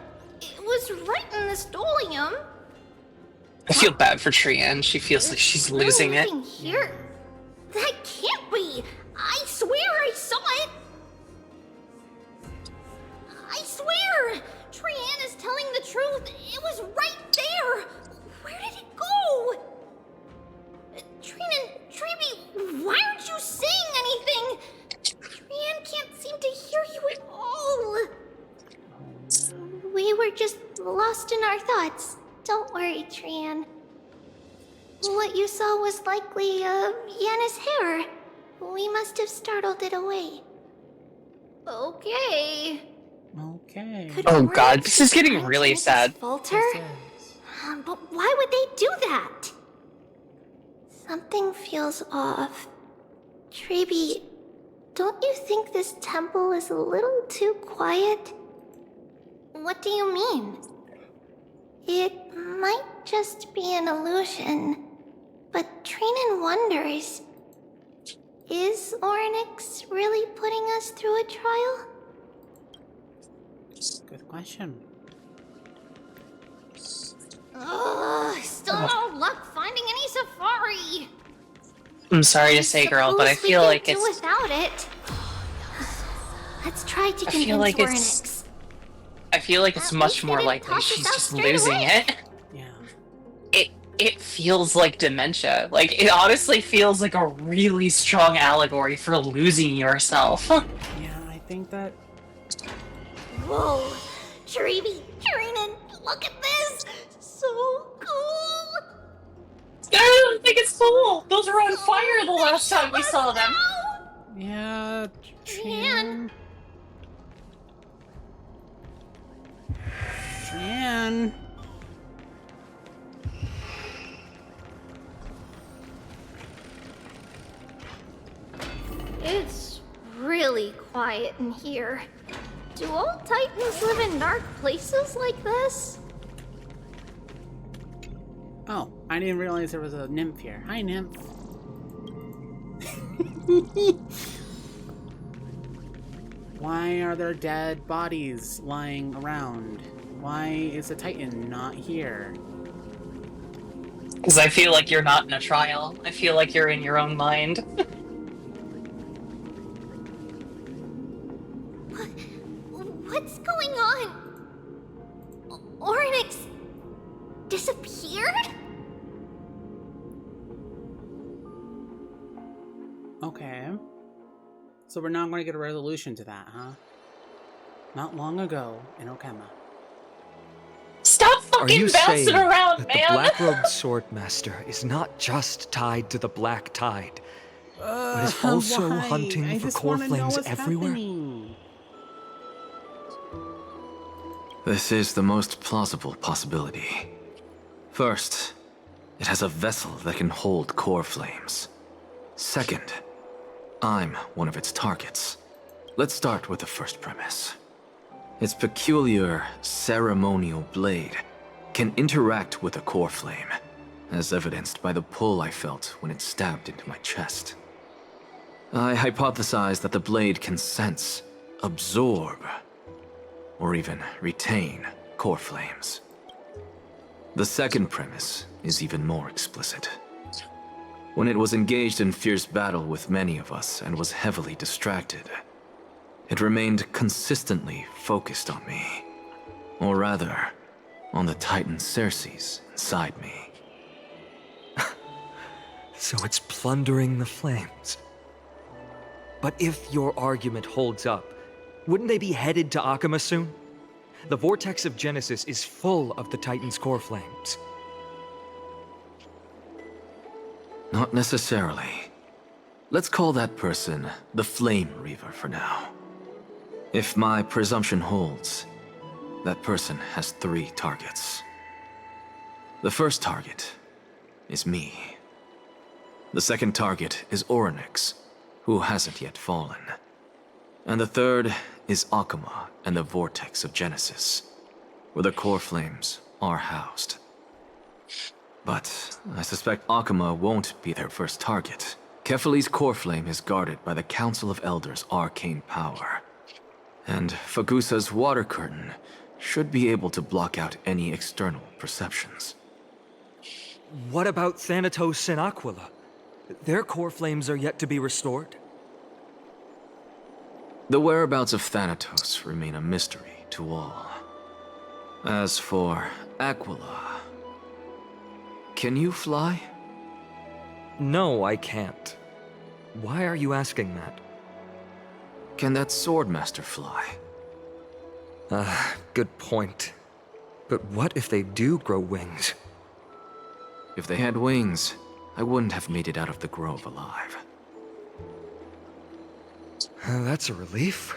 It was right in the stolium. I feel bad for Trian. She feels like she's losing it. Nothing here. That can't be. I swear I saw it. I swear! Trian is telling the truth. It was right there. Where did it go? Trinan, Treeby, why aren't you saying anything? Trian can't seem to hear you at all. We were just lost in our thoughts. Don't worry, Trian. What you saw was likely, Yanna's hair. We must have startled it away. Okay. Okay. Oh god, this is getting really sad. Falter? But why would they do that? Something feels off. Treeby, don't you think this temple is a little too quiet? What do you mean? It might just be an illusion, but Trinan wonders, is Orynyx really putting us through a trial? Good question. Ugh, still no luck finding any safari. I'm sorry to say, girl, but I feel like do it's. without it. Let's try to I convince feel like Orynyx. it's. I feel like it's much more likely she's just losing it. Yeah. It feels like dementia. Like, it honestly feels like a really strong allegory for losing yourself. Yeah, I think that. Whoa, Treeby, Trinan, look at this! So cool! I don't think it's cool. Those were on fire the last time we saw them. Yeah, Trian. Trian. It's really quiet in here. Do all Titans live in dark places like this? Oh, I didn't realize there was a nymph here. Hi, nymph. Why are there dead bodies lying around? Why is the Titan not here? Because I feel like you're not in a trial. I feel like you're in your own mind. What's going on? Orynyx disappeared? Okay. So we're not going to get a resolution to that, huh? Not long ago in Okema. Stop Are you fucking bouncing saying around, that man! the Black-Robed Swordmaster is not just tied to the Black Tide, but is also why? hunting I for just core wanna know flames what's everywhere? happening. This is the most plausible possibility. First, it has a vessel that can hold core flames. Second, I'm one of its targets. Let's start with the first premise. Its peculiar ceremonial blade can interact with a core flame, as evidenced by the pull I felt when it stabbed into my chest. I hypothesize that the blade can sense, absorb, or even retain core flames. The second premise is even more explicit. When it was engaged in fierce battle with many of us and was heavily distracted, it remained consistently focused on me. Or rather, on the Titan Cersei's inside me. So it's plundering the flames. But if your argument holds up, wouldn't they be headed to Akama soon? The vortex of Genesis is full of the Titan's core flames. Not necessarily. Let's call that person the Flame Reaver for now. If my presumption holds, that person has 3 targets. The first target is me. The second target is Orynyx, who hasn't yet fallen. And the third is Akama and the Vortex of Genesis, where the core flames are housed. But I suspect Akama won't be their first target. Kefali's core flame is guarded by the Council of Elders' arcane power. And Fagusa's water curtain should be able to block out any external perceptions. What about Thanatos and Aquila? Their core flames are yet to be restored. The whereabouts of Thanatos remain a mystery to all. As for Aquila, can you fly? No, I can't. Why are you asking that? Can that Swordmaster fly? Good point. But what if they do grow wings? If they had wings, I wouldn't have made it out of the grove alive. That's a relief.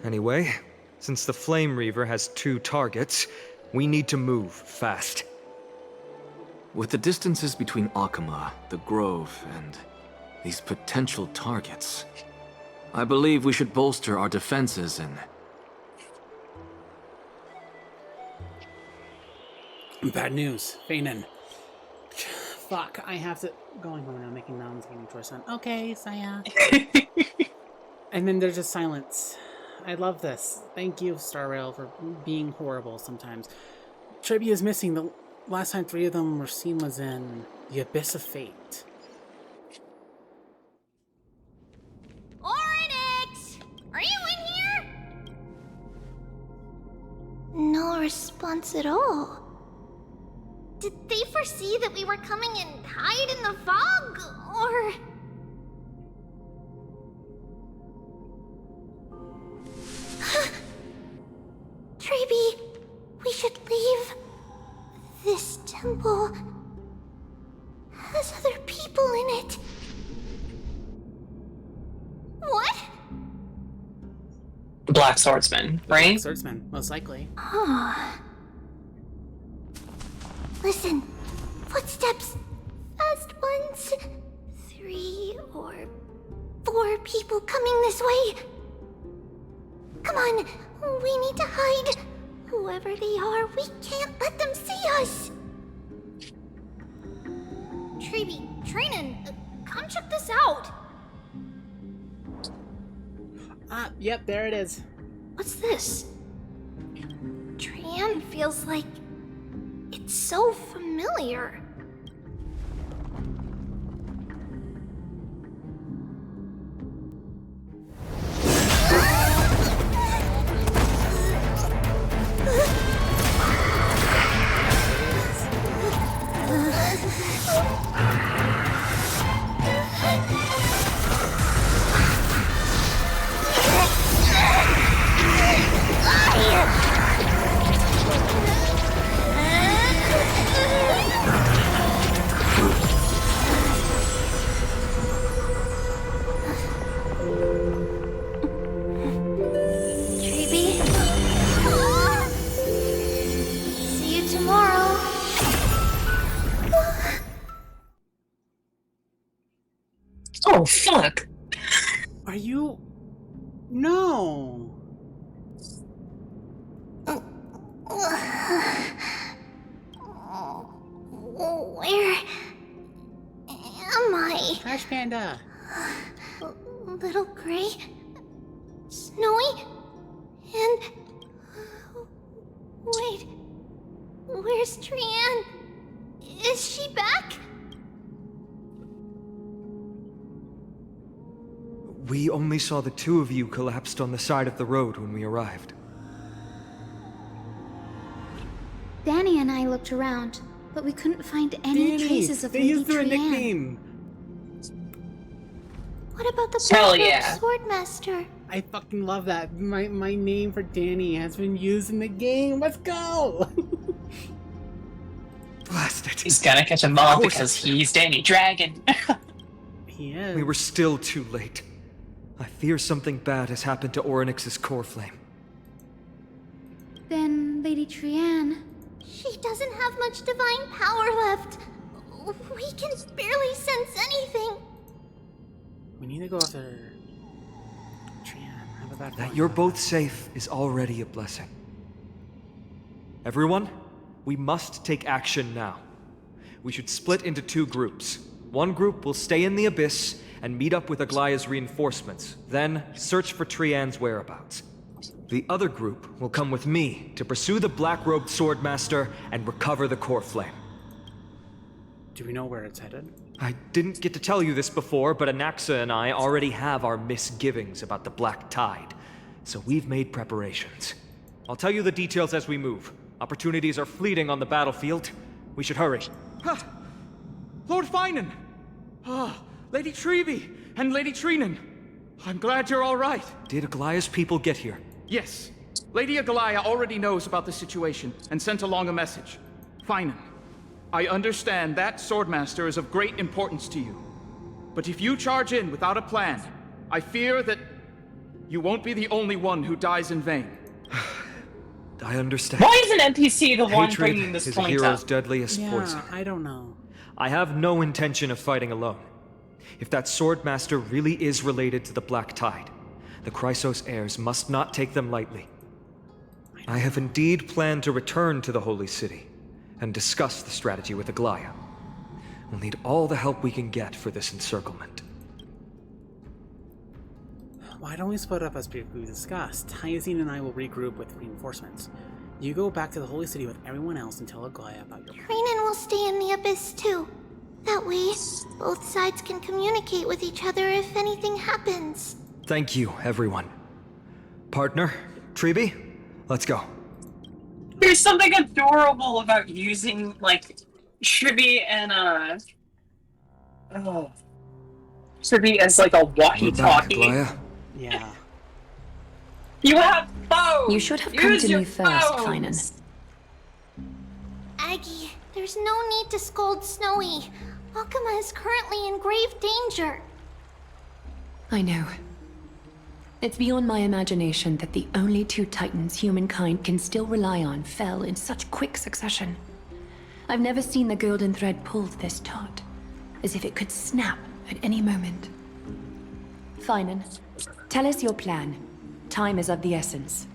Anyway, since the Flame Reaver has 2 targets, we need to move fast. With the distances between Akama, the grove, and these potential targets, I believe we should bolster our defenses and... Bad news. Feinen. Fuck, I have to... Going home now, making mountains, getting to our son. Okay, Saya. And then there's just silence. I love this. Thank you, Star Rail, for being horrible sometimes. Tribute is missing. The last time 3 of them were seen was in the Abyss of Fate. Orynyx! Are you in here? No response at all. Did they foresee that we were coming and hide in the fog? Or... Treeby, we should leave. This temple has other people in it. What? The Black Swordsman, right? Black Swordsman, most likely. Listen, footsteps. Fast ones. 3 or 4 people coming this way. Come on, we need to hide. Whoever they are, we can't let them see us. Treeby, Trainin, come check this out. Yep, there it is. What's this? Trian feels like it's so familiar. Oh, fuck! Are you... No! Where am I? Trash Panda. Little Gray, Snowy, and... Wait, where's Trian? Is she back? We only saw the two of you collapsed on the side of the road when we arrived. Danny and I looked around, but we couldn't find any traces of they Lady used their Trianne. nickname. What about the Hell Black yeah. Swordmaster? I fucking love that. My name for Danny has been used in the game. Let's go! Blast it. He's gonna catch a mob because he's Danny Dragon. He is. We were still too late. I fear something bad has happened to Orynyx's core flame. Then Lady Trianne... She doesn't have much divine power left. We can barely sense anything. We need to go after Trianne. How about That you're both safe is already a blessing. Everyone, we must take action now. We should split into two groups. One group will stay in the Abyss and meet up with Aglaya's reinforcements, then search for Trianne's whereabouts. The other group will come with me to pursue the black-robed swordmaster and recover the core flame. Do we know where it's headed? I didn't get to tell you this before, but Anaxa and I already have our misgivings about the Black Tide, so we've made preparations. I'll tell you the details as we move. Opportunities are fleeting on the battlefield. We should hurry. Lord Finan! Lady Trevi and Lady Trinan. I'm glad you're all right. Did Aglaya's people get here? Yes. Lady Aglaya already knows about the situation and sent along a message. Finan, I understand that Swordmaster is of great importance to you. But if you charge in without a plan, I fear that you won't be the only one who dies in vain. I understand. Why is an NPC the one Hatred bringing this is point a hero's up? deadliest poison. I don't know. I have no intention of fighting alone. If that Swordmaster really is related to the Black Tide, the Chrysos heirs must not take them lightly. I have indeed planned to return to the Holy City and discuss the strategy with Aglaya. We'll need all the help we can get for this encirclement. Why don't we split up as previously discussed? Tyazine and I will regroup with reinforcements. You go back to the Holy City with everyone else and tell Aglaya about your plan. Trinan will stay in the Abyss too. That way, both sides can communicate with each other if anything happens. Thank you, everyone. Partner, Trevi, let's go. There's something adorable about using, like, Trivi and, Trivi as, like, a walkie-talkie. Aglaya. Yeah. You have phones! You should have come Use to your me first, phones! Finan. Aggie, there's no need to scold Snowy. Akama is currently in grave danger. I know. It's beyond my imagination that the only two titans humankind can still rely on fell in such quick succession. I've never seen the golden thread pulled this taut, as if it could snap at any moment. Finan, tell us your plan. Time is of the essence.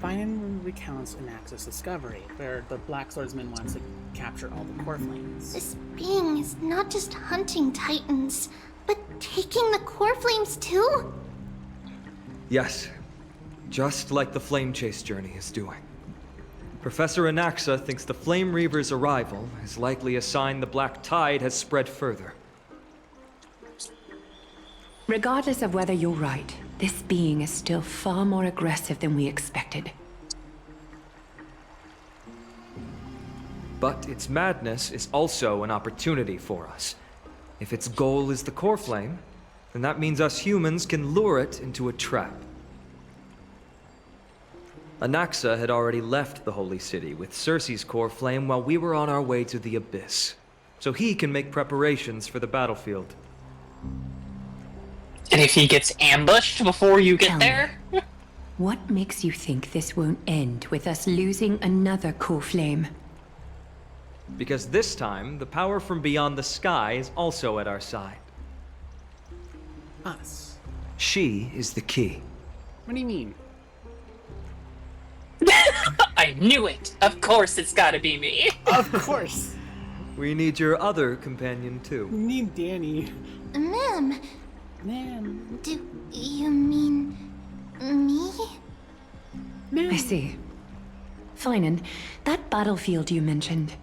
Finan recounts Anaxa's discovery, where the Black Swordsman wants to capture all the core flames. This being is not just hunting titans, but taking the core flames too? Yes, just like the Flame Chase journey is doing. Professor Anaxa thinks the Flame Reaver's arrival is likely a sign the Black Tide has spread further. Regardless of whether you're right, this being is still far more aggressive than we expected. But its madness is also an opportunity for us. If its goal is the core flame, then that means us humans can lure it into a trap. Anaxa had already left the Holy City with Cersei's core flame while we were on our way to the Abyss, so he can make preparations for the battlefield. And if he gets ambushed before you get Tell there? me, what makes you think this won't end with us losing another core flame? Because this time, the power from beyond the sky is also at our side. Us. She is the key. What do you mean? I knew it! Of course it's gotta be me! Of course! We need your other companion too. We need Danny. Ma'am. Ma'am. Do you mean me? I see. Finan, that battlefield you mentioned,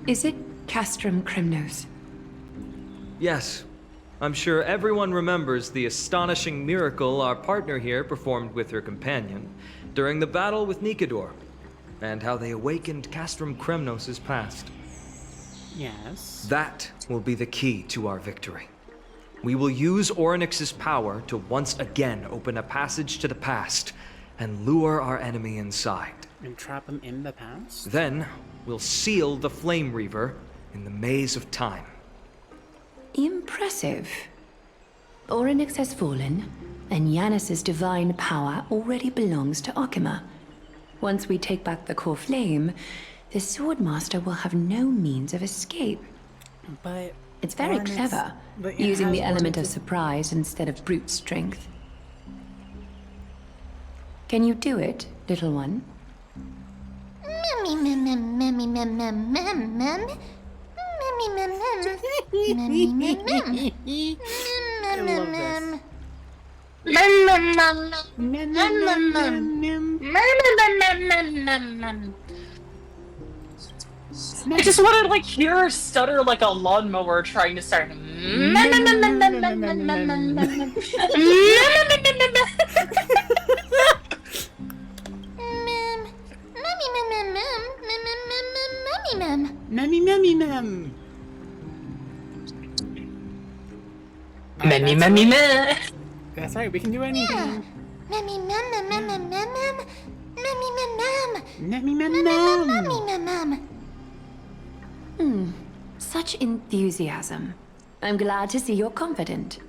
is it Castrum Crimnos? Yes. I'm sure everyone remembers the astonishing miracle our partner here performed with her companion during the battle with Nikador, and how they awakened Castrum Kremnos' past. Yes. That will be the key to our victory. We will use Orynyx's power to once again open a passage to the past and lure our enemy inside. And trap him in the past? Then, we'll seal the Flame Reaver in the maze of time. Impressive. Orynyx has fallen, and Yanis's divine power already belongs to Akima. Once we take back the core flame, the Swordmaster will have no means of escape. But it's very Orynyx, clever, but using the element of Orynyx- surprise instead of brute strength. Can you do it, little one? Memmy mem mem memmy mem mem mem mem. Memmy mem mem. Memmy mem mem. Mem mem mem. Mem mem mem. Mem mem mem. Mem mem mem. I just want to like hear her stutter like a lawnmower trying to start. Memmy mem. Memmy memmy meh. That's right, we can do anything. Memmy mem mem mem mem mem mem. Memmy mem mem. Memmy mem mem. Memmy mem mem. Such enthusiasm. I'm glad to see you're confident.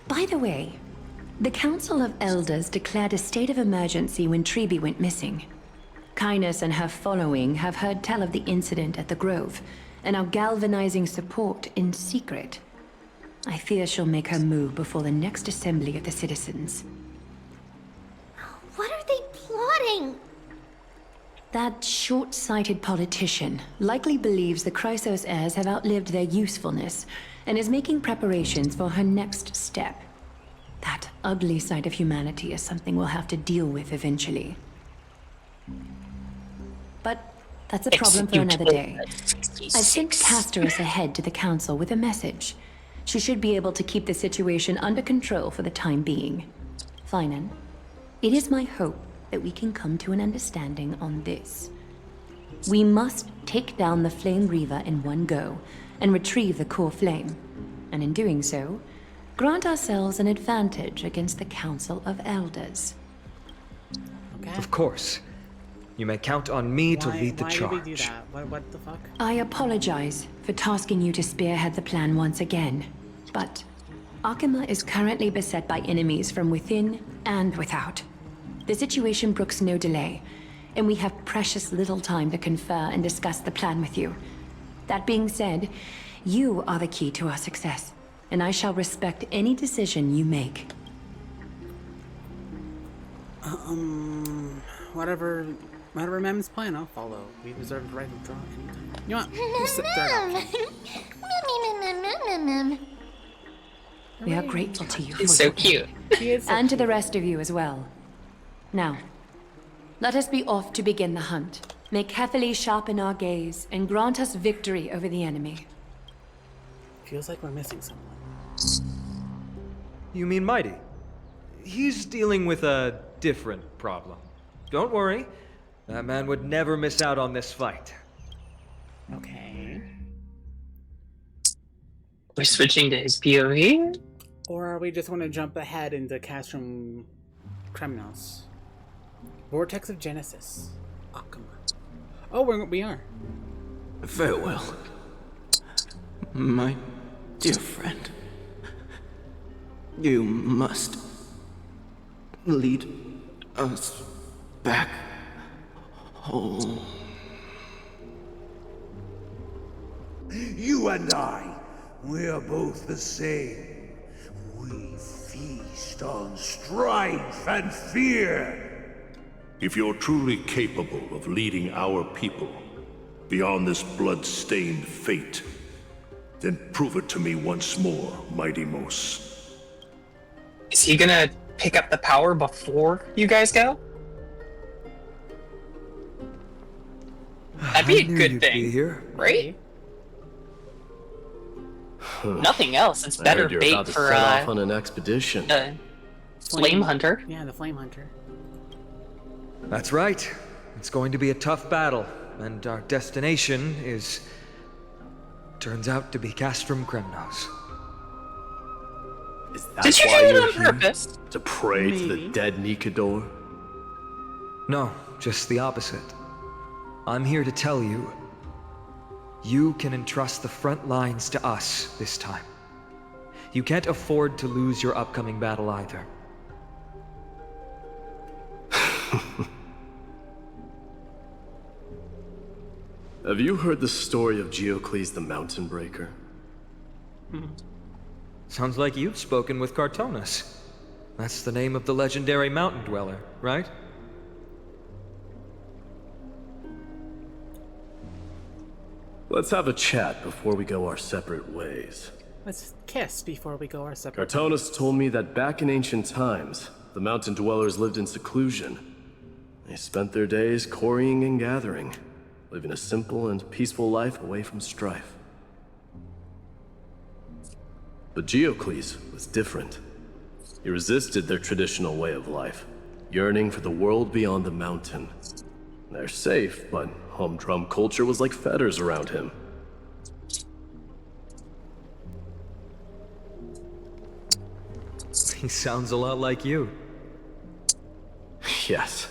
By the way, the Council of Elders declared a state of emergency when Treeby went missing. Kynus and her following have heard tell of the incident at the Grove, and are galvanizing support in secret. I fear she'll make her move before the next assembly of the citizens. What are they plotting? That short-sighted politician likely believes the Chrysos heirs have outlived their usefulness, and is making preparations for her next step. That ugly side of humanity is something we'll have to deal with eventually. But that's a problem for another day. I've sent Castorus ahead to the council with a message. She should be able to keep the situation under control for the time being. Finan, it is my hope that we can come to an understanding on this. We must take down the Flame Reaver in one go, and retrieve the core flame. And in doing so, grant ourselves an advantage against the Council of Elders. Okay. Of course. You may count on me to lead the charge. Why did we do that? What the fuck? I apologize for tasking you to spearhead the plan once again, but Akima is currently beset by enemies from within and without. The situation brooks no delay, and we have precious little time to confer and discuss the plan with you. That being said, you are the key to our success, and I shall respect any decision you make. Whatever Mem's plan, I'll follow. We reserve the right to draw anytime. You know what? We'll sit there. We are grateful to you. He's for so your cute. And to the rest of you as well. Now, let us be off to begin the hunt. May carefully sharpen our gaze and grant us victory over the enemy. Feels like we're missing someone. You mean Mighty? He's dealing with a different problem. Don't worry, that man would never miss out on this fight. Okay. We're switching to his POV? Or are we just want to jump ahead into Castrum Kremnos? Vortex of Genesis. Akima. Oh, we are. Farewell, my dear friend. You must lead us back home. You and I, we are both the same. We feast on strife and fear. If you're truly capable of leading our people beyond this blood-stained fate, then prove it to me once more, Mighty Mos. Is he gonna pick up the power before you guys go? That'd be a good thing, right? Nothing else. It's I better heard you're bait about to for set off on an expedition. Flame Hunter. Yeah, the Flame Hunter. That's right. It's going to be a tough battle, and our destination is... turns out to be Castrum Kremnos. Is that Did you why do it you're on here? purpose? To pray to the Maybe. dead Nikador? No, just the opposite. I'm here to tell you, you can entrust the front lines to us this time. You can't afford to lose your upcoming battle either. Have you heard the story of Geocles the Mountain Breaker? Sounds like you've spoken with Cartonus. That's the name of the legendary mountain dweller, right? Let's have a chat before we go our separate ways. Let's kiss before we go our separate. Cartonus told me that back in ancient times, the mountain dwellers lived in seclusion. They spent their days quarrying and gathering, living a simple and peaceful life away from strife. But Geocles was different. He resisted their traditional way of life, yearning for the world beyond the mountain. They're safe, but humdrum culture was like fetters around him. He sounds a lot like you. Yes,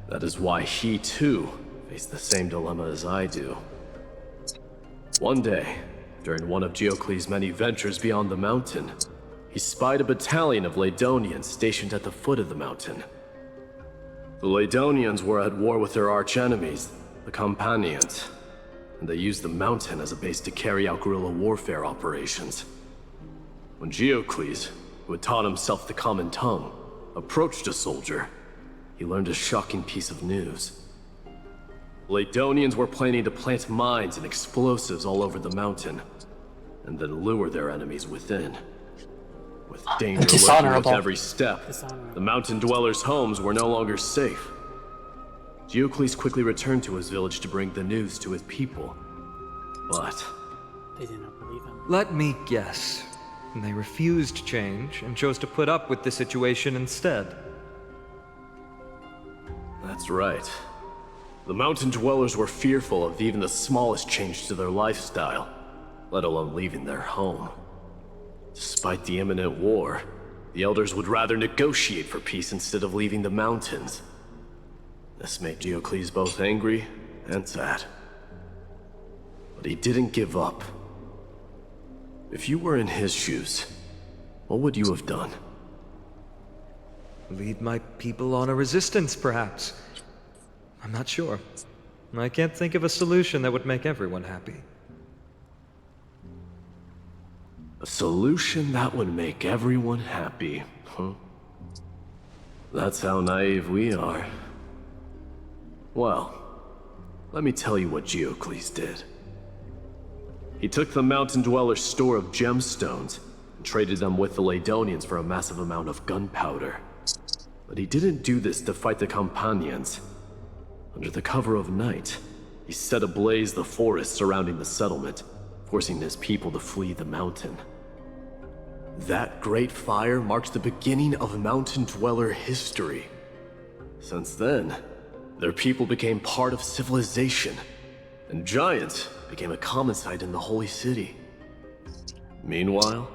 that is why he too faced the same dilemma as I do. One day, during one of Geocles' many ventures beyond the mountain, he spied a battalion of Ladonians stationed at the foot of the mountain. The Ladonians were at war with their arch-enemies, the Companions, and they used the mountain as a base to carry out guerrilla warfare operations. When Geocles, who had taught himself the common tongue, approached a soldier, he learned a shocking piece of news. The Ladonians were planning to plant mines and explosives all over the mountain, and then lure their enemies within. With danger lurking with every step, the mountain dwellers' homes were no longer safe. Geocles quickly returned to his village to bring the news to his people. But they did not believe him. Let me guess. They refused change and chose to put up with the situation instead. That's right. The mountain dwellers were fearful of even the smallest change to their lifestyle, let alone leaving their home. Despite the imminent war, the elders would rather negotiate for peace instead of leaving the mountains. This made Geocles both angry and sad. But he didn't give up. If you were in his shoes, what would you have done? Lead my people on a resistance, perhaps. I'm not sure. I can't think of a solution that would make everyone happy. A solution that would make everyone happy, huh? That's how naive we are. Well, let me tell you what Geocles did. He took the mountain dwellers' store of gemstones and traded them with the Ladonians for a massive amount of gunpowder. But he didn't do this to fight the Companions. Under the cover of night, he set ablaze the forest surrounding the settlement, forcing his people to flee the mountain. That great fire marked the beginning of mountain dweller history. Since then, their people became part of civilization, and giants became a common sight in the holy city. Meanwhile,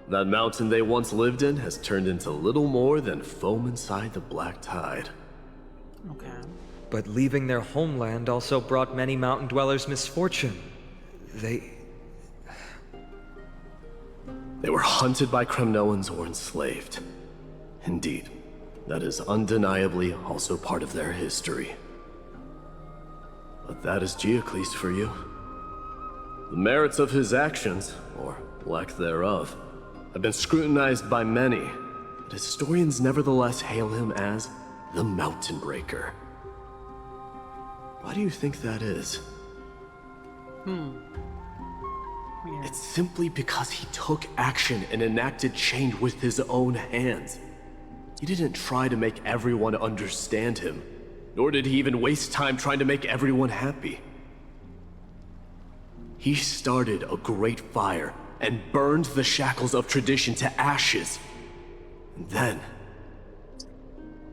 that mountain they once lived in has turned into little more than foam inside the black tide. Okay. But leaving their homeland also brought many mountain dwellers misfortune. They were hunted by Kremnoans or enslaved. Indeed, that is undeniably also part of their history. But that is Geocles for you. The merits of his actions, or lack thereof, have been scrutinized by many, but historians nevertheless hail him as the Mountain Breaker. Why do you think that is? It's simply because he took action and enacted change with his own hands. He didn't try to make everyone understand him, nor did he even waste time trying to make everyone happy. He started a great fire and burned the shackles of tradition to ashes. And then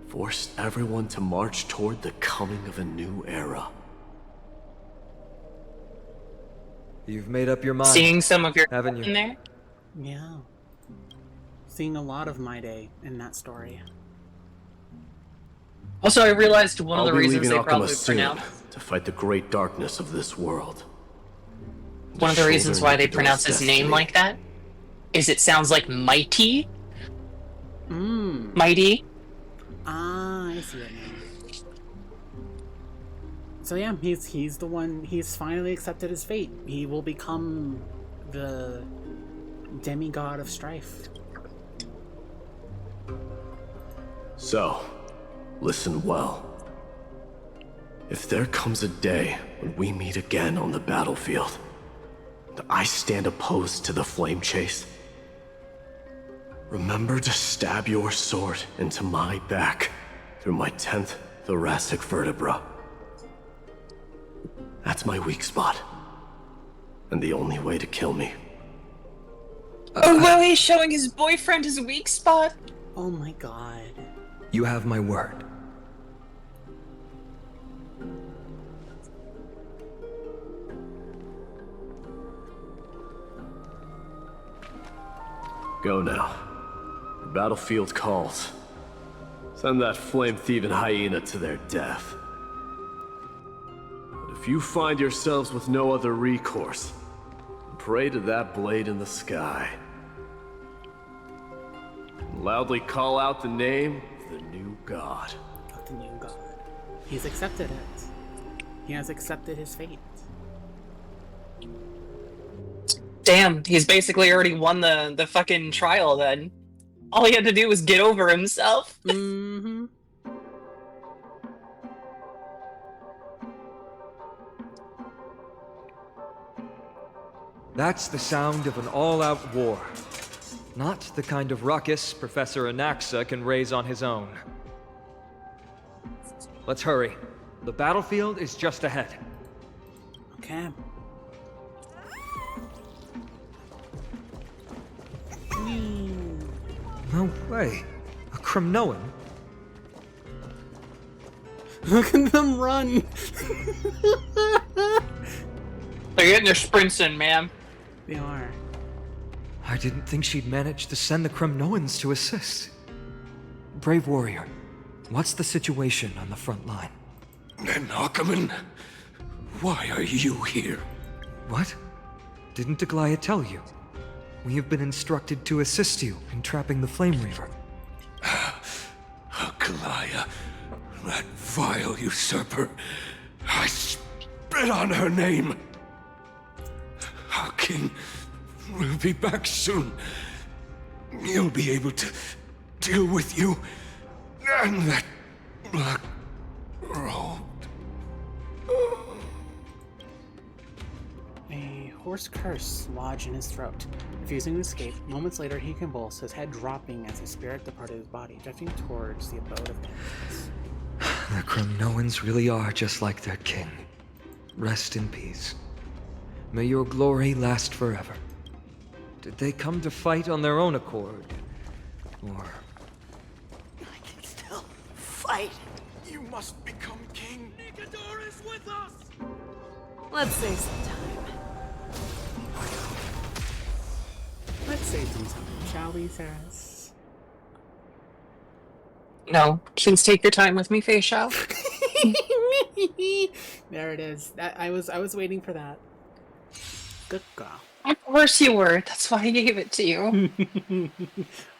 forced everyone to march toward the coming of a new era. You've made up your mind. Seeing some of your haven't in you? there? Yeah. Seeing a lot of my day in that story. Also, I realized one of I'll the be reasons leaving they probably Alchema soon pronounce to fight the great darkness of this world. one of the reasons why they pronounce his destiny. name like that is it sounds like mighty. Mighty. Ah, I see it now. So yeah, he's the one. He's finally accepted his fate. He will become the demigod of strife. So, listen well. If there comes a day when we meet again on the battlefield, and I stand opposed to the flame chase, remember to stab your sword into my back through my 10th thoracic vertebra. That's my weak spot, and the only way to kill me. Oh, well, he's showing his boyfriend his weak spot. Oh my god. You have my word. Go now. The battlefield calls. Send that flame-thieving hyena to their death. But if you find yourselves with no other recourse, pray to that blade in the sky. And loudly call out the name of the new god. Of the new god. He's accepted it. He has accepted his fate. Damn, he's basically already won the fucking trial then. All he had to do was get over himself. Mm-hmm. That's the sound of an all-out war. Not the kind of ruckus Professor Anaxa can raise on his own. Let's hurry. The battlefield is just ahead. Okay. No way. A Cremnoan? Look at them run! They're getting their sprints in, man. They are. I didn't think she'd manage to send the Cremnoans to assist. Brave warrior, what's the situation on the front line? Ackerman, why are you here? What? Didn't Aglaya tell you? We have been instructed to assist you in trapping the Flame Reaver. Aglaya, that vile usurper. I spit on her name. Our king will be back soon. He'll be able to deal with you and that black robe. A hoarse curse lodged in his throat. Refusing to escape, moments later he convulsed, his head dropping as his spirit departed his body, drifting towards the abode of darkness. The Cremnoans really are just like their king. Rest in peace. May your glory last forever. Did they come to fight on their own accord? Or... I can still fight. You must become king. Nicanor is with us! Let's save some time. Let's save some time, shall we, Saras? No, please take your time with me, Facial. There it is. I was waiting for that. Good girl. Of course you were. That's why I gave it to you.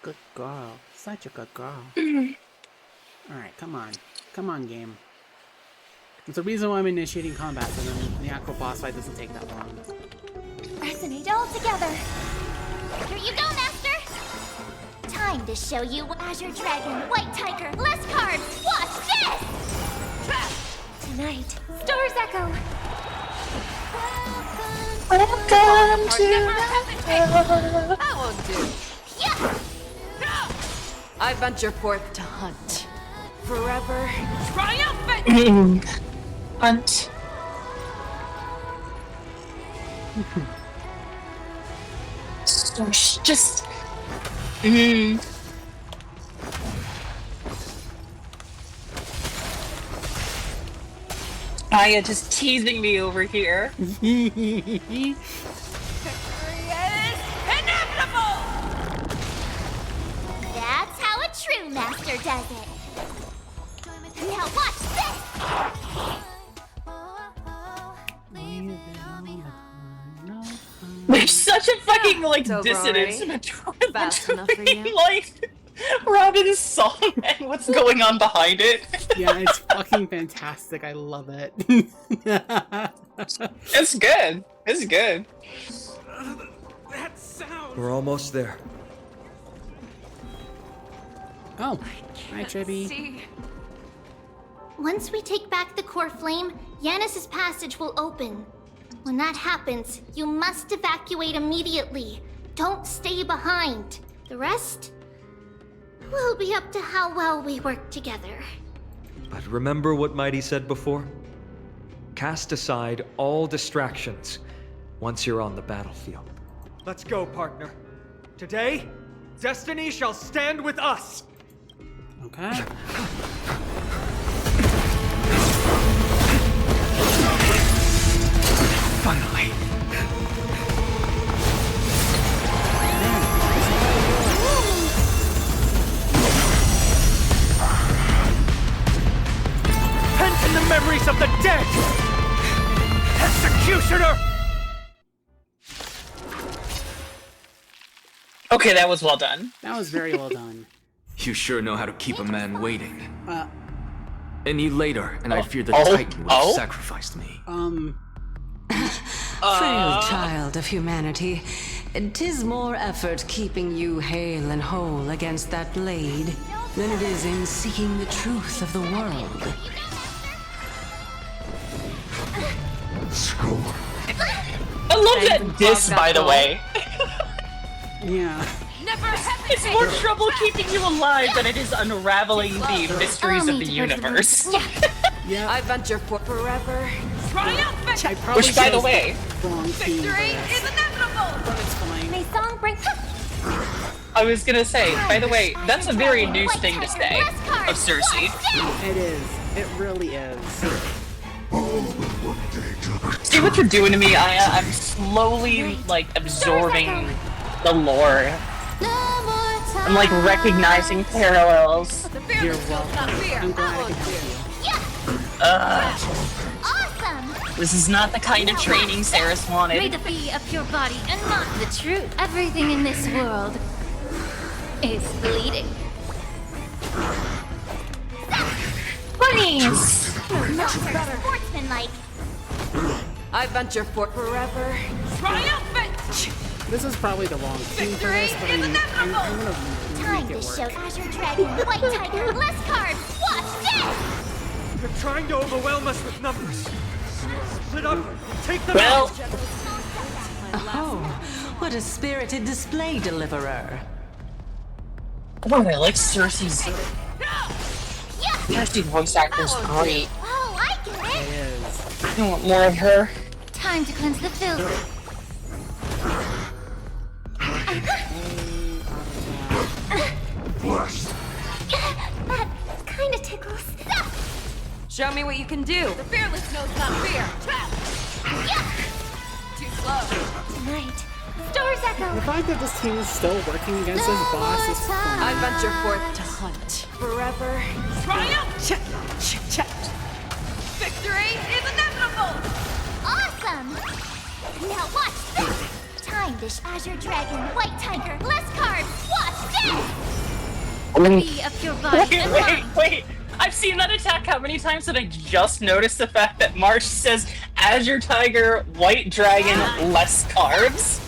Good girl. Such a good girl. Alright, come on. Come on, game. There's a reason why I'm initiating combat, so then the actual boss fight doesn't take that long. Resonate all together. Here you go, Master! Time to show you Azure Dragon, White Tiger, less cards! Watch this! Tonight, Stars Echo! Welcome to the That won't do. Yeah! I venture forth to hunt. Forever triumphant! Hunt. Just. Mm. Aya just teasing me over here. That's how a true master does it. Now watch this! There's such a fucking like over dissonance already? Fast enough for between you? like Robin's song and what's going on behind it. Yeah, it's fucking fantastic. I love it. It's good. It's good. We're almost there. Oh, hi, Chibi. See. Once we take back the core flame, Yanis's passage will open. When that happens, you must evacuate immediately. Don't stay behind. The rest will be up to how well we work together. But remember what Mighty said before? Cast aside all distractions once you're on the battlefield. Let's go, partner. Today, destiny shall stand with us. Okay. Finally. Pent in the memories of the dead! Executioner! Okay, that was well done. That was very well done. You sure know how to keep a man waiting. Uh, Any later, and I fear the oh, Titan would have oh. sacrificed me. Frail child of humanity, 'tis more effort keeping you hale and whole against that blade than it is in seeking the truth of the world. I love that diss, by the way. Yeah. It's more trouble keeping you alive than it is unraveling the mysteries of the universe. Yeah. I venture for forever. I probably Which, by the chose way, wrong theme for this, but it's fine. May song bring... I was gonna say, by the way, that's a very new thing to say of Cersei. It is. It really is. See what you're doing to me, Aya? I'm slowly, like, absorbing the lore. I'm, like, recognizing parallels. You're welcome. I'm glad I could help Awesome! This is not the kind of training Saris May wanted. the be a pure body and not the truth. Everything in this world is bleeding. Bunnies! Not better. Sportsmanlike. I venture for forever. you. This is probably the wrong theme for this, but I'm gonna Time make to it show work. Azure Dragon, White Tiger, less cards. Watch this! They're trying to overwhelm us with numbers. Split up, take them Well, out! Oh, what a spirited display, deliverer. oh, I like Cersei's. Cersei's voice actor's great. Oh, I get it! It is. I want more of her. Time to cleanse the filth. That kinda tickles. Show me what you can do. The fearless knows not fear. Too slow. Tonight, Stars Echo. The fact that this team is still working against this boss is fun. I venture forth to hunt. Forever. Triumph! Check, check, check. Victory is inevitable! Awesome! Now watch this! Time dish Azure Dragon, White Tiger, less cards. Watch this! Be a pure body and mind. Wait. I've seen that attack how many times that I just noticed the fact that March says Azure Tiger, White Dragon, less carbs?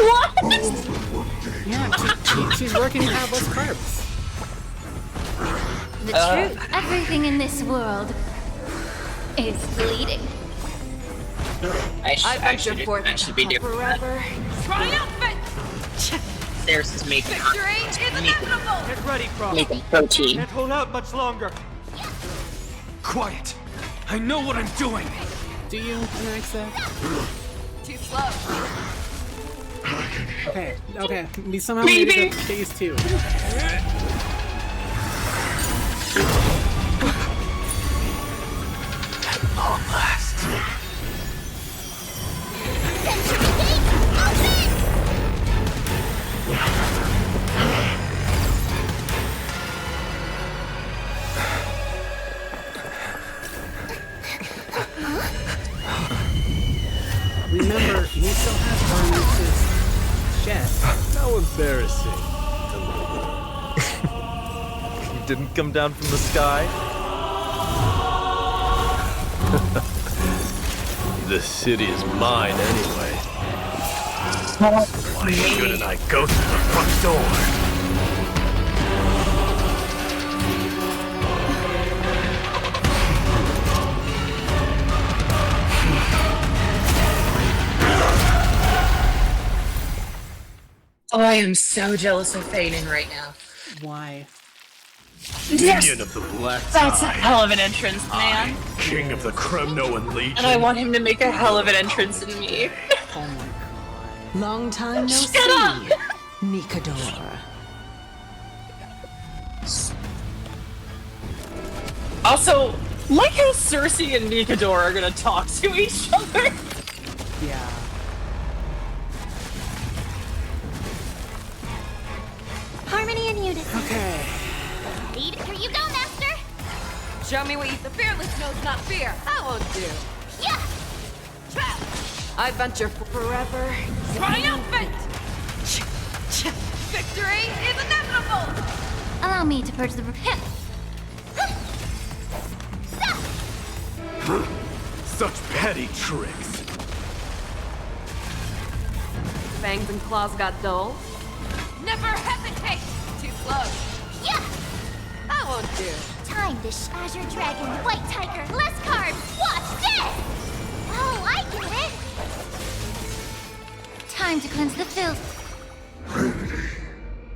What? Yeah, she's working to have less carbs. The truth, everything in this world is bleeding. I venture forth should be doing that. forever. Triumphant! Theirs is making Victory is inevitable! Get ready, Frost. making protein. Can't hold out much longer. Quiet! I know what I'm doing! Do you, Alexa? Too slow. Okay. We somehow made it to phase 2. At long last. Remember, he still has Barney's chest. How embarrassing. You didn't come down from the sky? The city is mine anyway. Why shouldn't I go through the front door? Oh, I am so jealous of Faden right now. Why? Yes! Minion of the Black That's a Tide. hell of an entrance, man. King of the Kremnoan Legion. And I want him to make a hell of an entrance in me. Oh my god. Long time no Shut up! see, Nikador. Also, like how Cersei and Nikador are gonna talk to each other. Yeah. Harmony and unison. Okay. Lead. Here you go, Master. Show me what the fearless knows not fear. I won't do. Yeah. I venture forever. Triumphant! Victory is inevitable! Allow me to purge the. Such petty tricks. Fangs and claws got dull. Never hesitate! Too close. Yeah. I won't do. Time to Azure Dragon, White Tiger, less carbs. Watch this. Oh, I get it. Time to cleanse the filth. Vanity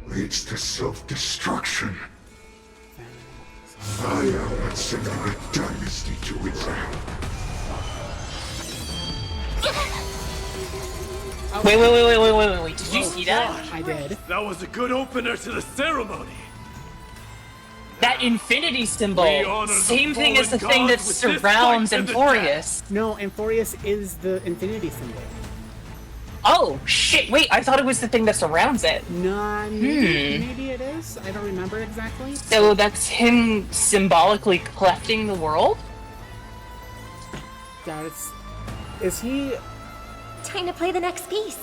leads to self-destruction. I am sending a dynasty to its end. Wait. Did you see that? I did. That was a good opener to the ceremony. That infinity symbol. We honor the Same thing as the fallen thing that gods with this surrounds fight to the Amphorius. No, Amphorius is the infinity symbol. Oh, shit. Wait, I thought it was the thing that surrounds it. No, maybe it is. I don't remember exactly. So that's him symbolically clefting the world? Is he... Time to play the next piece.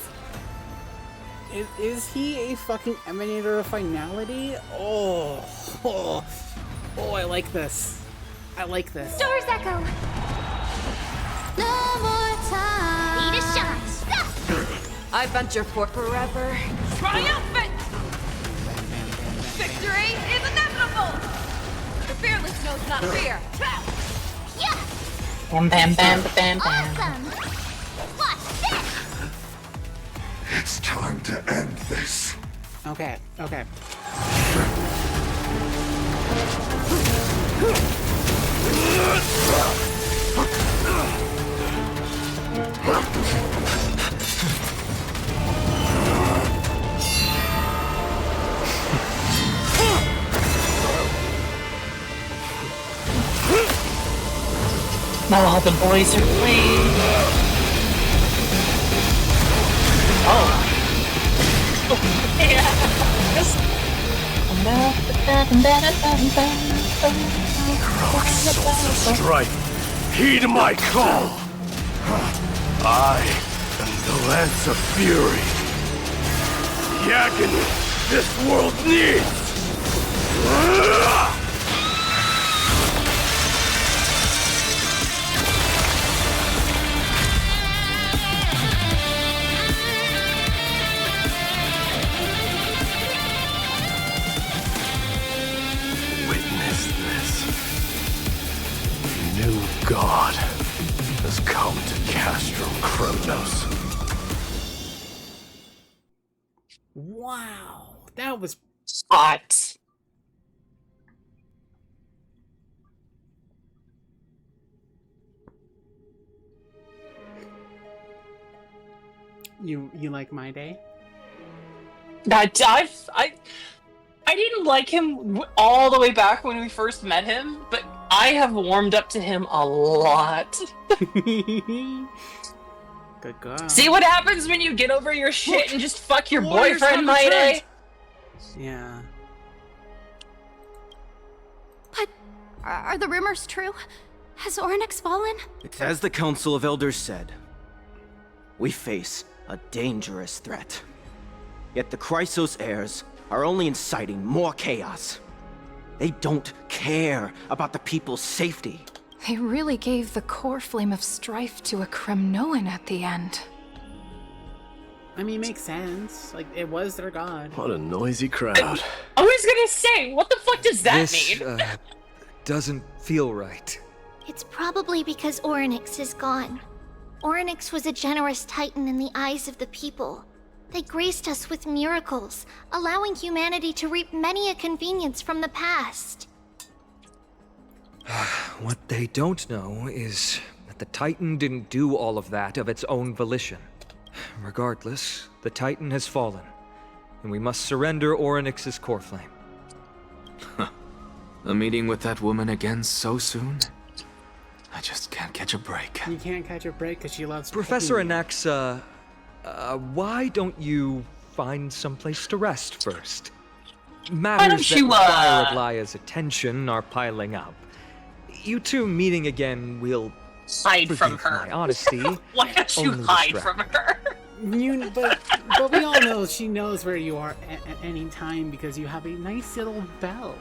Is he a fucking emanator of finality? Oh, I like this. I like this. Doors echo. No more time. Need a shot. I venture forever. Triumphant! Victory is inevitable! The fearless knows not fear. Yeah. Bam. Awesome. Watch this. It's time to end this. Okay. Now all the boys are playing. Oh. Yeah. Heroic souls of strife, heed my call. I am the Lance of Fury. The agony this world needs. Witness this. New God has come to Castrum Kremnos. Wow, that was hot. You like my day? I didn't like him all the way back when we first met him, but I have warmed up to him a lot. Good girl. See what happens when you get over your shit and just fuck your boyfriend, my day? Yeah. But are the rumors true? Has Oryx fallen? It's as the Council of Elders said. We face a dangerous threat. Yet the Chrysos heirs are only inciting more chaos. They don't care about the people's safety. They really gave the core flame of strife to a Kremnoan at the end. I mean, makes sense. Like, it was their god. What a noisy crowd. I was gonna say, what the fuck does that This, mean? Doesn't feel right. It's probably because Oryx is gone. Oryx was a generous titan in the eyes of the people. They graced us with miracles, allowing humanity to reap many a convenience from the past. What they don't know is that the Titan didn't do all of that of its own volition. Regardless, the Titan has fallen, and we must surrender Oryx's core flame. A meeting with that woman again so soon? I just can't catch a break. You can't catch a break because she loves Professor picking you. Anaxa, why don't you find someplace to rest first? Matters that require Aglaya's attention are piling up. You two meeting again will hide from her. My honesty. Why don't you only hide distract from her? But we all know she knows where you are at any time because you have a nice little bell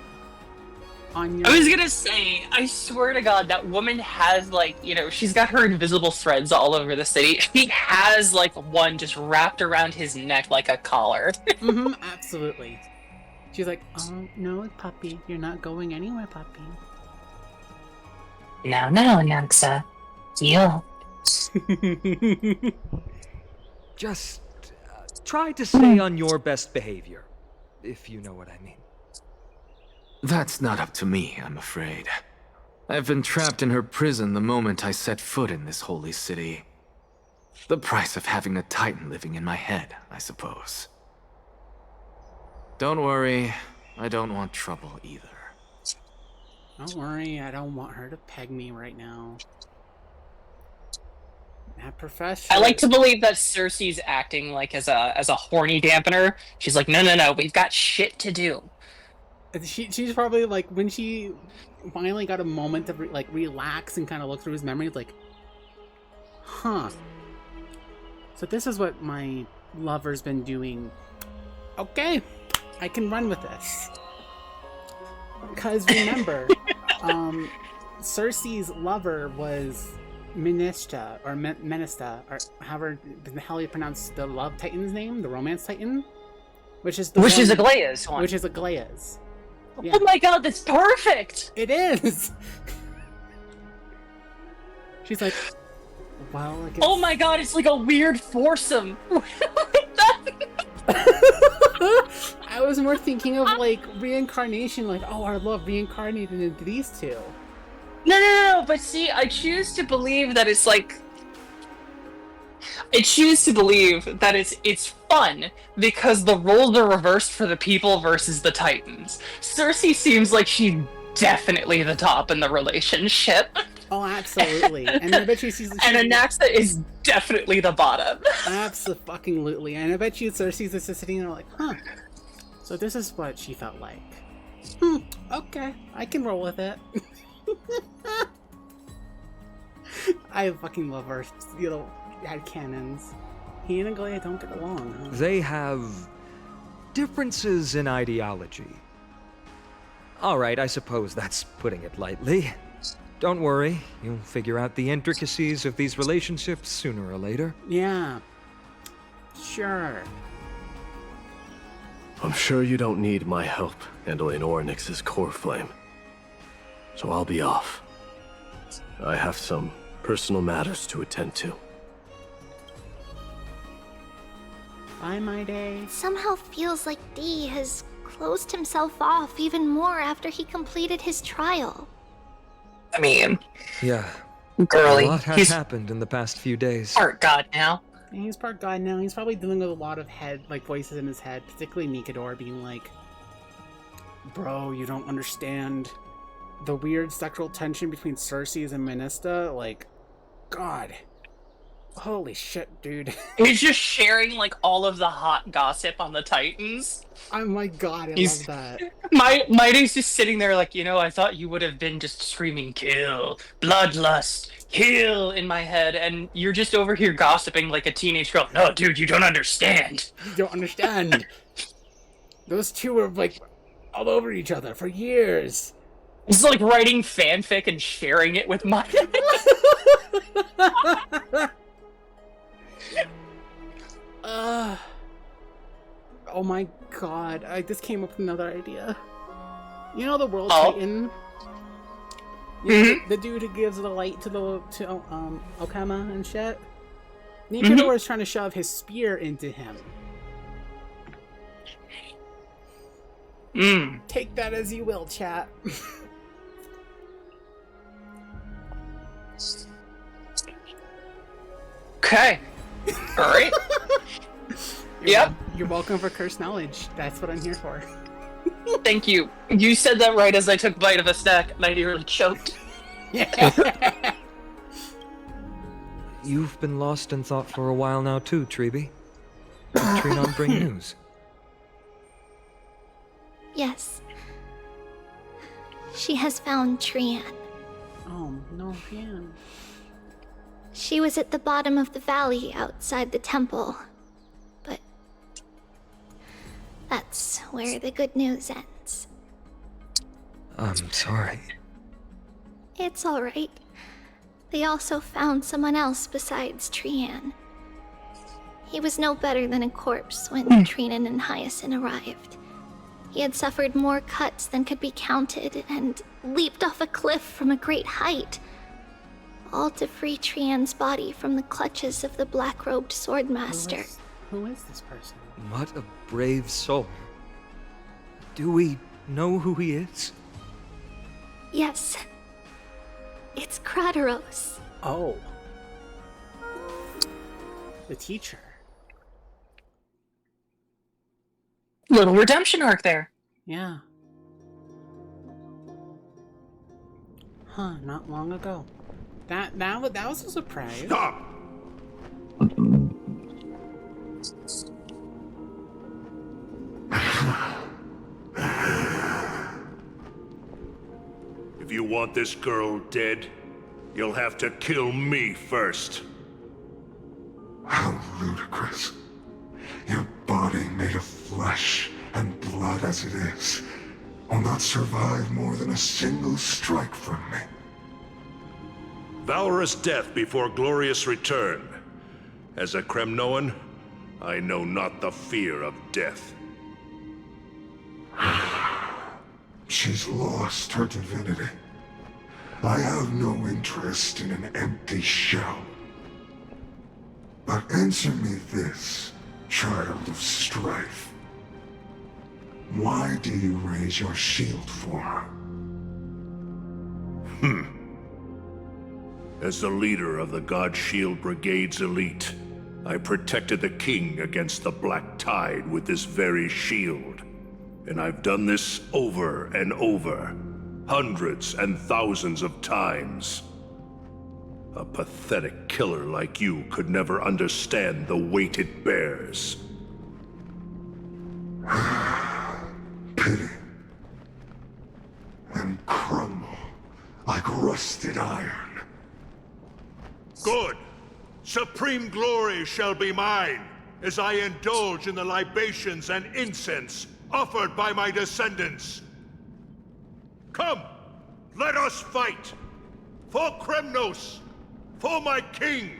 on your... I was gonna say, I swear to God, that woman has, like, you know, she's got her invisible threads all over the city. She has, like, one just wrapped around his neck like a collar. Absolutely. She's like, oh, no, puppy. You're not going anywhere, puppy. No, Naxa. Deal. Just try to stay on your best behavior, if you know what I mean. That's not up to me, I'm afraid. I've been trapped in her prison the moment I set foot in this holy city. The price of having a Titan living in my head, I suppose. Don't worry, I don't want trouble either. Don't worry, I don't want her to peg me right now. That professor... I like to believe that Cersei's acting like as a horny dampener. She's like, no, we've got shit to do. She's probably like, when she finally got a moment to relax and kind of look through his memories, like, huh. So this is what my lover's been doing. Okay, I can run with this. Because remember, Cersei's lover was Menista, or however the hell you pronounce the love titan's name, the romance titan, which is Aglaya's one. Which is Aglaya's. Yeah. Oh my God, that's perfect! It is! She's like, well, I guess... Oh my God, it's like a weird foursome! I was more thinking of, like, reincarnation, like, oh, our love reincarnated into these two. No, but see, I choose to believe that it's like... I choose to believe that it's fun because the roles are reversed for the people versus the Titans. Cersei seems like she's definitely the top in the relationship. Oh, absolutely. And I bet you she's... And Anaxa is definitely the bottom. Absolutely. And I bet you Cersei's just sitting there like, huh. So this is what she felt like. Okay. I can roll with it. I fucking love her, you know, headcanons. He and Aglaya don't get along, huh? They have differences in ideology. Alright, I suppose that's putting it lightly. Don't worry, you'll figure out the intricacies of these relationships sooner or later. Yeah. Sure. I'm sure you don't need my help handling Oryx's core flame. So I'll be off. I have some personal matters to attend to. Bye, my day. It somehow feels like D has closed himself off even more after he completed his trial. I mean... Yeah. Girly. A lot has happened in the past few days. Art god now. And he's part god now. He's probably dealing with a lot of voices in his head, particularly Nikador being like, "Bro, you don't understand the weird sexual tension between Cersei and Minista." Like, God, holy shit, dude. He's just sharing like all of the hot gossip on the Titans. Oh my God, I love that. Mighty's just sitting there like, I thought you would have been just screaming kill, bloodlust, kill in my head, and you're just over here gossiping like a teenage girl. No, dude, you don't understand. You don't understand. Those two were like all over each other for years. It's like writing fanfic and sharing it with Mighty. Oh my God, I just came up with another idea. You know the World Titan? The dude who gives the light to Okama and shit? Nikador is trying to shove his spear into him. Take that as you will, chat. Okay. Alright. Yep. You're welcome for cursed knowledge. That's what I'm here for. Thank you. You said that right as I took a bite of a snack and I nearly choked. You've been lost in thought for a while now too, Treeby. Did Trinon bring news? Yes. She has found Trian. Oh, no, Trian. She was at the bottom of the valley outside the temple. But that's where the good news ends. I'm sorry. It's alright. They also found someone else besides Trian. He was no better than a corpse when Trinan and Hyacinth arrived. He had suffered more cuts than could be counted and leaped off a cliff from a great height, all to free Trian's body from the clutches of the black-robed swordmaster. Who is this person? What a brave soul. Do we know who he is? Yes. It's Krateros. Oh. The teacher. Little redemption arc there. Yeah. Huh, not long ago. That was a surprise. Stop! If you want this girl dead, you'll have to kill me first. How ludicrous. Your body made of flesh and blood as it is will not survive more than a single strike from me. Valorous death before glorious return. As a Kremnoan, I know not the fear of death. She's lost her divinity. I have no interest in an empty shell. But answer me this, child of strife. Why do you raise your shield for her? As the leader of the God Shield Brigade's elite, I protected the king against the Black Tide with this very shield. And I've done this over and over, hundreds and thousands of times. A pathetic killer like you could never understand the weight it bears. Pity. And crumble like rusted iron. Good. Supreme glory shall be mine, as I indulge in the libations and incense offered by my descendants. Come, let us fight! For Kremnos! For my king!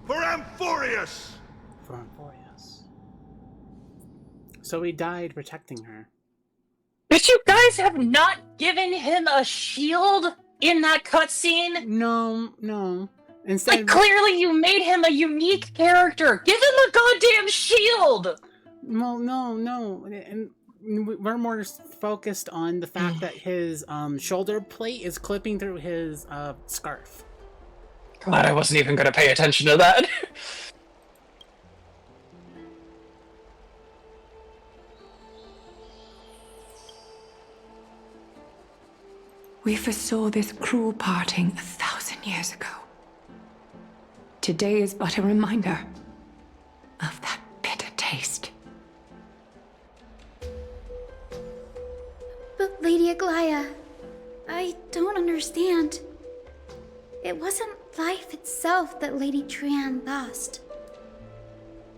For Amphorius! For Amphorius. So he died protecting her. But you guys have not given him a shield in that cutscene? No. Instead, like, clearly you made him a unique character. Give him a goddamn shield! Well, no. And we're more focused on the fact that his shoulder plate is clipping through his scarf. God, I wasn't even going to pay attention to that. We foresaw this cruel parting 1,000 years ago. Today is but a reminder of that bitter taste. But Lady Aglaya, I don't understand. It wasn't life itself that Lady Trian lost.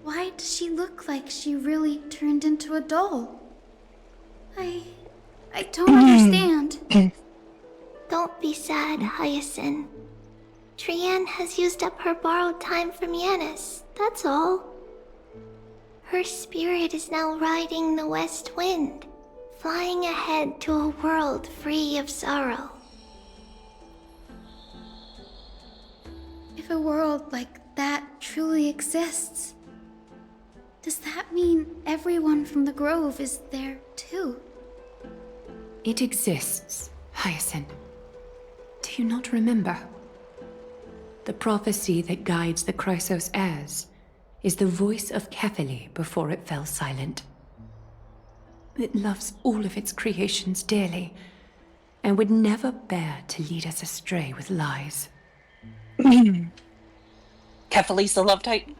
Why does she look like she really turned into a doll? I don't understand. Don't be sad, Hyacinth. Trian has used up her borrowed time from Yanis, that's all. Her spirit is now riding the west wind, flying ahead to a world free of sorrow. If a world like that truly exists, does that mean everyone from the Grove is there too? It exists, Hyacinth. Do you not remember? The prophecy that guides the Chrysos heirs is the voice of Kefili before it fell silent. It loves all of its creations dearly, and would never bear to lead us astray with lies. Kefali's the Love Titan?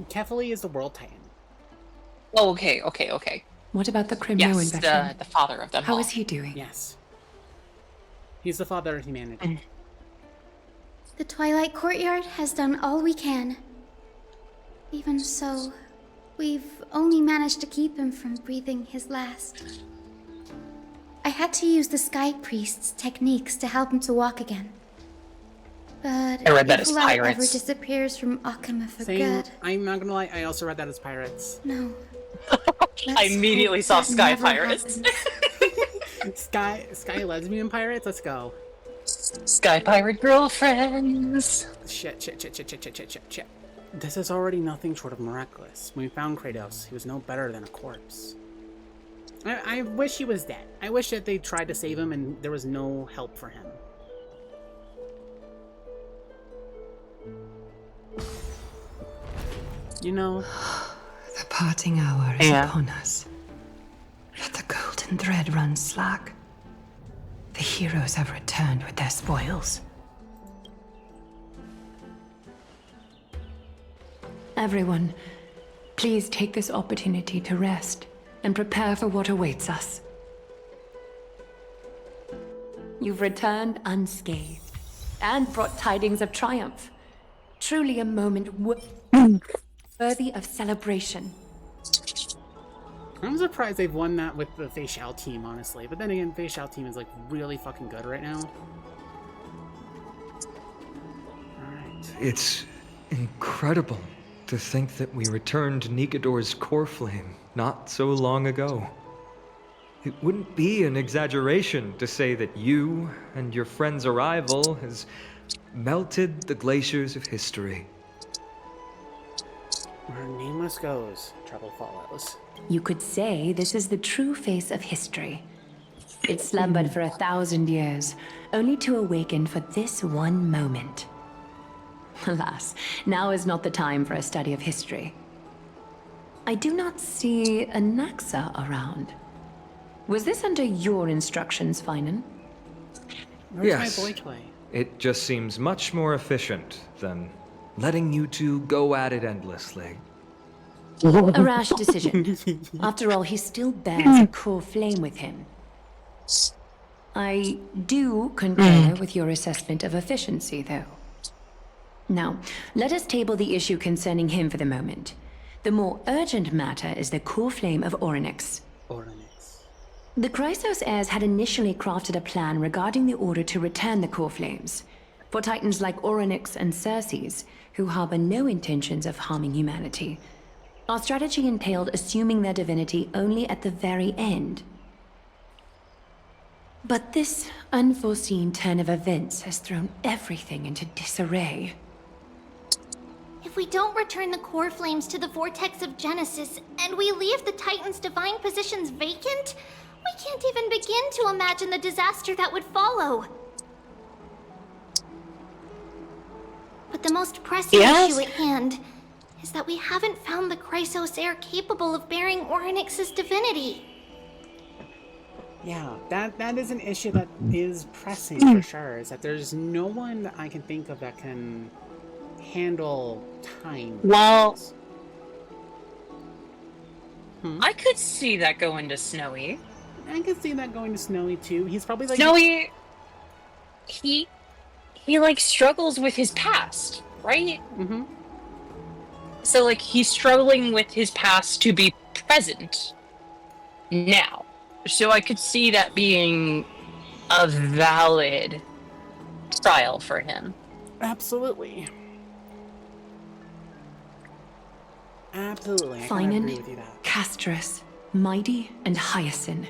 Kefili is the World Titan. Oh, okay. What about the Crimnoan veteran? The father of them How all. is he doing? Yes. He's the father of humanity. The Twilight Courtyard has done all we can. Even so, we've only managed to keep him from breathing his last. I had to use the Sky Priest's techniques to help him to walk again. But I read that if as light pirates. ever disappears from Akama for Same. good, I'm not gonna lie, I also read that as pirates. no. I immediately saw that Sky never Pirates. Sky lesbian pirates? Let's go. Sky Pirate girlfriends. Shit. This is already nothing short of miraculous. When we found Kratos, he was no better than a corpse. I wish he was dead. I wish that they tried to save him and there was no help for him. You know? The parting hour is upon us. Let the golden thread run slack. The heroes have returned with their spoils. Everyone, please take this opportunity to rest and prepare for what awaits us. You've returned unscathed and brought tidings of triumph. Truly a moment worthy of celebration. I'm surprised they've won that with the Facial team, honestly. But then again, Facial team is like really fucking good right now. Alright. It's incredible to think that we returned Nikodor's core flame not so long ago. It wouldn't be an exaggeration to say that you and your friend's arrival has melted the glaciers of history. Where nameless goes, trouble follows. You could say this is the true face of history. It slumbered for 1,000 years, only to awaken for this one moment. Alas, now is not the time for a study of history. I do not see a Naxa around. Was this under your instructions, Finan? Where's Yes. my boy toy? It just seems much more efficient than letting you two go at it endlessly. A rash decision. After all, he still bears a core flame with him. I do concur with your assessment of efficiency, though. Now, let us table the issue concerning him for the moment. The more urgent matter is the core flame of Orynyx. The Chrysos heirs had initially crafted a plan regarding the order to return the core flames. For titans like Orynyx and Circes, who harbor no intentions of harming humanity, our strategy entailed assuming their divinity only at the very end. But this unforeseen turn of events has thrown everything into disarray. If we don't return the core flames to the vortex of Genesis, and we leave the Titan's divine positions vacant, we can't even begin to imagine the disaster that would follow. But the most pressing issue at hand is that we haven't found the Chrysos heir capable of bearing Orynyx's divinity. Yeah, that is an issue that is pressing for sure. Is that there's no one that I can think of that can handle time. Well, I could see that going to Snowy. I could see that going to Snowy too. He's probably like Snowy. He like struggles with his past, right? Mm-hmm. So like he's struggling with his past to be present now. So I could see that being a valid trial for him. Absolutely. Absolutely. I can agree with you that. Castrus, Mighty, and Hyacinth.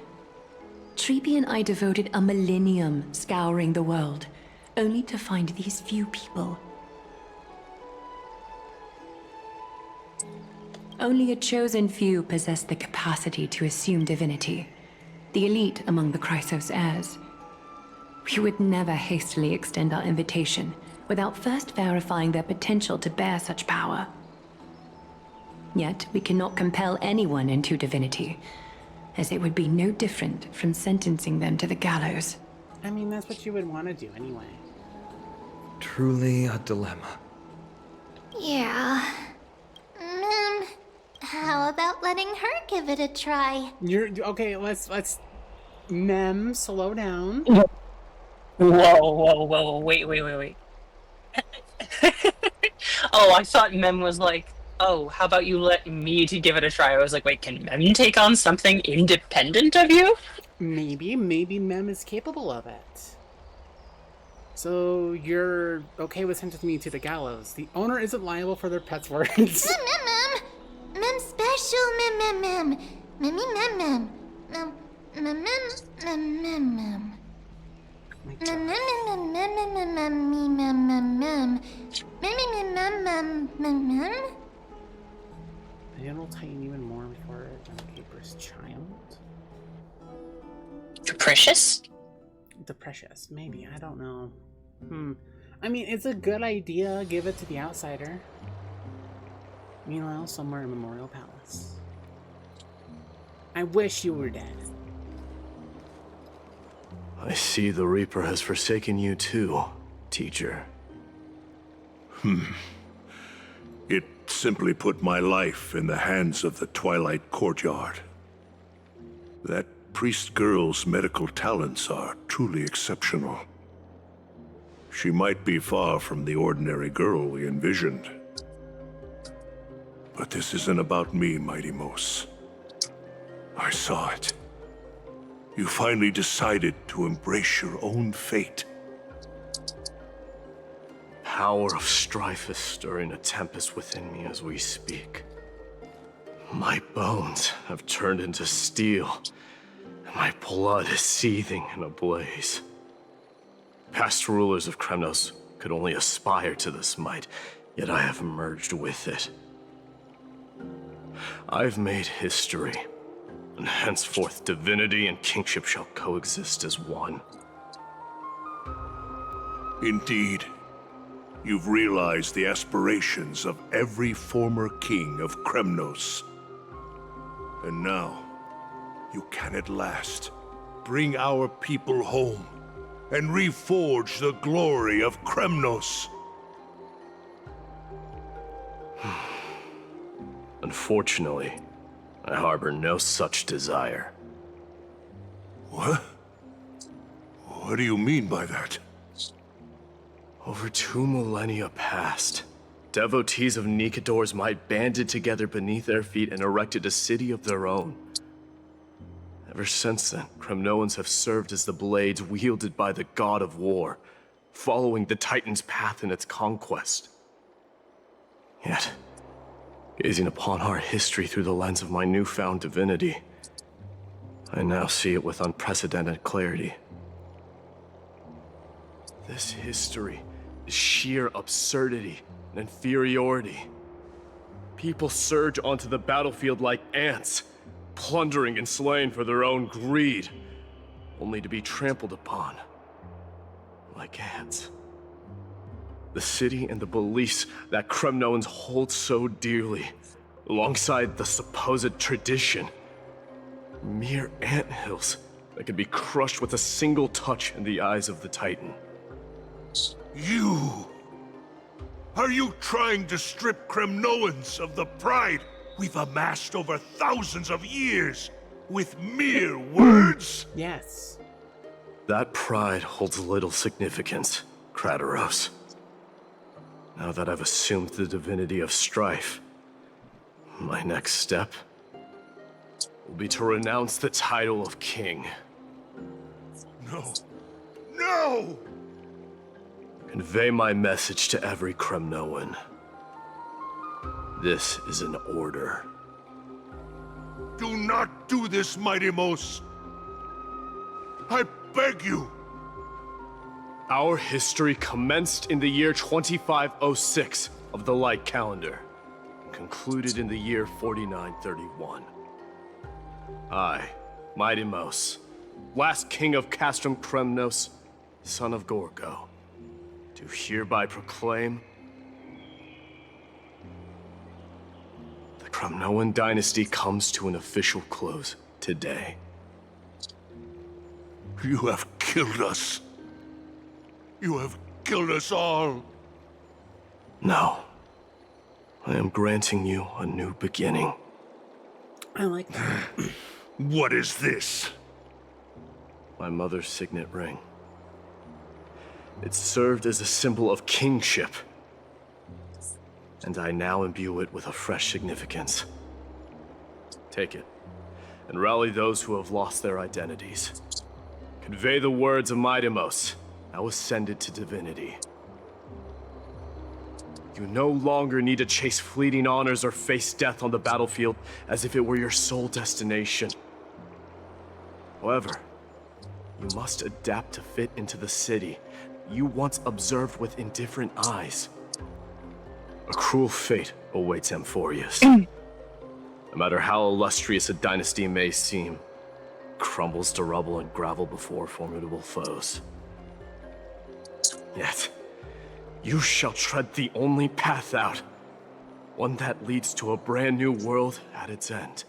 Treeby and I devoted a millennium scouring the world, only to find these few people. Only a chosen few possess the capacity to assume divinity, the elite among the Chrysos heirs. We would never hastily extend our invitation without first verifying their potential to bear such power. Yet, we cannot compel anyone into divinity, as it would be no different from sentencing them to the gallows. I mean, that's what you would want to do anyway. Truly a dilemma. Yeah. How about letting her give it a try? You're okay. Let's. Mem, slow down. Whoa! Wait. Oh, I thought Mem was like, oh, how about you let me to give it a try? I was like, wait, can Mem take on something independent of you? Maybe Mem is capable of it. So you're okay with sentencing me to the gallows. The owner isn't liable for their pet's words. Mem special, mem. It'll tighten even more before Caper's child. Capricious? The precious, maybe. I don't know. I mean, it's a good idea. Give it to the outsider. Meanwhile, somewhere in Memorial Palace. I wish you were dead. I see the Reaper has forsaken you too, teacher. It simply put my life in the hands of the Twilight Courtyard. That priest girl's medical talents are truly exceptional. She might be far from the ordinary girl we envisioned. But this isn't about me, Mighty Mos. I saw it. You finally decided to embrace your own fate. Power of strife is stirring a tempest within me as we speak. My bones have turned into steel, and my blood is seething in a blaze. Past rulers of Kremnos could only aspire to this might, yet I have merged with it. I've made history, and henceforth divinity and kingship shall coexist as one. Indeed, you've realized the aspirations of every former king of Kremnos. And now, you can at last bring our people home and reforge the glory of Kremnos. Unfortunately, I harbor no such desire. What? What do you mean by that? Over 2 millennia past, devotees of Nikador's might banded together beneath their feet and erected a city of their own. Ever since then, Kremnoans have served as the blades wielded by the god of war, following the Titan's path in its conquest. Yet, gazing upon our history through the lens of my newfound divinity, I now see it with unprecedented clarity. This history is sheer absurdity and inferiority. People surge onto the battlefield like ants, plundering and slaying for their own greed, only to be trampled upon like ants. The city and the beliefs that Kremnoans hold so dearly, alongside the supposed tradition, mere anthills that could be crushed with a single touch in the eyes of the Titan. You! Are you trying to strip Kremnoans of the pride we've amassed over thousands of years with mere words? Yes. That pride holds little significance, Krateros. Now that I've assumed the divinity of strife, my next step will be to renounce the title of king. No. No! Convey my message to every Kremnoan. This is an order. Do not do this, Mighty Mos. I beg you. Our history commenced in the year 2506 of the Light Calendar, and concluded in the year 4931. I, Mighty Mos, last king of Castrum Kremnos, son of Gorgo, do hereby proclaim the Kremnoan dynasty comes to an official close today. You have killed us. You have killed us all. No. I am granting you a new beginning. I like that. What is this? My mother's signet ring. It served as a symbol of kingship, and I now imbue it with a fresh significance. Take it, and rally those who have lost their identities. Convey the words of Mighty Mos, now ascended to divinity. You no longer need to chase fleeting honors or face death on the battlefield as if it were your sole destination. However, you must adapt to fit into the city you once observed with indifferent eyes. A cruel fate awaits Amphorius. No matter how illustrious a dynasty may seem, crumbles to rubble and gravel before formidable foes. Yet, you shall tread the only path out, one that leads to a brand new world at its end.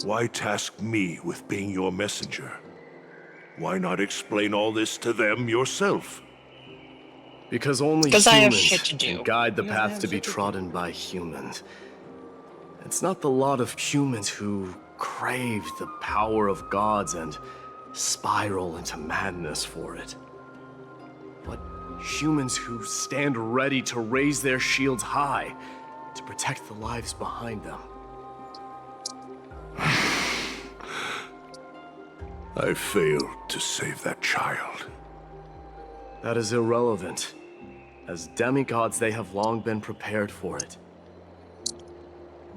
Why task me with being your messenger? Why not explain all this to them yourself? Because only I have humans shit to do. can guide the path to be trodden by humans. It's not the lot of humans who crave the power of gods and spiral into madness for it, but humans who stand ready to raise their shields high to protect the lives behind them. I failed to save that child. That is irrelevant. As demigods, they have long been prepared for it.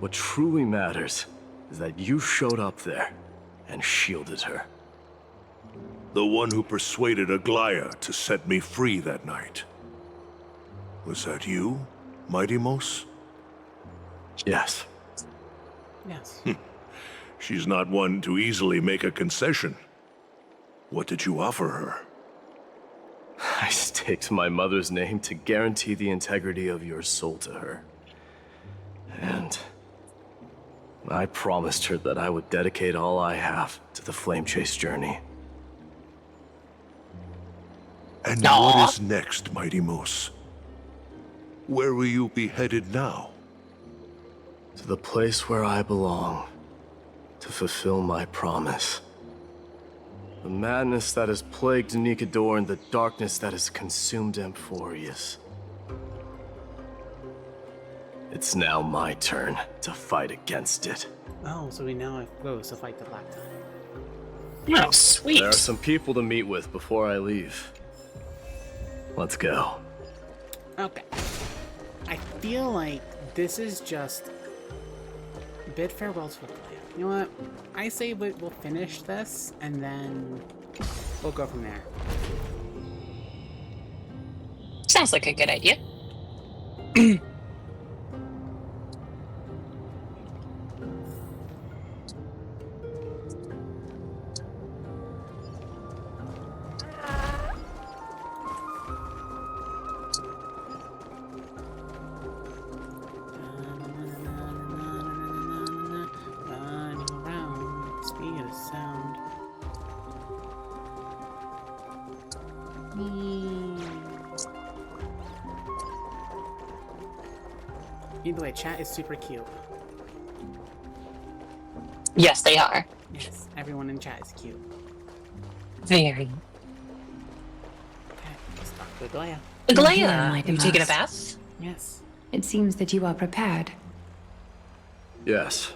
What truly matters is that you showed up there and shielded her. The one who persuaded Aglaya to set me free that night. Was that you, Mighty Mos? Yes. Yes. She's not one to easily make a concession. What did you offer her? I staked my mother's name to guarantee the integrity of your soul to her. And I promised her that I would dedicate all I have to the Flame Chase journey. And what is next, Mighty Mos? Where will you be headed now? To the place where I belong, to fulfill my promise. The madness that has plagued Nikador and the darkness that has consumed Amphorius. It's now my turn to fight against it. Oh, so we now go to fight the Black Tide. Oh, sweet. There are some people to meet with before I leave. Let's go. Okay. I feel like this is just bid farewell to the land. You know what? I say we'll finish this and then we'll go from there. Sounds like a good idea. Running around, speed of sound. Either way, chat is super cute. Yes, they are. Yes, everyone in chat is cute. Very. Okay, let's talk to Aglaya. Aglaya, you taking a bath? Yes. It seems that you are prepared. Yes.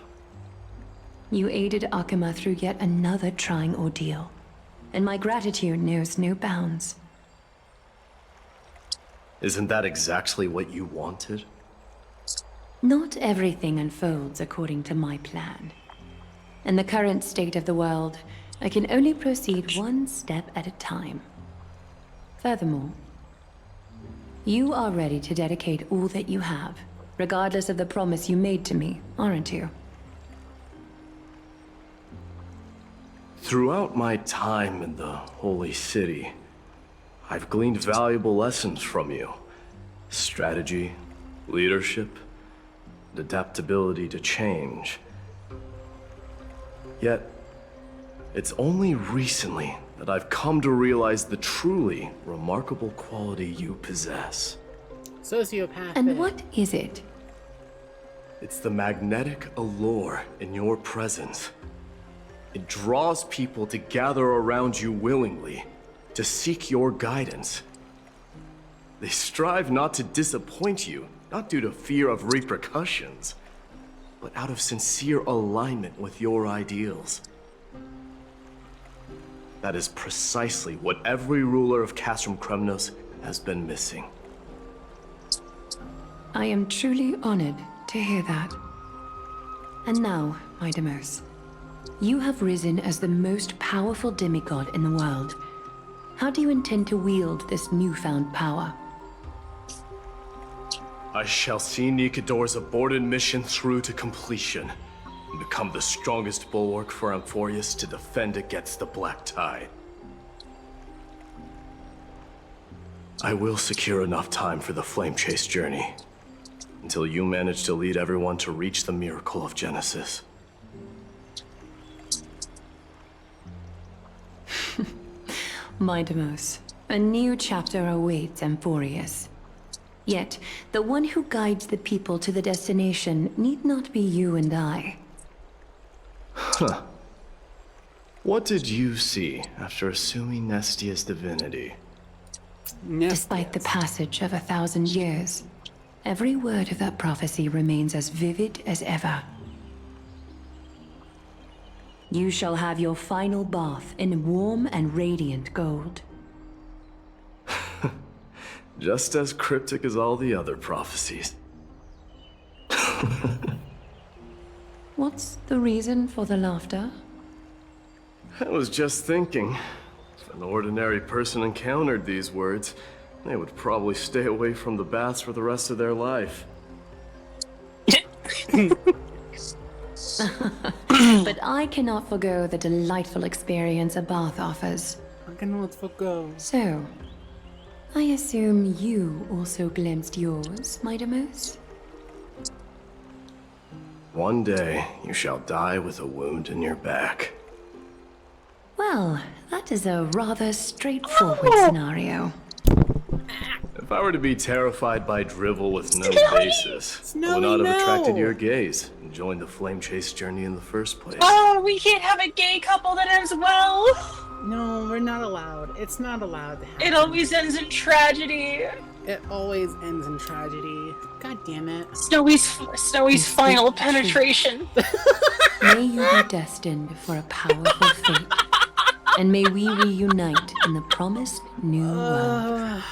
You aided Akama through yet another trying ordeal, and my gratitude knows no bounds. Isn't that exactly what you wanted? Not everything unfolds according to my plan. In the current state of the world, I can only proceed one step at a time. Furthermore, you are ready to dedicate all that you have, regardless of the promise you made to me, aren't you? Throughout my time in the Holy City, I've gleaned valuable lessons from you. Strategy, leadership, and adaptability to change. Yet, it's only recently that I've come to realize the truly remarkable quality you possess. Sociopath. And what is it? It's the magnetic allure in your presence. It draws people to gather around you willingly, to seek your guidance. They strive not to disappoint you, not due to fear of repercussions, but out of sincere alignment with your ideals. That is precisely what every ruler of Castrum Kremnos has been missing. I am truly honored to hear that. And now, my Deimos, you have risen as the most powerful demigod in the world. How do you intend to wield this newfound power? I shall see Nikador's aborted mission through to completion, and become the strongest bulwark for Amphorius to defend against the Black Tide. I will secure enough time for the Flame Chase journey, until you manage to lead everyone to reach the miracle of Genesis. My Deimos, a new chapter awaits Amphorius. Yet, the one who guides the people to the destination need not be you and I. Huh. What did you see after assuming Nestia's divinity? Despite the passage of 1,000 years, every word of that prophecy remains as vivid as ever. You shall have your final bath in warm and radiant gold. Just as cryptic as all the other prophecies. What's the reason for the laughter? I was just thinking, if an ordinary person encountered these words, they would probably stay away from the baths for the rest of their life. But I cannot forgo the delightful experience a bath offers. I cannot forgo. So, I assume you also glimpsed yours, my Deimos? One day, you shall die with a wound in your back. Well, that is a rather straightforward scenario. If I were to be terrified by drivel with no basis, I would not have attracted your gaze and joined the Flame Chase journey in the first place. Oh, we can't have a gay couple that ends well. No, we're not allowed. It's not allowed to happen. It always ends in tragedy. It always ends in tragedy. God damn it. Snowy's final penetration. May you be destined for a powerful fate, and may we reunite in the promised new world.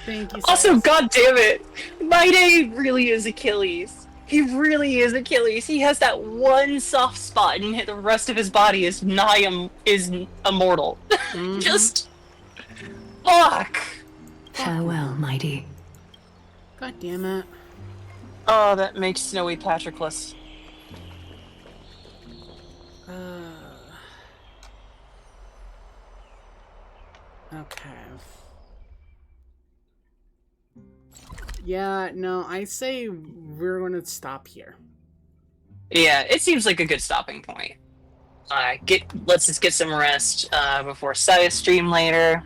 Thank you. Also, god damn it, Maide really is Achilles. He really is Achilles. He has that one soft spot, and the rest of his body is immortal. Just fuck. Farewell, mighty. God damn it. Oh, that makes Snowy Patroclus. Okay. Yeah, no, I say we're gonna stop here. Yeah, it seems like a good stopping point. Let's just get some rest before Saya stream later.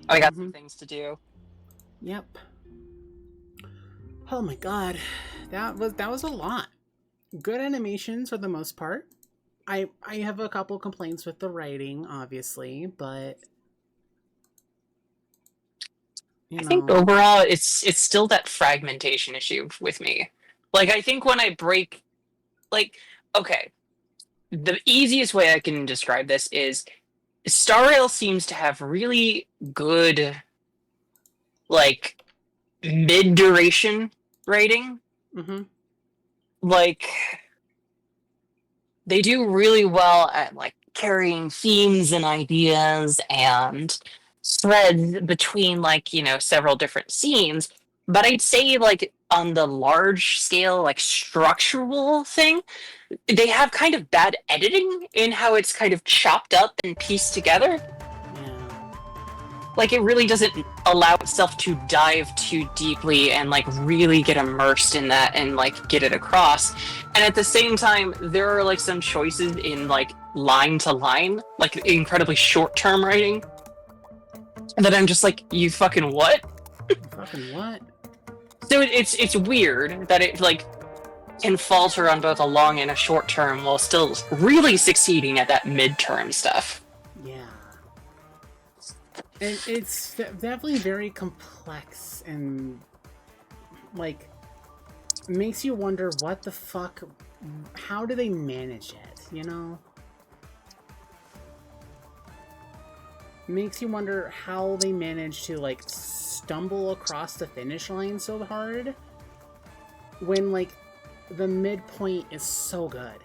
I got some things to do. Yep. Oh my god, that was a lot. Good animations for the most part. I have a couple complaints with the writing, obviously, but I think overall it's still that fragmentation issue with me. Like, I think when I break, like, okay, the easiest way I can describe this is Star Rail seems to have really good, like, mid-duration writing. Mm-hmm. Like, they do really well at, like, carrying themes and ideas and threads between, like, you know, several different scenes. But I'd say, like, on the large scale, like, structural thing, they have kind of bad editing in how it's kind of chopped up and pieced together. Like, it really doesn't allow itself to dive too deeply and, like, really get immersed in that and, like, get it across. And at the same time, there are, like, some choices in, like, line to line, like, incredibly short-term writing, that I'm just like, you fucking what? Fucking what? So it's weird that it, like, can falter on both a long and a short term while still really succeeding at that mid-term stuff. Yeah. It's definitely very complex and, like, makes you wonder what the fuck, how do they manage it, you know? Makes you wonder how they manage to, like, stumble across the finish line so hard when, like, the midpoint is so good.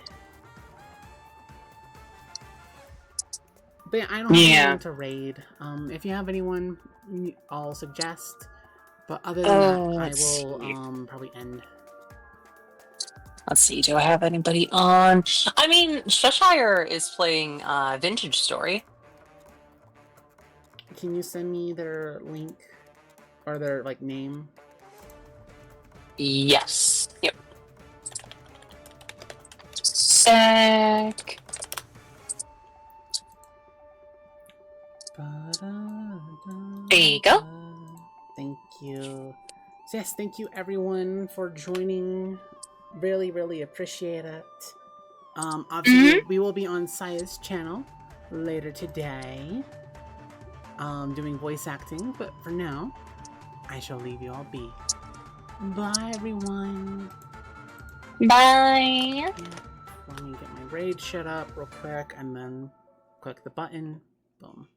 But yeah, I don't have anyone to raid. If you have anyone, I'll suggest. But other than that, I will probably end. Let's see, do I have anybody on? I mean, Cheshire is playing Vintage Story. Can you send me their link? Or their, like, name? Yes. Yep. Sec. There you go. Thank you. So yes, thank you everyone for joining. Really, really appreciate it. Obviously, we will be on Saya's channel later today. Doing voice acting, but for now, I shall leave you all be. Bye, everyone. Bye. Let me get my raid shut up real quick and then click the button. Boom.